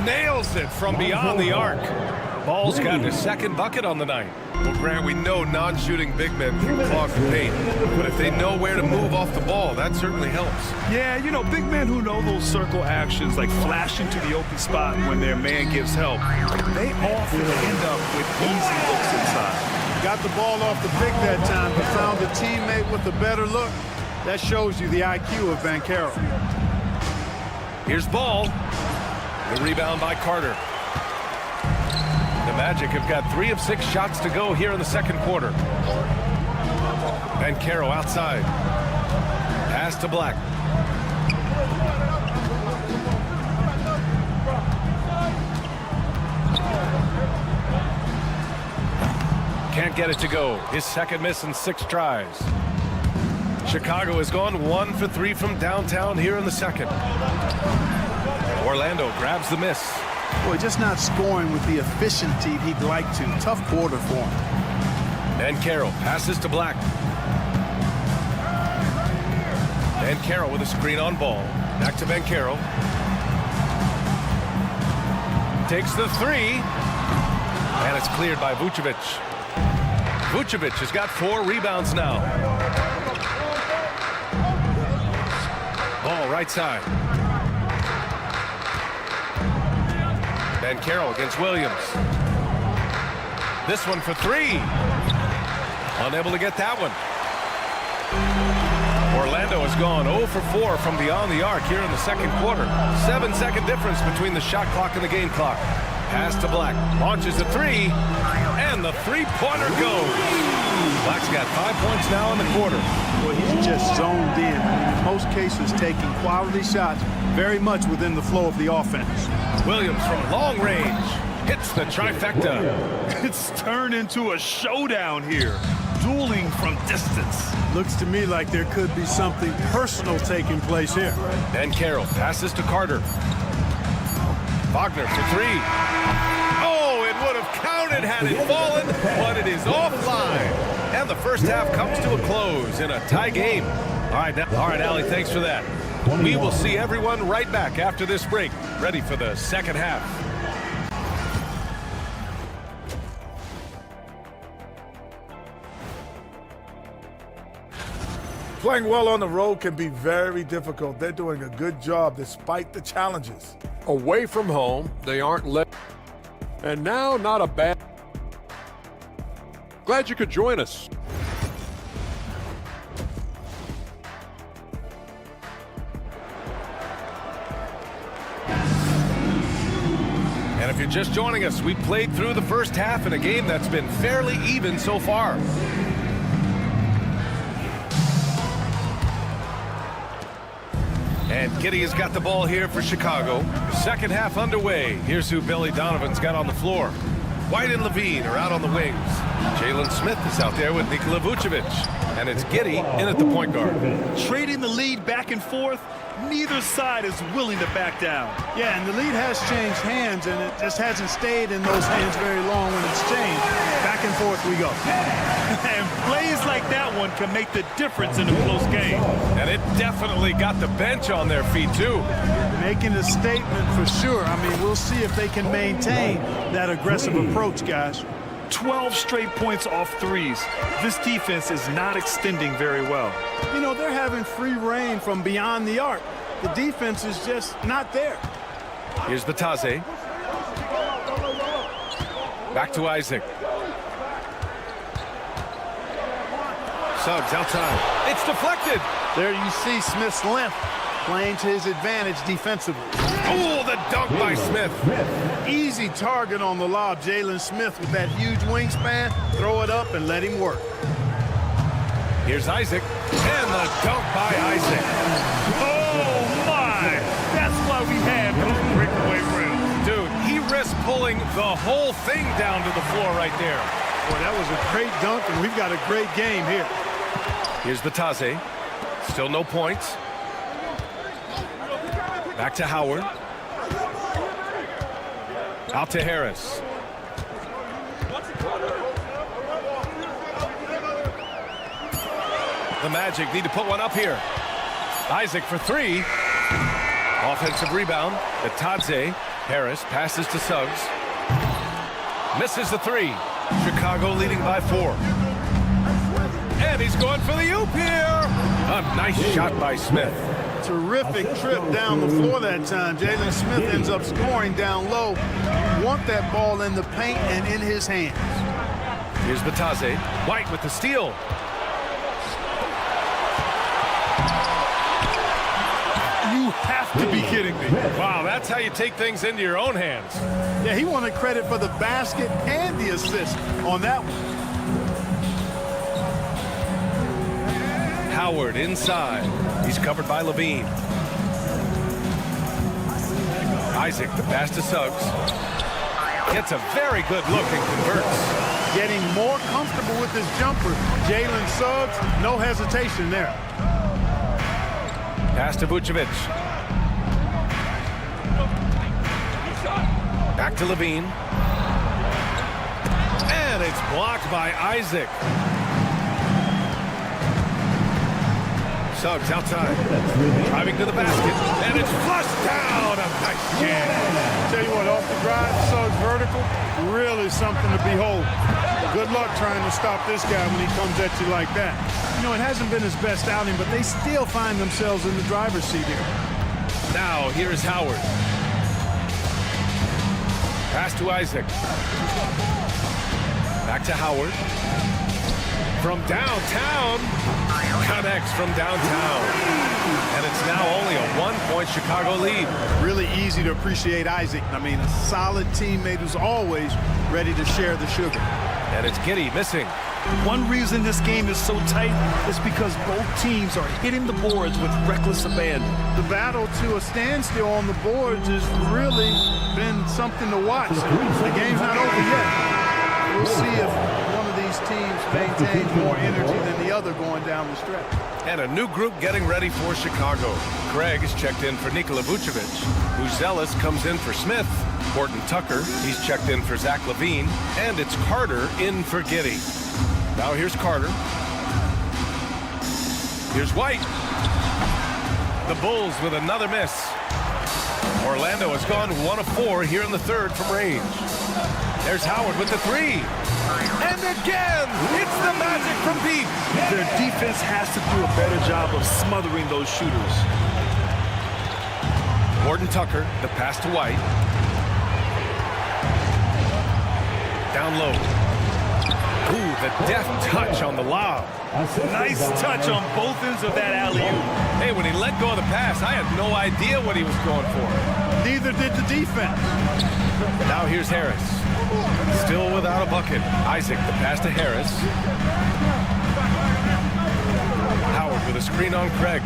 Nails it from beyond the arc. Ball's got his second bucket on the night. Well, Grant, we know non-shooting big men can clog the paint, but if they know where to move off the ball, that certainly helps. Yeah, you know, big men who know those circle actions, like flashing to the open spot when their man gives help, they often end up with easy looks inside. Got the ball off the pick that time, but found a teammate with a better look. That shows you the IQ of Banchero. Here's Ball. The rebound by Carter. The Magic have got 3 of 6 shots to go here in the second quarter. Banchero outside. Pass to Black. Can't get it to go. His second miss in 6 tries. Chicago has gone 1 for 3 from downtown here in the second. Orlando grabs the miss. Boy, just not scoring with the efficiency he'd like to. Tough quarter for him. Banchero passes to Black. Banchero with a screen on Ball. Back to Banchero. takes the three. And it's cleared by Vucevic. Vucevic has got 4 rebounds now. Ball right side. Ben Carroll against Williams. This one for 3. Unable to get that one. Orlando has gone 0 for 4 from beyond the arc here in the second quarter. 7-second difference between the shot clock and the game clock. Pass to Black. Launches a 3. And the three-pointer goes. Black's got 5 points now in the quarter. Well, he's just zoned in. In most cases, taking quality shots very much within the flow of the offense. Williams from long range hits the trifecta. It's turned into a showdown here. Dueling from distance. Looks to me like there could be something personal taking place here. Ben Carroll passes to Carter. Wagner for 3. Oh, it would have counted had it fallen, but it is offline. And the first half comes to a close in a tie game. All right, Allie, thanks for that. We will see everyone right back after this break, ready for the second half. Playing well on the road can be very difficult. They're doing a good job despite the challenges. Away from home, they aren't let. And now, not a bad. Glad you could join us. And if you're just joining us, we played through the first half in a game that's been fairly even so far. And Giddey has got the ball here for Chicago. Second half underway. Here's who Billy Donovan's got on the floor. White and Levine are out on the wings. Jalen Smith is out there with Nikola Vucevic. And it's Giddey in at the point guard. Trading the lead back and forth. Neither side is willing to back down. Yeah, and the lead has changed hands, and it just hasn't stayed in those hands very long when it's changed. Back and forth we go. And plays like that one can make the difference in a close game. And it definitely got the bench on their feet, too. Making a statement for sure. I mean, we'll see if they can maintain that aggressive approach, guys. 12 straight points off threes. This defense is not extending very well. You know, they're having free reign from beyond the arc. The defense is just not there. Here's the Taze. Back to Isaac. Suggs outside. It's deflected. There you see Smith's length playing to his advantage defensively. Oh, the dunk by Smith. Easy target on the lob. Jalen Smith with that huge wingspan. Throw it up and let him work. Here's Isaac. And the dunk by Isaac. Oh, my. That's why we have those breakaway rims. Dude, he risked pulling the whole thing down to the floor right there. Boy, that was a great dunk, and we've got a great game here. Here's the Taze. Still no points. Back to Howard. Out to Harris. The Magic need to put one up here. Isaac for 3. Offensive rebound. The Taze. Harris passes to Suggs. Misses the 3. Chicago leading by 4. And he's going for the oop here. A nice shot by Smith. Terrific trip down the floor that time. Jalen Smith ends up scoring down low. You want that ball in the paint and in his hands. Here's Bataze. White with the steal. You have to be kidding me. Wow, that's how you take things into your own hands. Yeah, he wanted credit for the basket and the assist on that one. Howard inside. He's covered by Levine. Isaac, the pass to Suggs. Gets a very good look and converts. Getting more comfortable with his jumper. Jalen Suggs, no hesitation there. Pass to Vucevic. Back to Levine. And it's blocked by Isaac. Suggs outside. Driving to the basket. And it's flushed down. A nice jam. Tell you what, off the drive, Suggs vertical, really something to behold. Good luck trying to stop this guy when he comes at you like that. You know, it hasn't been his best outing, but they still find themselves in the driver's seat here. Now, here's Howard. Pass to Isaac. Back to Howard. From downtown. Connects from downtown. And it's now only a 1-point Chicago lead. Really easy to appreciate Isaac. I mean, a solid teammate who's always ready to share the sugar. And it's Giddey missing. One reason this game is so tight is because both teams are hitting the boards with reckless abandon. The battle to a standstill on the boards has really been something to watch. The game's not over yet. We'll see if one of these teams maintains more energy than the other going down the stretch. And a new group getting ready for Chicago. Craig is checked in for Nikola Vucevic. Buzelis comes in for Smith. Horton Tucker, he's checked in for Zach LaVine. And it's Carter in for Giddey. Now here's Carter. Here's White. The Bulls with another miss. Orlando has gone 1 of 4 here in the third from range. There's Howard with the 3. And again, it's the Magic from deep. Their defense has to do a better job of smothering those shooters. Horton Tucker, the pass to White. Down low. Ooh, the deft touch on the lob. Nice touch on both ends of that alley-oop. Hey, when he let go of the pass, I had no idea what he was going for. Neither did the defense. Now here's Harris. Still without a bucket. Isaac, the pass to Harris. Howard with a screen on Craig.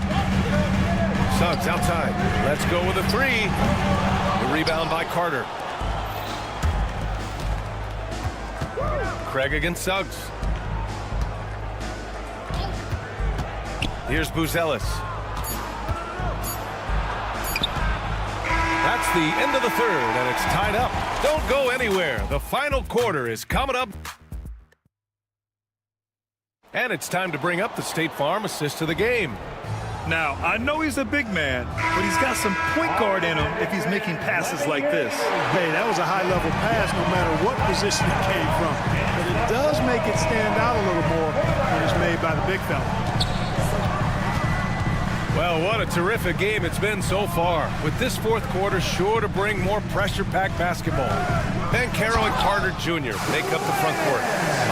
Suggs outside. Let's go with a 3. The rebound by Carter. Craig against Suggs. Here's Buzelis. That's the end of the third, and it's tied up. Don't go anywhere. The final quarter is coming up. And it's time to bring up the State Farm assist of the game. Now, I know he's a big man, but he's got some point guard in him if he's making passes like this. Hey, that was a high-level pass no matter what position it came from. But it does make it stand out a little more when it's made by the big fella. Well, what a terrific game it's been so far. With this fourth quarter sure to bring more pressure-packed basketball. Banchero and Carter Jr. make up the front court.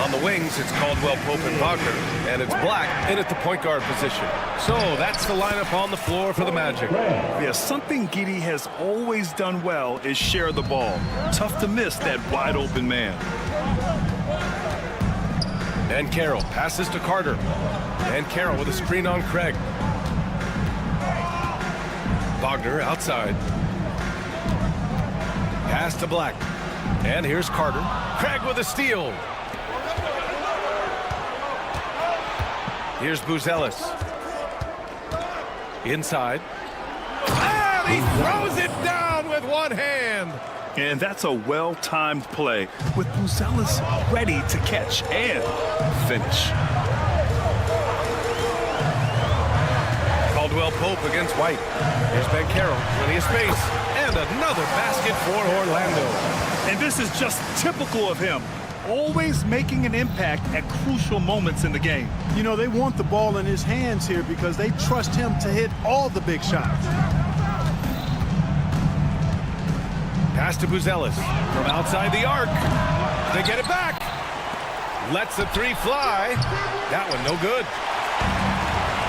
On the wings, it's Caldwell Pope and Wagner, and it's Black in at the point guard position. So that's the lineup on the floor for the Magic. Yeah, something Giddey has always done well is share the ball. Tough to miss that wide-open man. Banchero passes to Carter. Banchero with a screen on Craig. Wagner outside. Pass to Black. And here's Carter. Craig with a steal. Here's Buzelis. Inside. And he throws it down with one hand. And that's a well-timed play with Buzelis ready to catch and finish. Caldwell Pope against White. Here's Banchero, plenty of space, and another basket for Orlando. And this is just typical of him, always making an impact at crucial moments in the game. You know, they want the ball in his hands here because they trust him to hit all the big shots. Pass to Buzelis from outside the arc. They get it back. Lets the 3 fly. That one no good.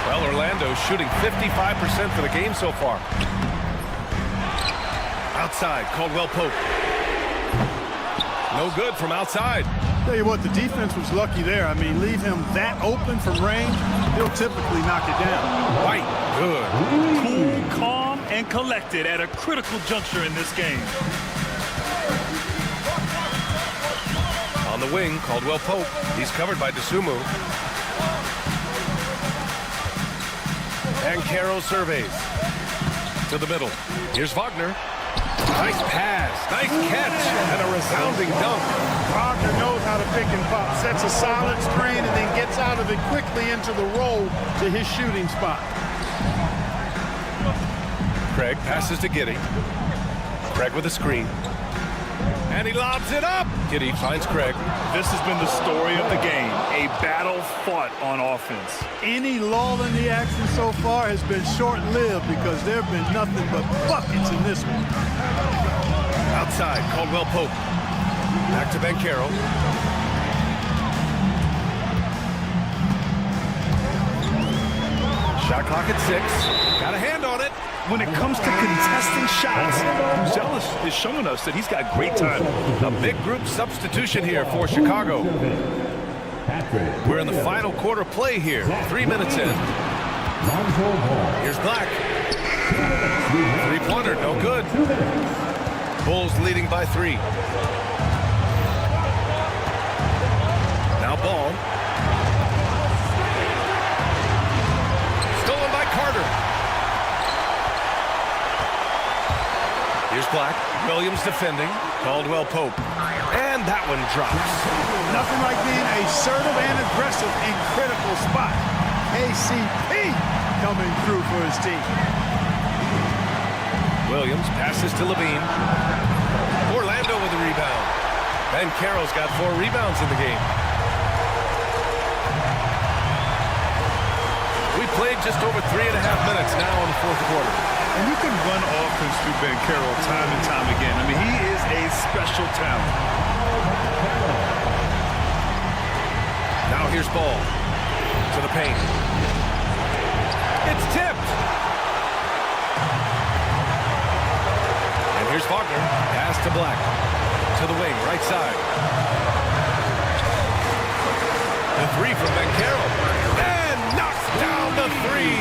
Well, Orlando shooting 55% for the game so far. Outside, Caldwell Pope. No good from outside. Tell you what, the defense was lucky there. I mean, leave him that open from range, he'll typically knock it down. White, good. Cool, calm, and collected at a critical juncture in this game. On the wing, Caldwell Pope. He's covered by DeSumo. Banchero surveys. To the middle. Here's Wagner. Nice pass, nice catch, and a resounding dunk. Wagner knows how to pick and pop. Sets a solid screen and then gets out of it quickly into the roll to his shooting spot. Craig passes to Giddey. Craig with a screen. And he lobs it up. Giddey finds Craig. This has been the story of the game. A battle fought on offense. Any lull in the action so far has been short-lived because there have been nothing but buckets in this one. Outside, Caldwell Pope. Back to Banchero. Shot clock at 6. Got a hand on it. When it comes to contesting shots, Zealous is showing us that he's got great time. A big group substitution here for Chicago. We're in the final quarter play here. 3 minutes in. Here's Black. Three-pointer, no good. Bulls leading by 3. Now Ball. Stolen by Carter. Here's Black. Williams defending. Caldwell Pope. And that one drops. Nothing like being assertive and aggressive in critical spot. KCP coming through for his team. Williams passes to Levine. Orlando with the rebound. Banchero's got 4 rebounds in the game. We played just over 3.5 minutes now in the fourth quarter. And you can run offense through Banchero time and time again. I mean, he is a special talent. Now here's Ball to the paint. It's tipped. And here's Wagner. Pass to Black. To the wing, right side. The 3 from Banchero. And knocks down the 3.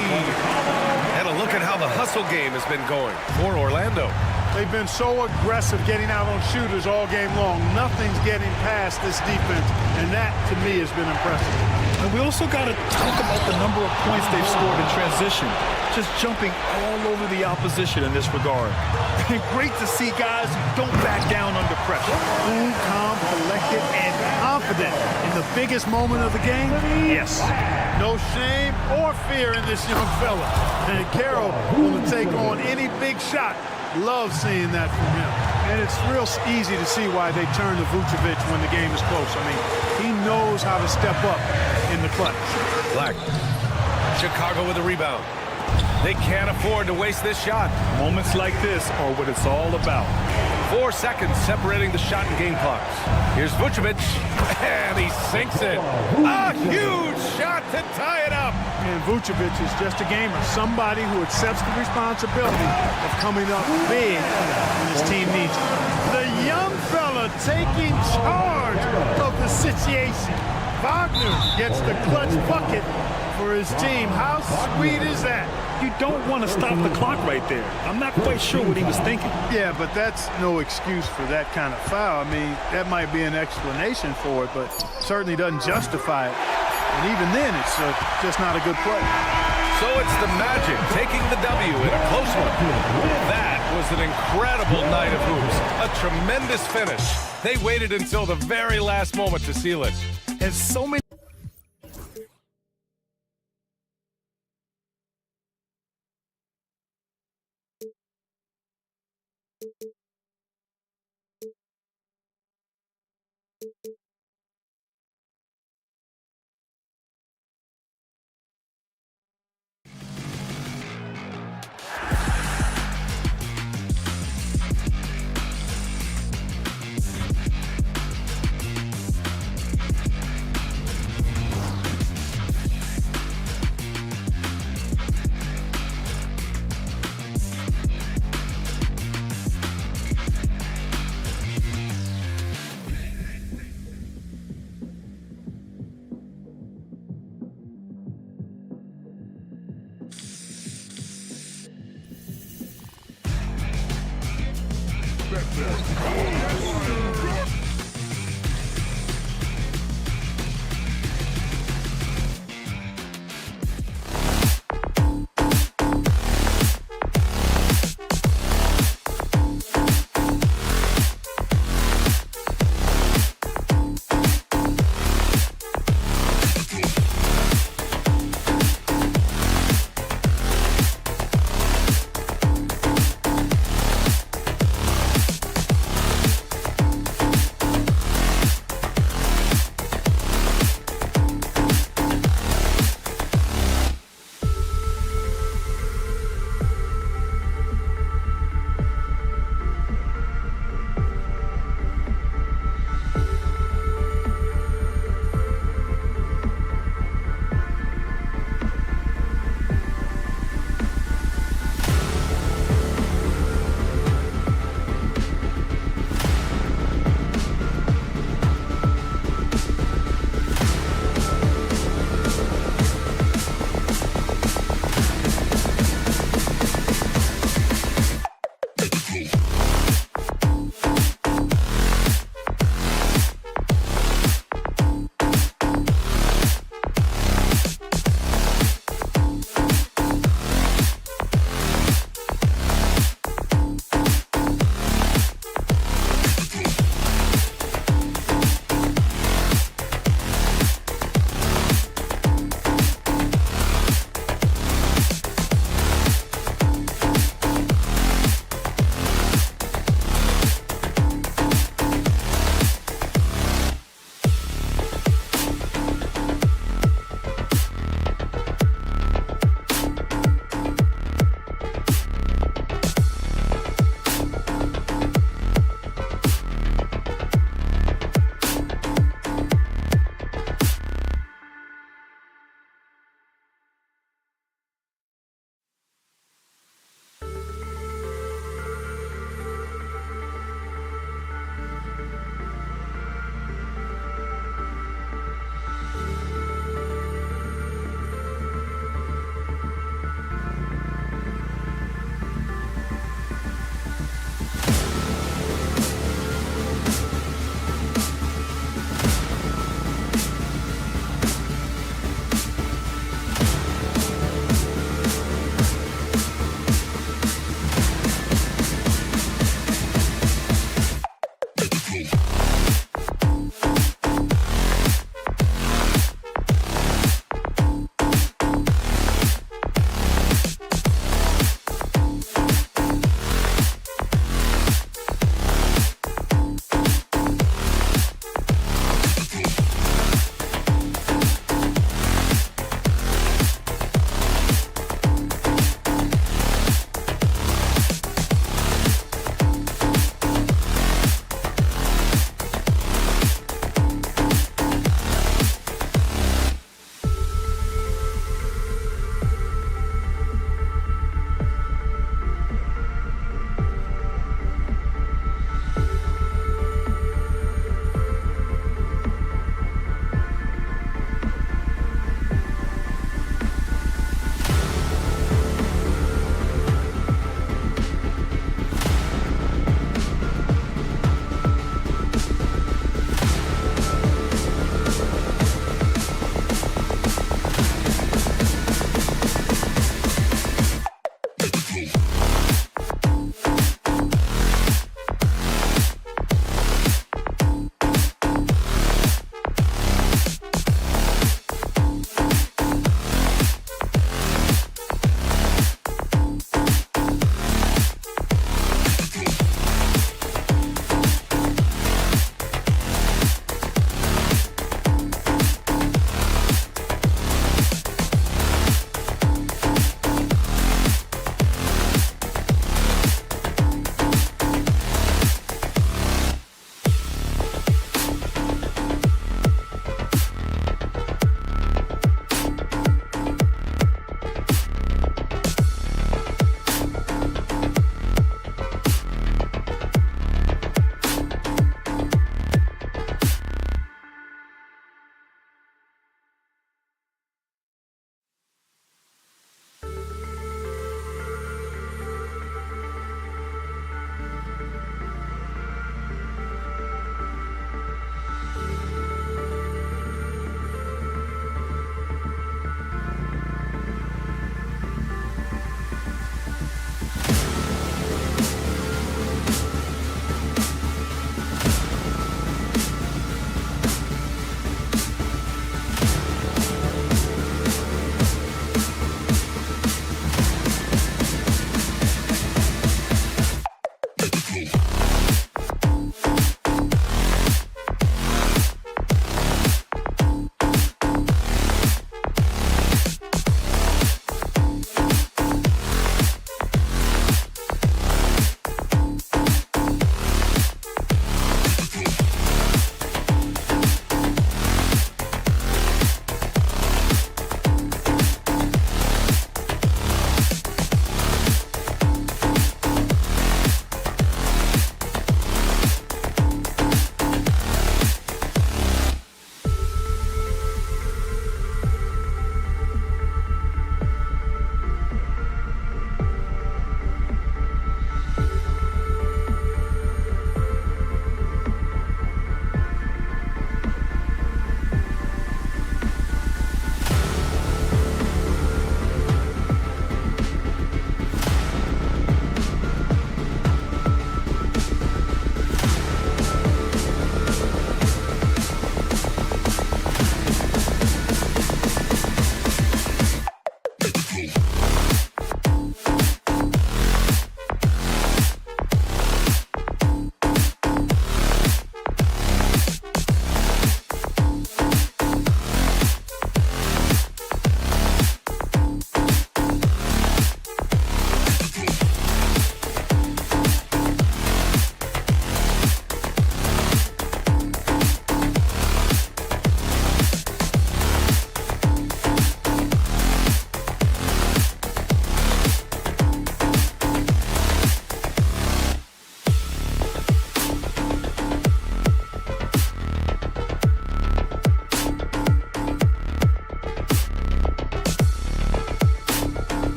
And a look at how the hustle game has been going for Orlando. They've been so aggressive getting out on shooters all game long. Nothing's getting past this defense, and that, to me, has been impressive. And we also got to talk about the number of points they've scored in transition. Just jumping all over the opposition in this regard. And great to see guys who don't back down under pressure. Cool, calm, collected, and confident in the biggest moment of the game. Yes. No shame or fear in this young fella. And Carroll will take on any big shot. Love seeing that from him. And it's real easy to see why they turn to Vucevic when the game is close. I mean, he knows how to step up in the clutch. Black. Chicago with a rebound. They can't afford to waste this shot. Moments like this are what it's all about. 4 seconds separating the shot and game clocks. Here's Vucevic, and he sinks it. A huge shot to tie it up. And Vucevic is just a gamer, somebody who accepts the responsibility of coming up big when his team needs it. The young fella taking charge of the situation. Wagner gets the clutch bucket for his team. How sweet is that? You don't want to stop the clock right there. I'm not quite sure what he was thinking. Yeah, but that's no excuse for that kind of foul. I mean, that might be an explanation for it, but certainly doesn't justify it. And even then, it's just not a good play. So it's the Magic taking the W in a close one. That was an incredible night of hoops. A tremendous finish. They waited until the very last moment to seal it. And so many...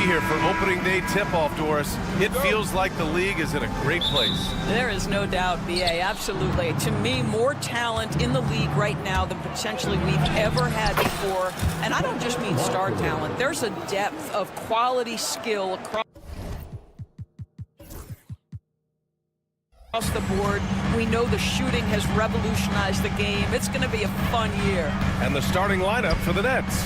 Here for opening day tip-off, Doris. It feels like the league is in a great place. There is no doubt, BA, absolutely. To me, more talent in the league right now than potentially we've ever had before. And I don't just mean star talent. There's a depth of quality skill across the board. We know the shooting has revolutionized the game. It's going to be a fun year. And the starting lineup for the Nets.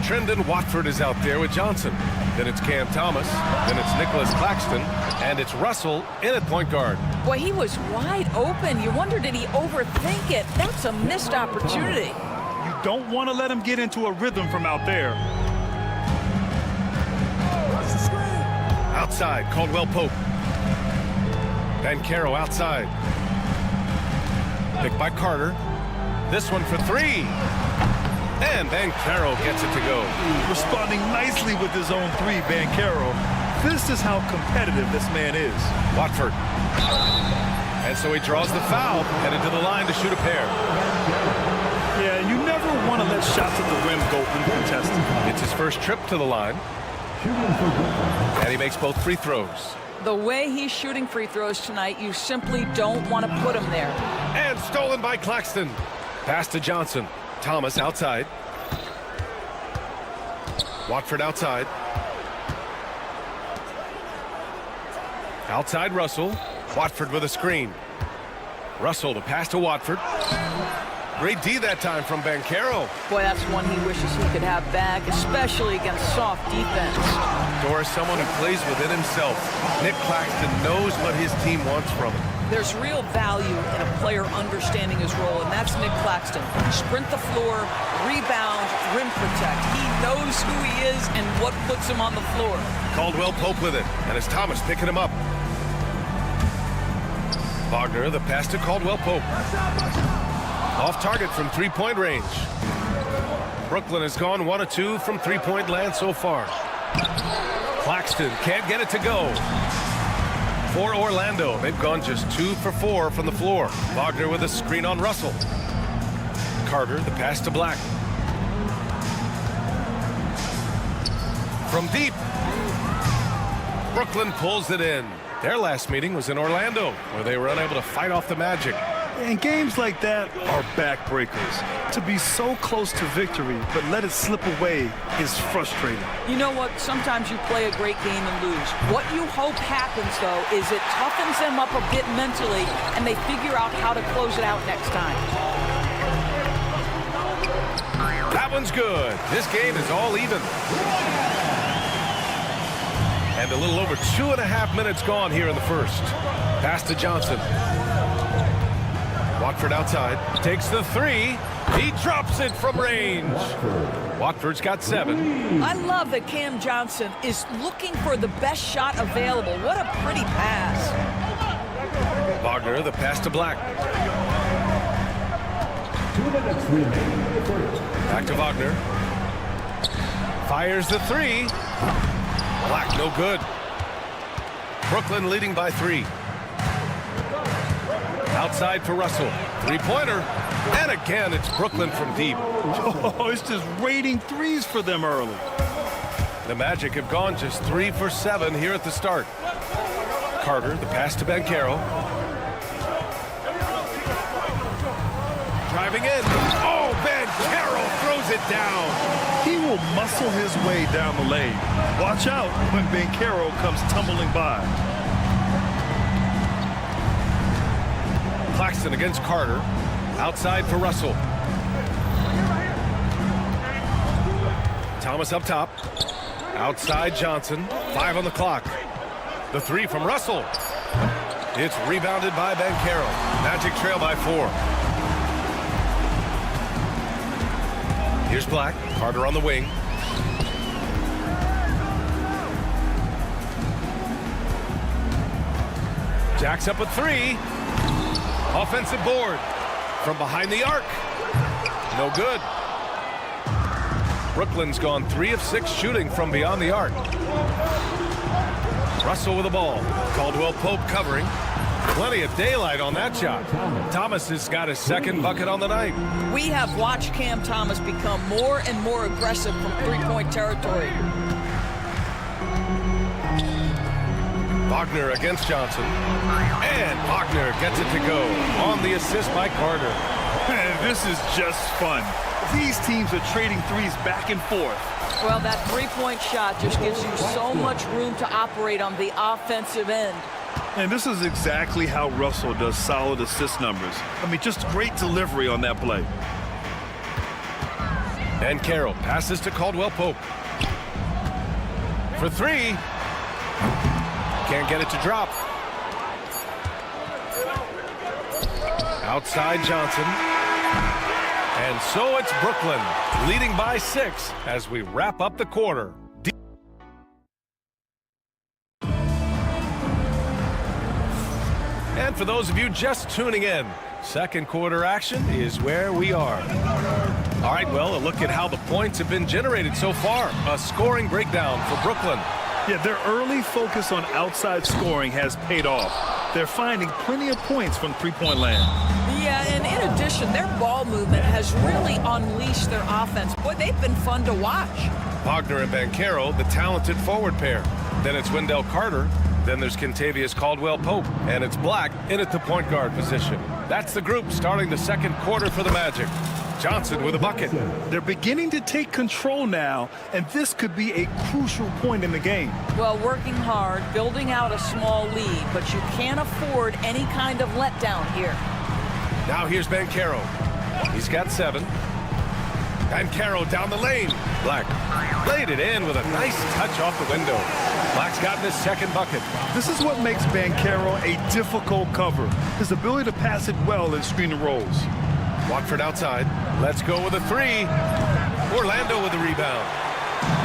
Trendon Watford is out there with Johnson. Then it's Cam Thomas. Then it's Nicholas Claxton. And it's Russell in at point guard. Boy, he was wide open. You wonder, did he overthink it? That's a missed opportunity. You don't want to let him get into a rhythm from out there. Outside, Caldwell Pope. Banchero outside. Picked by Carter. This one for three. And Banchero gets it to go. Responding nicely with his own three, Banchero. This is how competitive this man is. Watford. And so he draws the foul, headed to the line to shoot a pair. Yeah, you never want to let shots at the rim go uncontested. It's his first trip to the line. And he makes both free throws. The way he's shooting free throws tonight, you simply don't want to put him there. And stolen by Claxton. Pass to Johnson. Thomas outside. Watford outside. Outside Russell. Watford with a screen. Russell the pass to Watford. Great D that time from Banchero. Boy, that's one he wishes he could have back, especially against soft defense. Doris, someone who plays within himself. Nick Claxton knows what his team wants from him. There's real value in a player understanding his role, and that's Nick Claxton. Sprint the floor, rebound, rim protect. He knows who he is and what puts him on the floor. Caldwell Pope with it, and it's Thomas picking him up. Wagner, the pass to Caldwell Pope. Off target from three-point range. Brooklyn has gone 1 of 2 from three-point land so far. Claxton can't get it to go. For Orlando, they've gone just 2 for 4 from the floor. Wagner with a screen on Russell. Carter, the pass to Black. From deep. Brooklyn pulls it in. Their last meeting was in Orlando, where they were unable to fight off the Magic. And games like that are backbreakers. To be so close to victory, but let it slip away is frustrating. You know what? Sometimes you play a great game and lose. What you hope happens, though, is it toughens them up a bit mentally, and they figure out how to close it out next time. That one's good. This game is all even. And a little over 2.5 minutes gone here in the first. Pass to Johnson. Watford outside, takes the three. He drops it from range. Watford's got 7. I love that Cam Johnson is looking for the best shot available. What a pretty pass. Wagner, the pass to Black. 2 minutes remaining. Back to Wagner. Fires the 3. Black, no good. Brooklyn leading by 3. Outside for Russell. Three-pointer. And again, it's Brooklyn from deep. Oh, it's just raining threes for them early. The Magic have gone just 3 for 7 here at the start. Carter, the pass to Banchero. Driving in. Oh, Banchero throws it down. He will muscle his way down the lane. Watch out when Banchero comes tumbling by. Claxton against Carter. Outside for Russell. Thomas up top. Outside Johnson. 5 on the clock. The 3 from Russell. It's rebounded by Banchero. Magic trail by 4. Here's Black. Carter on the wing. Jacks up a three. Offensive board. From behind the arc. No good. Brooklyn's gone 3 of 6 shooting from beyond the arc. Russell with the ball. Caldwell Pope covering. Plenty of daylight on that shot. Thomas has got his second bucket on the night. We have watched Cam Thomas become more and more aggressive from three-point territory. Wagner against Johnson. And Wagner gets it to go on the assist by Carter. This is just fun. These teams are trading threes back and forth. Well, that three-point shot just gives you so much room to operate on the offensive end. And this is exactly how Russell does solid assist numbers. I mean, just great delivery on that play. And Carroll passes to Caldwell Pope. For 3. Can't get it to drop. Outside Johnson. And so it's Brooklyn leading by 6 as we wrap up the quarter. And for those of you just tuning in, second quarter action is where we are. All right, well, a look at how the points have been generated so far. A scoring breakdown for Brooklyn. Yeah, their early focus on outside scoring has paid off. They're finding plenty of points from three-point land. Yeah, and in addition, their ball movement has really unleashed their offense. Boy, they've been fun to watch. Wagner and Banchero, the talented forward pair. Then it's Wendell Carter. Then there's Kentavious Caldwell-Pope. And it's Black in at the point guard position. That's the group starting the second quarter for the Magic. Johnson with a bucket. They're beginning to take control now, and this could be a crucial point in the game. Well, working hard, building out a small lead, but you can't afford any kind of letdown here. Now here's Banchero. He's got 7. Banchero down the lane. Black laid it in with a nice touch off the window. Black's gotten his second bucket. This is what makes Banchero a difficult cover. His ability to pass it well in screen and rolls. Watford outside. Let's go with a 3. Orlando with the rebound.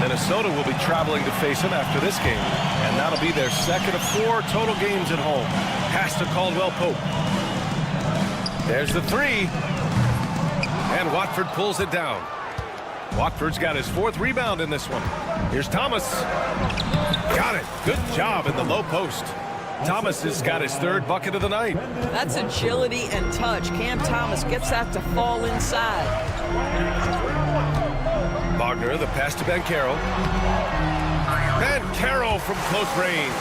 Minnesota will be traveling to face him after this game. And that'll be their second of 4 total games at home. Pass to Caldwell Pope. There's the 3. And Watford pulls it down. Watford's got his 4th rebound in this one. Here's Thomas. Got it. Good job in the low post. Thomas has got his 3rd bucket of the night. That's agility and touch. Cam Thomas gets that to fall inside. Wagner, the pass to Banchero. Banchero from close range.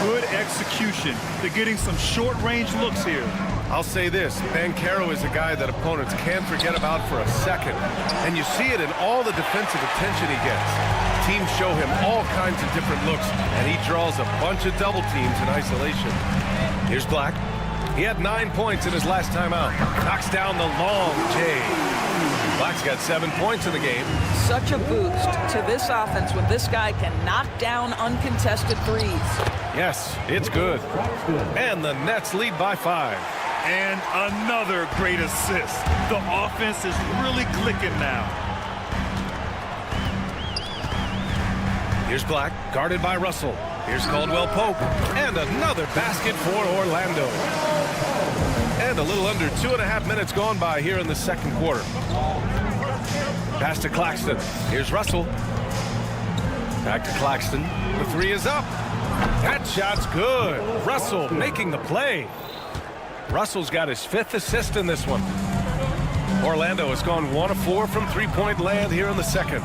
Good execution. They're getting some short-range looks here. I'll say this, Banchero is a guy that opponents can't forget about for a second. And you see it in all the defensive attention he gets. Teams show him all kinds of different looks, and he draws a bunch of double teams in isolation. Here's Black. He had 9 points in his last time out. Knocks down the long J. Black's got 7 points in the game. Such a boost to this offense when this guy can knock down uncontested threes. Yes, it's good. And the Nets lead by 5. And another great assist. The offense is really clicking now. Here's Black, guarded by Russell. Here's Caldwell Pope. And another basket for Orlando. And a little under 2.5 minutes gone by here in the second quarter. Pass to Claxton. Here's Russell. Back to Claxton. The 3 is up. That shot's good. Russell making the play. Russell's got his 5th assist in this one. Orlando has gone 1 of 4 from three-point land here in the second.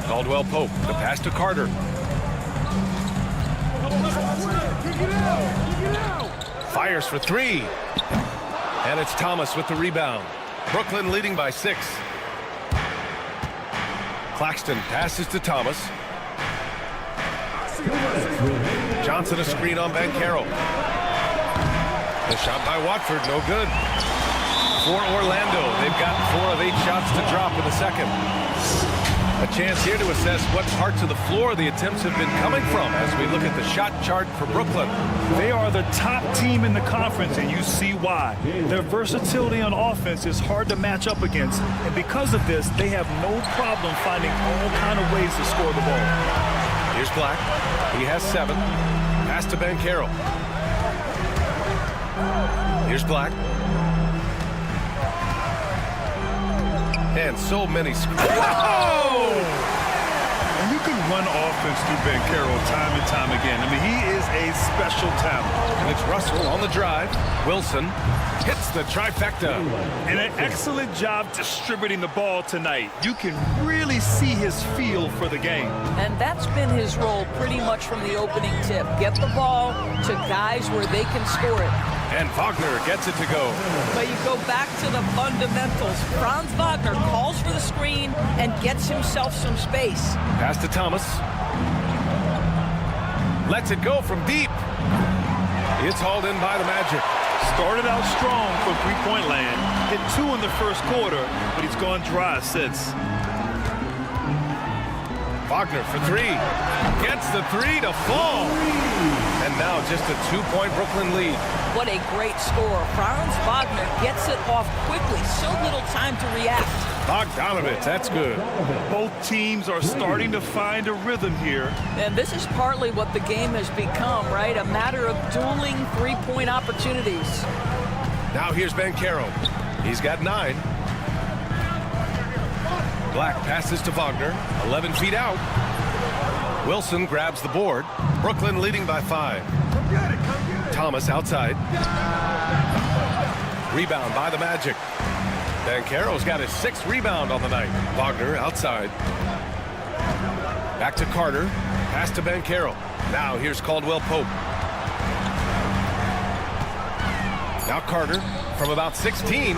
Caldwell Pope, the pass to Carter. Fires for 3. And it's Thomas with the rebound. Brooklyn leading by 6. Claxton passes to Thomas. Johnson a screen on Banchero. The shot by Watford, no good. For Orlando, they've got 4 of 8 shots to drop in the second. A chance here to assess what parts of the floor the attempts have been coming from as we look at the shot chart for Brooklyn. They are the top team in the conference, and you see why. Their versatility on offense is hard to match up against, and because of this, they have no problem finding all kind of ways to score the ball. Here's Black. He has 7. Pass to Banchero. Here's Black. And so many Whoa! And you can run offense through Banchero time and time again. I mean, he is a special talent. And it's Russell on the drive. Wilson hits the trifecta. And an excellent job distributing the ball tonight. You can really see his feel for the game. And that's been his role pretty much from the opening tip. Get the ball to guys where they can score it. And Wagner gets it to go. But you go back to the fundamentals. Franz Wagner calls for the screen and gets himself some space. Pass to Thomas. Lets it go from deep. It's hauled in by the Magic. Started out strong from three-point land. Hit 2 in the first quarter, but he's gone dry since. Wagner for 3. Gets the 3 to fall. And now just a 2-point Brooklyn lead. What a great score. Franz Wagner gets it off quickly. So little time to react. Bogdanovich, that's good. Both teams are starting to find a rhythm here. And this is partly what the game has become, right? A matter of dueling three-point opportunities. Now here's Banchero. He's got 9. Black passes to Wagner, 11 feet out. Wilson grabs the board. Brooklyn leading by 5. Thomas outside. Rebound by the Magic. Banchero's got his 6th rebound on the night. Wagner outside. Back to Carter. Pass to Banchero. Now here's Caldwell Pope. Now Carter from about 16.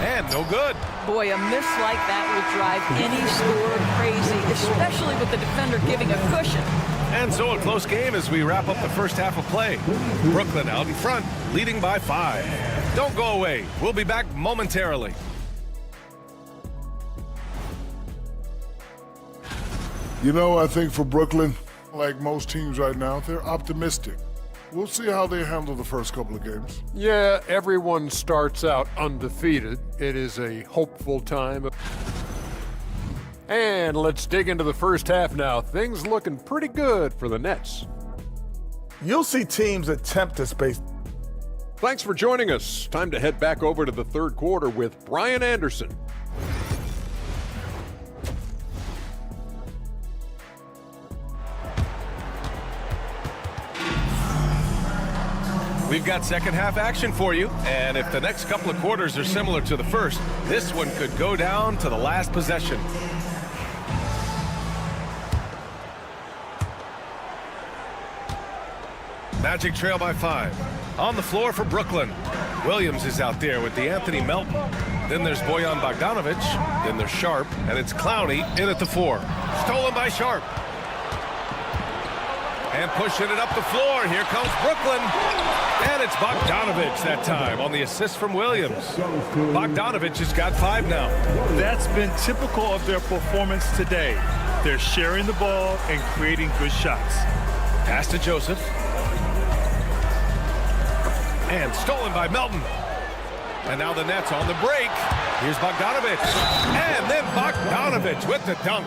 And no good. Boy, a miss like that will drive any scorer crazy, especially with the defender giving a cushion. And so a close game as we wrap up the first half of play. Brooklyn out in front, leading by 5. Don't go away. We'll be back momentarily. You know, I think for Brooklyn, like most teams right now, they're optimistic. We'll see how they handle the first couple of games. Yeah, everyone starts out undefeated. It is a hopeful time. And let's dig into the first half now. Things looking pretty good for the Nets. You'll see teams attempt to space. Thanks for joining us. Time to head back over to the third quarter with Brian Anderson. We've got second half action for you, and if the next couple of quarters are similar to the first, this one could go down to the last possession. Magic trail by 5. On the floor for Brooklyn. Williams is out there with DeAnthony Melton. Then there's Bojan Bogdanovic. Then there's Sharp, and it's Clowney in at the 4. Stolen by Sharp. And pushing it up the floor. Here comes Brooklyn. And it's Bogdanovic that time on the assist from Williams. Bogdanovic has got 5 now. That's been typical of their performance today. They're sharing the ball and creating good shots. Pass to Joseph. And stolen by Melton. And now the Nets on the break. Here's Bogdanovic. And then Bogdanovic with the dunk.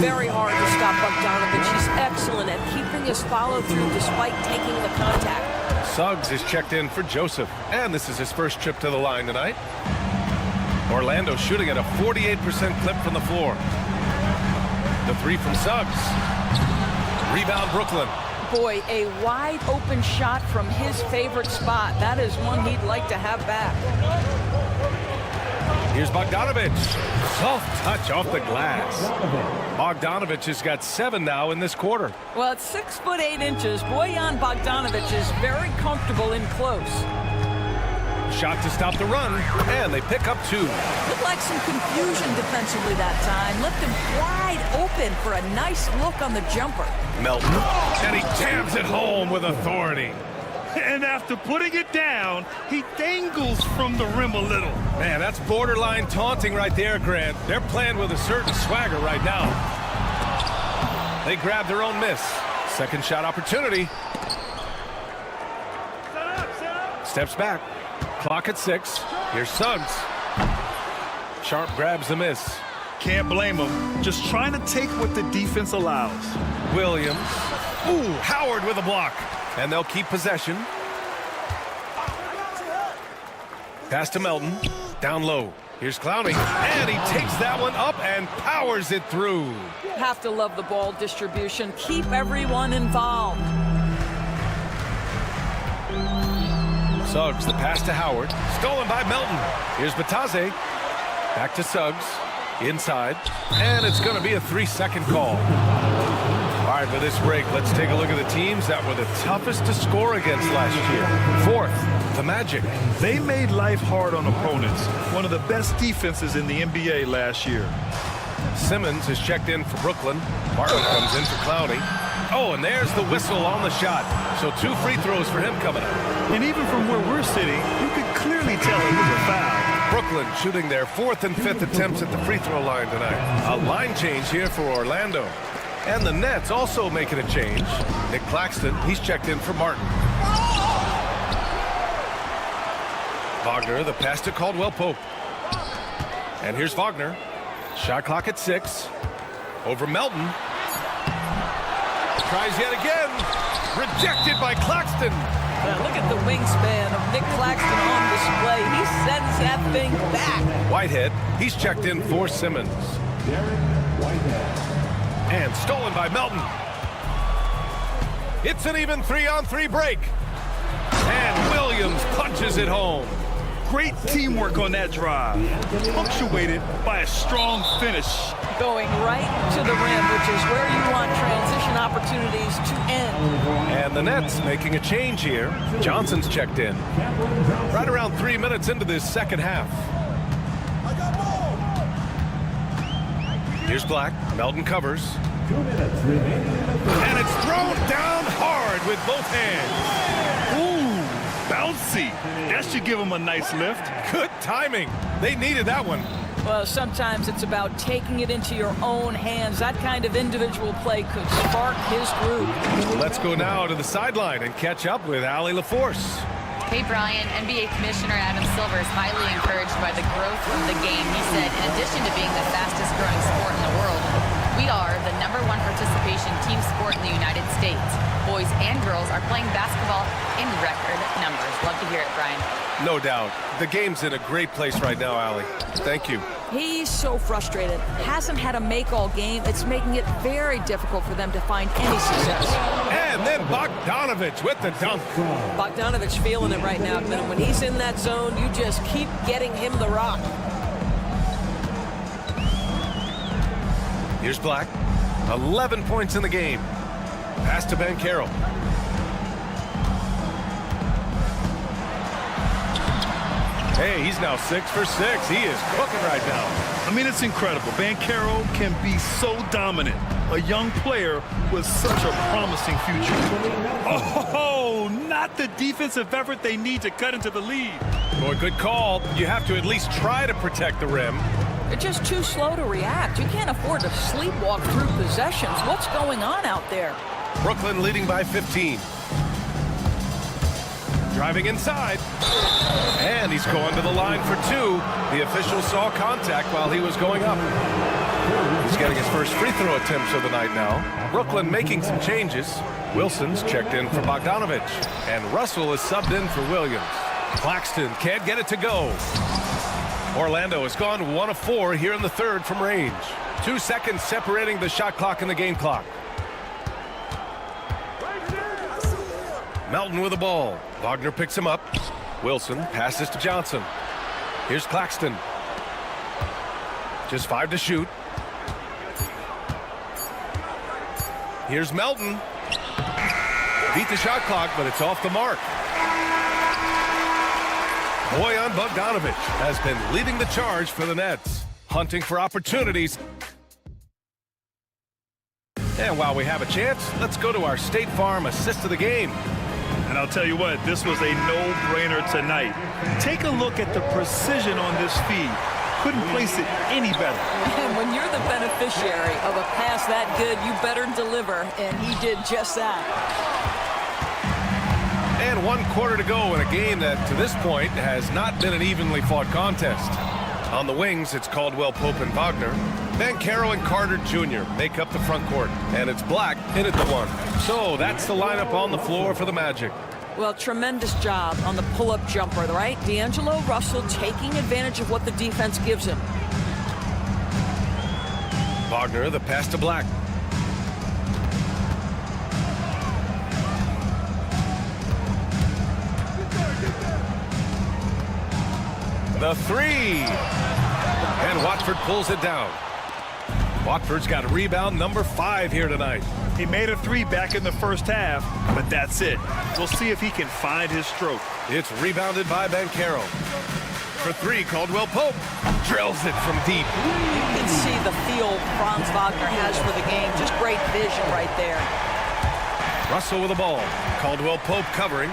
Very hard to stop Bogdanovic. He's excellent at keeping his follow-through despite taking the contact. Suggs is checked in for Joseph. And this is his first trip to the line tonight. Orlando shooting at a 48% clip from the floor. The 3 from Suggs. Rebound Brooklyn. Boy, a wide open shot from his favorite spot. That is one he'd like to have back. Here's Bogdanovic. Soft touch off the glass. Bogdanovic has got 7 now in this quarter. Well, at 6'8". Bojan Bogdanovic is very comfortable in close. Shot to stop the run, and they pick up 2. Looked like some confusion defensively that time. Left him wide open for a nice look on the jumper. Melton, and he jams it home with authority. And after putting it down, he dangles from the rim a little. Man, that's borderline taunting right there, Grant. They're playing with a certain swagger right now. They grab their own miss. Second shot opportunity. Steps back. Clock at 6. Here's Suggs. Sharp grabs the miss. Can't blame him. Just trying to take what the defense allows. Williams. Ooh, Howard with a block. And they'll keep possession. Pass to Melton. Down low. Here's Clowney. And he takes that one up and powers it through. Have to love the ball distribution. Keep everyone involved. Suggs, the pass to Howard. Stolen by Melton. Here's Batase. Back to Suggs. Inside. And it's going to be a 3-second call. All right, for this break, let's take a look at the teams that were the toughest to score against last year. Fourth, the Magic. They made life hard on opponents. One of the best defenses in the NBA last year. Simmons is checked in for Brooklyn. Martin comes in for Clowney. Oh, and there's the whistle on the shot. So 2 free throws for him coming up. And even from where we're sitting, you could clearly tell it was a foul. Brooklyn shooting their 4th and 5th attempts at the free throw line tonight. A line change here for Orlando. And the Nets also making a change. Nick Claxton, he's checked in for Martin. Wagner, the pass to Caldwell Pope. And here's Wagner. Shot clock at 6. Over Melton. Tries yet again. Rejected by Claxton. Now look at the wingspan of Nick Claxton on display. He sends that thing back. Whitehead, he's checked in for Simmons. And stolen by Melton. It's an even 3-on-3 break. And Williams punches it home. Great teamwork on that drive, punctuated by a strong finish. Going right to the rim, which is where you want transition opportunities to end. And the Nets making a change here. Johnson's checked in. Right around 3 minutes into this second half. Here's Black. Melton covers. 2 minutes remaining. And it's thrown down hard with both hands. Ooh, bouncy. That should give him a nice lift. Good timing. They needed that one. Well, sometimes it's about taking it into your own hands. That kind of individual play could spark his group. Let's go now to the sideline and catch up with Allie LaForce. Hey, Brian, NBA Commissioner Adam Silver is highly encouraged by the growth of the game. He said, in addition to being the fastest growing sport in the world, we are the #1 participation team sport in the United States. Boys and girls are playing basketball in record numbers. Love to hear it, Brian. No doubt. The game's in a great place right now, Allie. Thank you. He's so frustrated. Hasn't had a make-all game. It's making it very difficult for them to find any success. And then Bogdanovich with the dunk. Bogdanovich feeling it right now. When he's in that zone, you just keep getting him the rock. Here's Black. 11 points in the game. Pass to Banchero. Hey, he's now 6 for 6. He is cooking right now. I mean, it's incredible. Banchero can be so dominant. A young player with such a promising future. Oh, not the defensive effort they need to cut into the lead. Boy, good call. You have to at least try to protect the rim. They're just too slow to react. You can't afford to sleepwalk through possessions. What's going on out there? Brooklyn leading by 15. Driving inside. And he's going to the line for 2. The official saw contact while he was going up. He's getting his first free throw attempts of the night now. Brooklyn making some changes. Wilson's checked in for Bogdanovich. And Russell is subbed in for Williams. Claxton can't get it to go. Orlando has gone 1 of 4 here in the third from range. 2 seconds separating the shot clock and the game clock. Melton with the ball. Wagner picks him up. Wilson passes to Johnson. Here's Claxton. Just 5 to shoot. Here's Melton. Beat the shot clock, but it's off the mark. Bojan Bogdanović has been leading the charge for the Nets, hunting for opportunities. And while we have a chance, let's go to our State Farm assist of the game. And I'll tell you what, this was a no-brainer tonight. Take a look at the precision on this feed. Couldn't place it any better. And when you're the beneficiary of a pass that good, you better deliver, and he did just that. And 1 quarter to go in a game that, to this point, has not been an evenly fought contest. On the wings, it's Caldwell Pope and Wagner. Banchero and Carter Jr. make up the front court. And it's Black in at the 1. So that's the lineup on the floor for the Magic. Well, tremendous job on the pull-up jumper, right? D'Angelo Russell taking advantage of what the defense gives him. Wagner, the pass to Black. The 3. And Watford pulls it down. Watford's got rebound number 5 here tonight. He made a 3 back in the first half, but that's it. We'll see if he can find his stroke. It's rebounded by Banchero. For 3, Caldwell Pope drills it from deep. You can see the feel Franz Wagner has for the game. Just great vision right there. Russell with the ball. Caldwell Pope covering.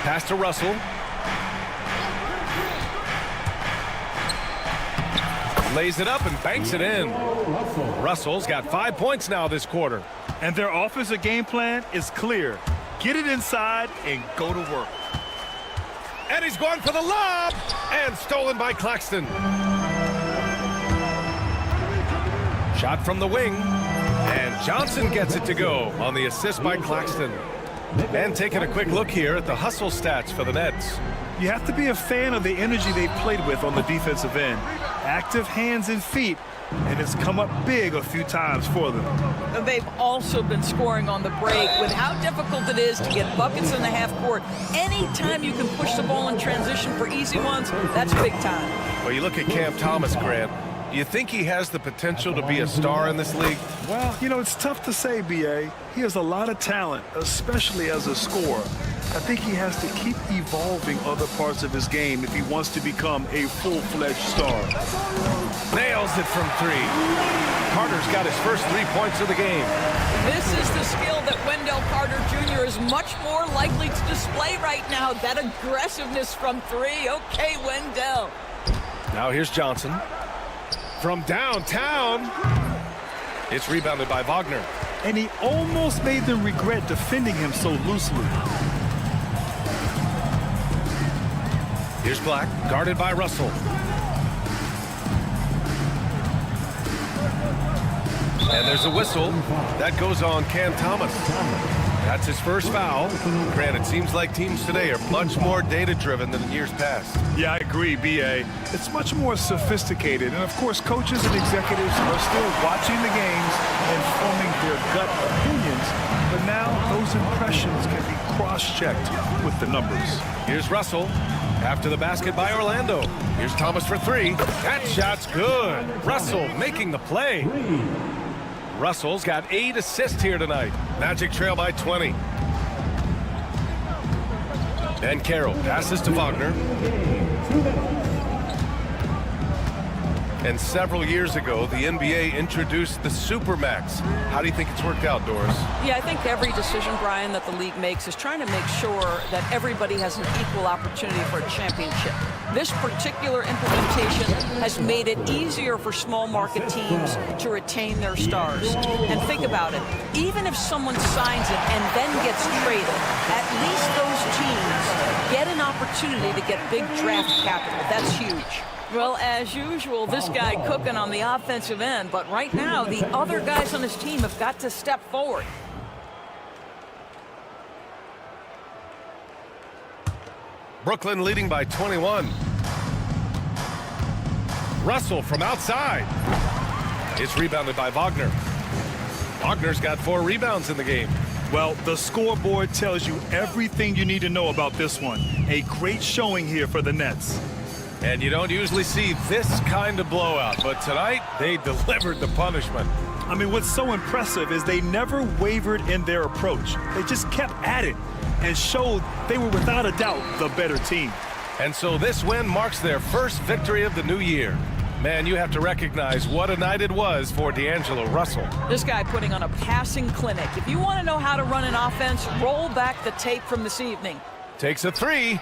Pass to Russell. Lays it up and banks it in. Russell's got 5 points now this quarter. And their offensive game plan is clear. Get it inside and go to work. And he's going for the lob. And stolen by Claxton. Shot from the wing. And Johnson gets it to go on the assist by Claxton. And taking a quick look here at the hustle stats for the Nets. You have to be a fan of the energy they've played with on the defensive end. Active hands and feet, and it's come up big a few times for them. They've also been scoring on the break with how difficult it is to get buckets in the half court. Anytime you can push the ball in transition for easy ones, that's big time. Well, you look at Cam Thomas, Grant. Do you think he has the potential to be a star in this league? Well, you know, it's tough to say, B.A. He has a lot of talent, especially as a scorer. I think he has to keep evolving other parts of his game if he wants to become a full-fledged star. Nails it from 3. Carter's got his first 3 points of the game. This is the skill that Wendell Carter Jr. is much more likely to display right now. That aggressiveness from 3. Okay, Wendell. Now here's Johnson. From downtown. It's rebounded by Wagner. And he almost made them regret defending him so loosely. Here's Black, guarded by Russell. And there's a whistle. That goes on Cam Thomas. That's his first foul. Grant, it seems like teams today are much more data-driven than in years past. Yeah, I agree, B.A. It's much more sophisticated. And, of course, coaches and executives are still watching the games and forming their gut opinions. But now those impressions can be cross-checked with the numbers. Here's Russell. After the basket by Orlando. Here's Thomas for 3. That shot's good. Russell making the play. Russell's got 8 assists here tonight. Magic trail by 20. And Carroll passes to Wagner. And several years ago, the NBA introduced the Supermax. How do you think it's worked out, Doris? Yeah, I think every decision, Brian, that the league makes is trying to make sure that everybody has an equal opportunity for a championship. This particular implementation has made it easier for small market teams to retain their stars. And think about it. Even if someone signs it and then gets traded, at least those teams get an opportunity to get big draft capital. That's huge. Well, as usual, this guy cooking on the offensive end, but right now, the other guys on his team have got to step forward. Brooklyn leading by 21. Russell from outside. It's rebounded by Wagner. Wagner's got 4 rebounds in the game. Well, the scoreboard tells you everything you need to know about this one. A great showing here for the Nets. And you don't usually see this kind of blowout, but tonight they delivered the punishment. I mean, what's so impressive is they never wavered in their approach. They just kept at it and showed they were without a doubt the better team. And so this win marks their first victory of the new year. Man, you have to recognize what a night it was for D'Angelo Russell. This guy putting on a passing clinic. If you want to know how to run an offense, roll back the tape from this evening. Takes a three.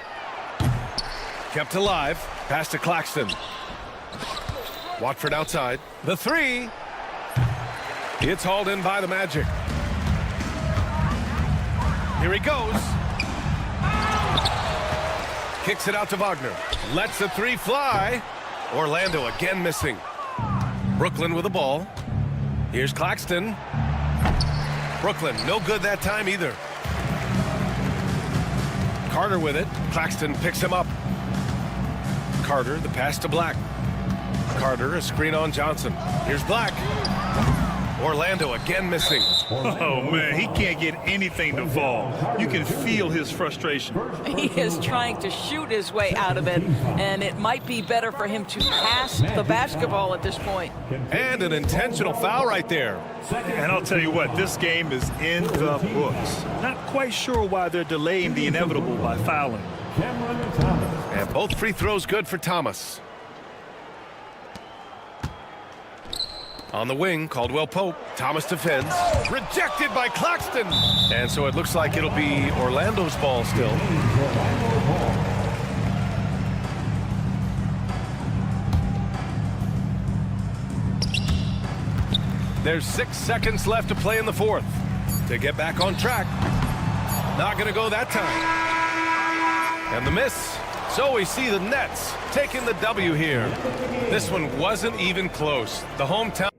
Kept alive. Pass to Claxton. Watford outside. The three. It's hauled in by the Magic. Here he goes. Kicks it out to Wagner. Lets the three fly. Orlando again missing. Brooklyn with the ball. Here's Claxton. Brooklyn, no good that time either. Carter with it. Claxton picks him up. Carter, the pass to Black. Carter, a screen on Johnson. Here's Black. Orlando again missing. Oh, man, he can't get anything to fall. You can feel his frustration. He is trying to shoot his way out of it, and it might be better for him to pass the basketball at this point. And an intentional foul right there. And I'll tell you what, this game is in the books. Not quite sure why they're delaying the inevitable by fouling. And both free throws good for Thomas. On the wing, Caldwell Pope. Thomas defends. Rejected by Claxton. And so it looks like it'll be Orlando's ball still. There's 6 seconds left to play in the fourth. To get back on track. Not going to go that time. And the miss. So we see the Nets taking the W here. This one wasn't even close. The hometown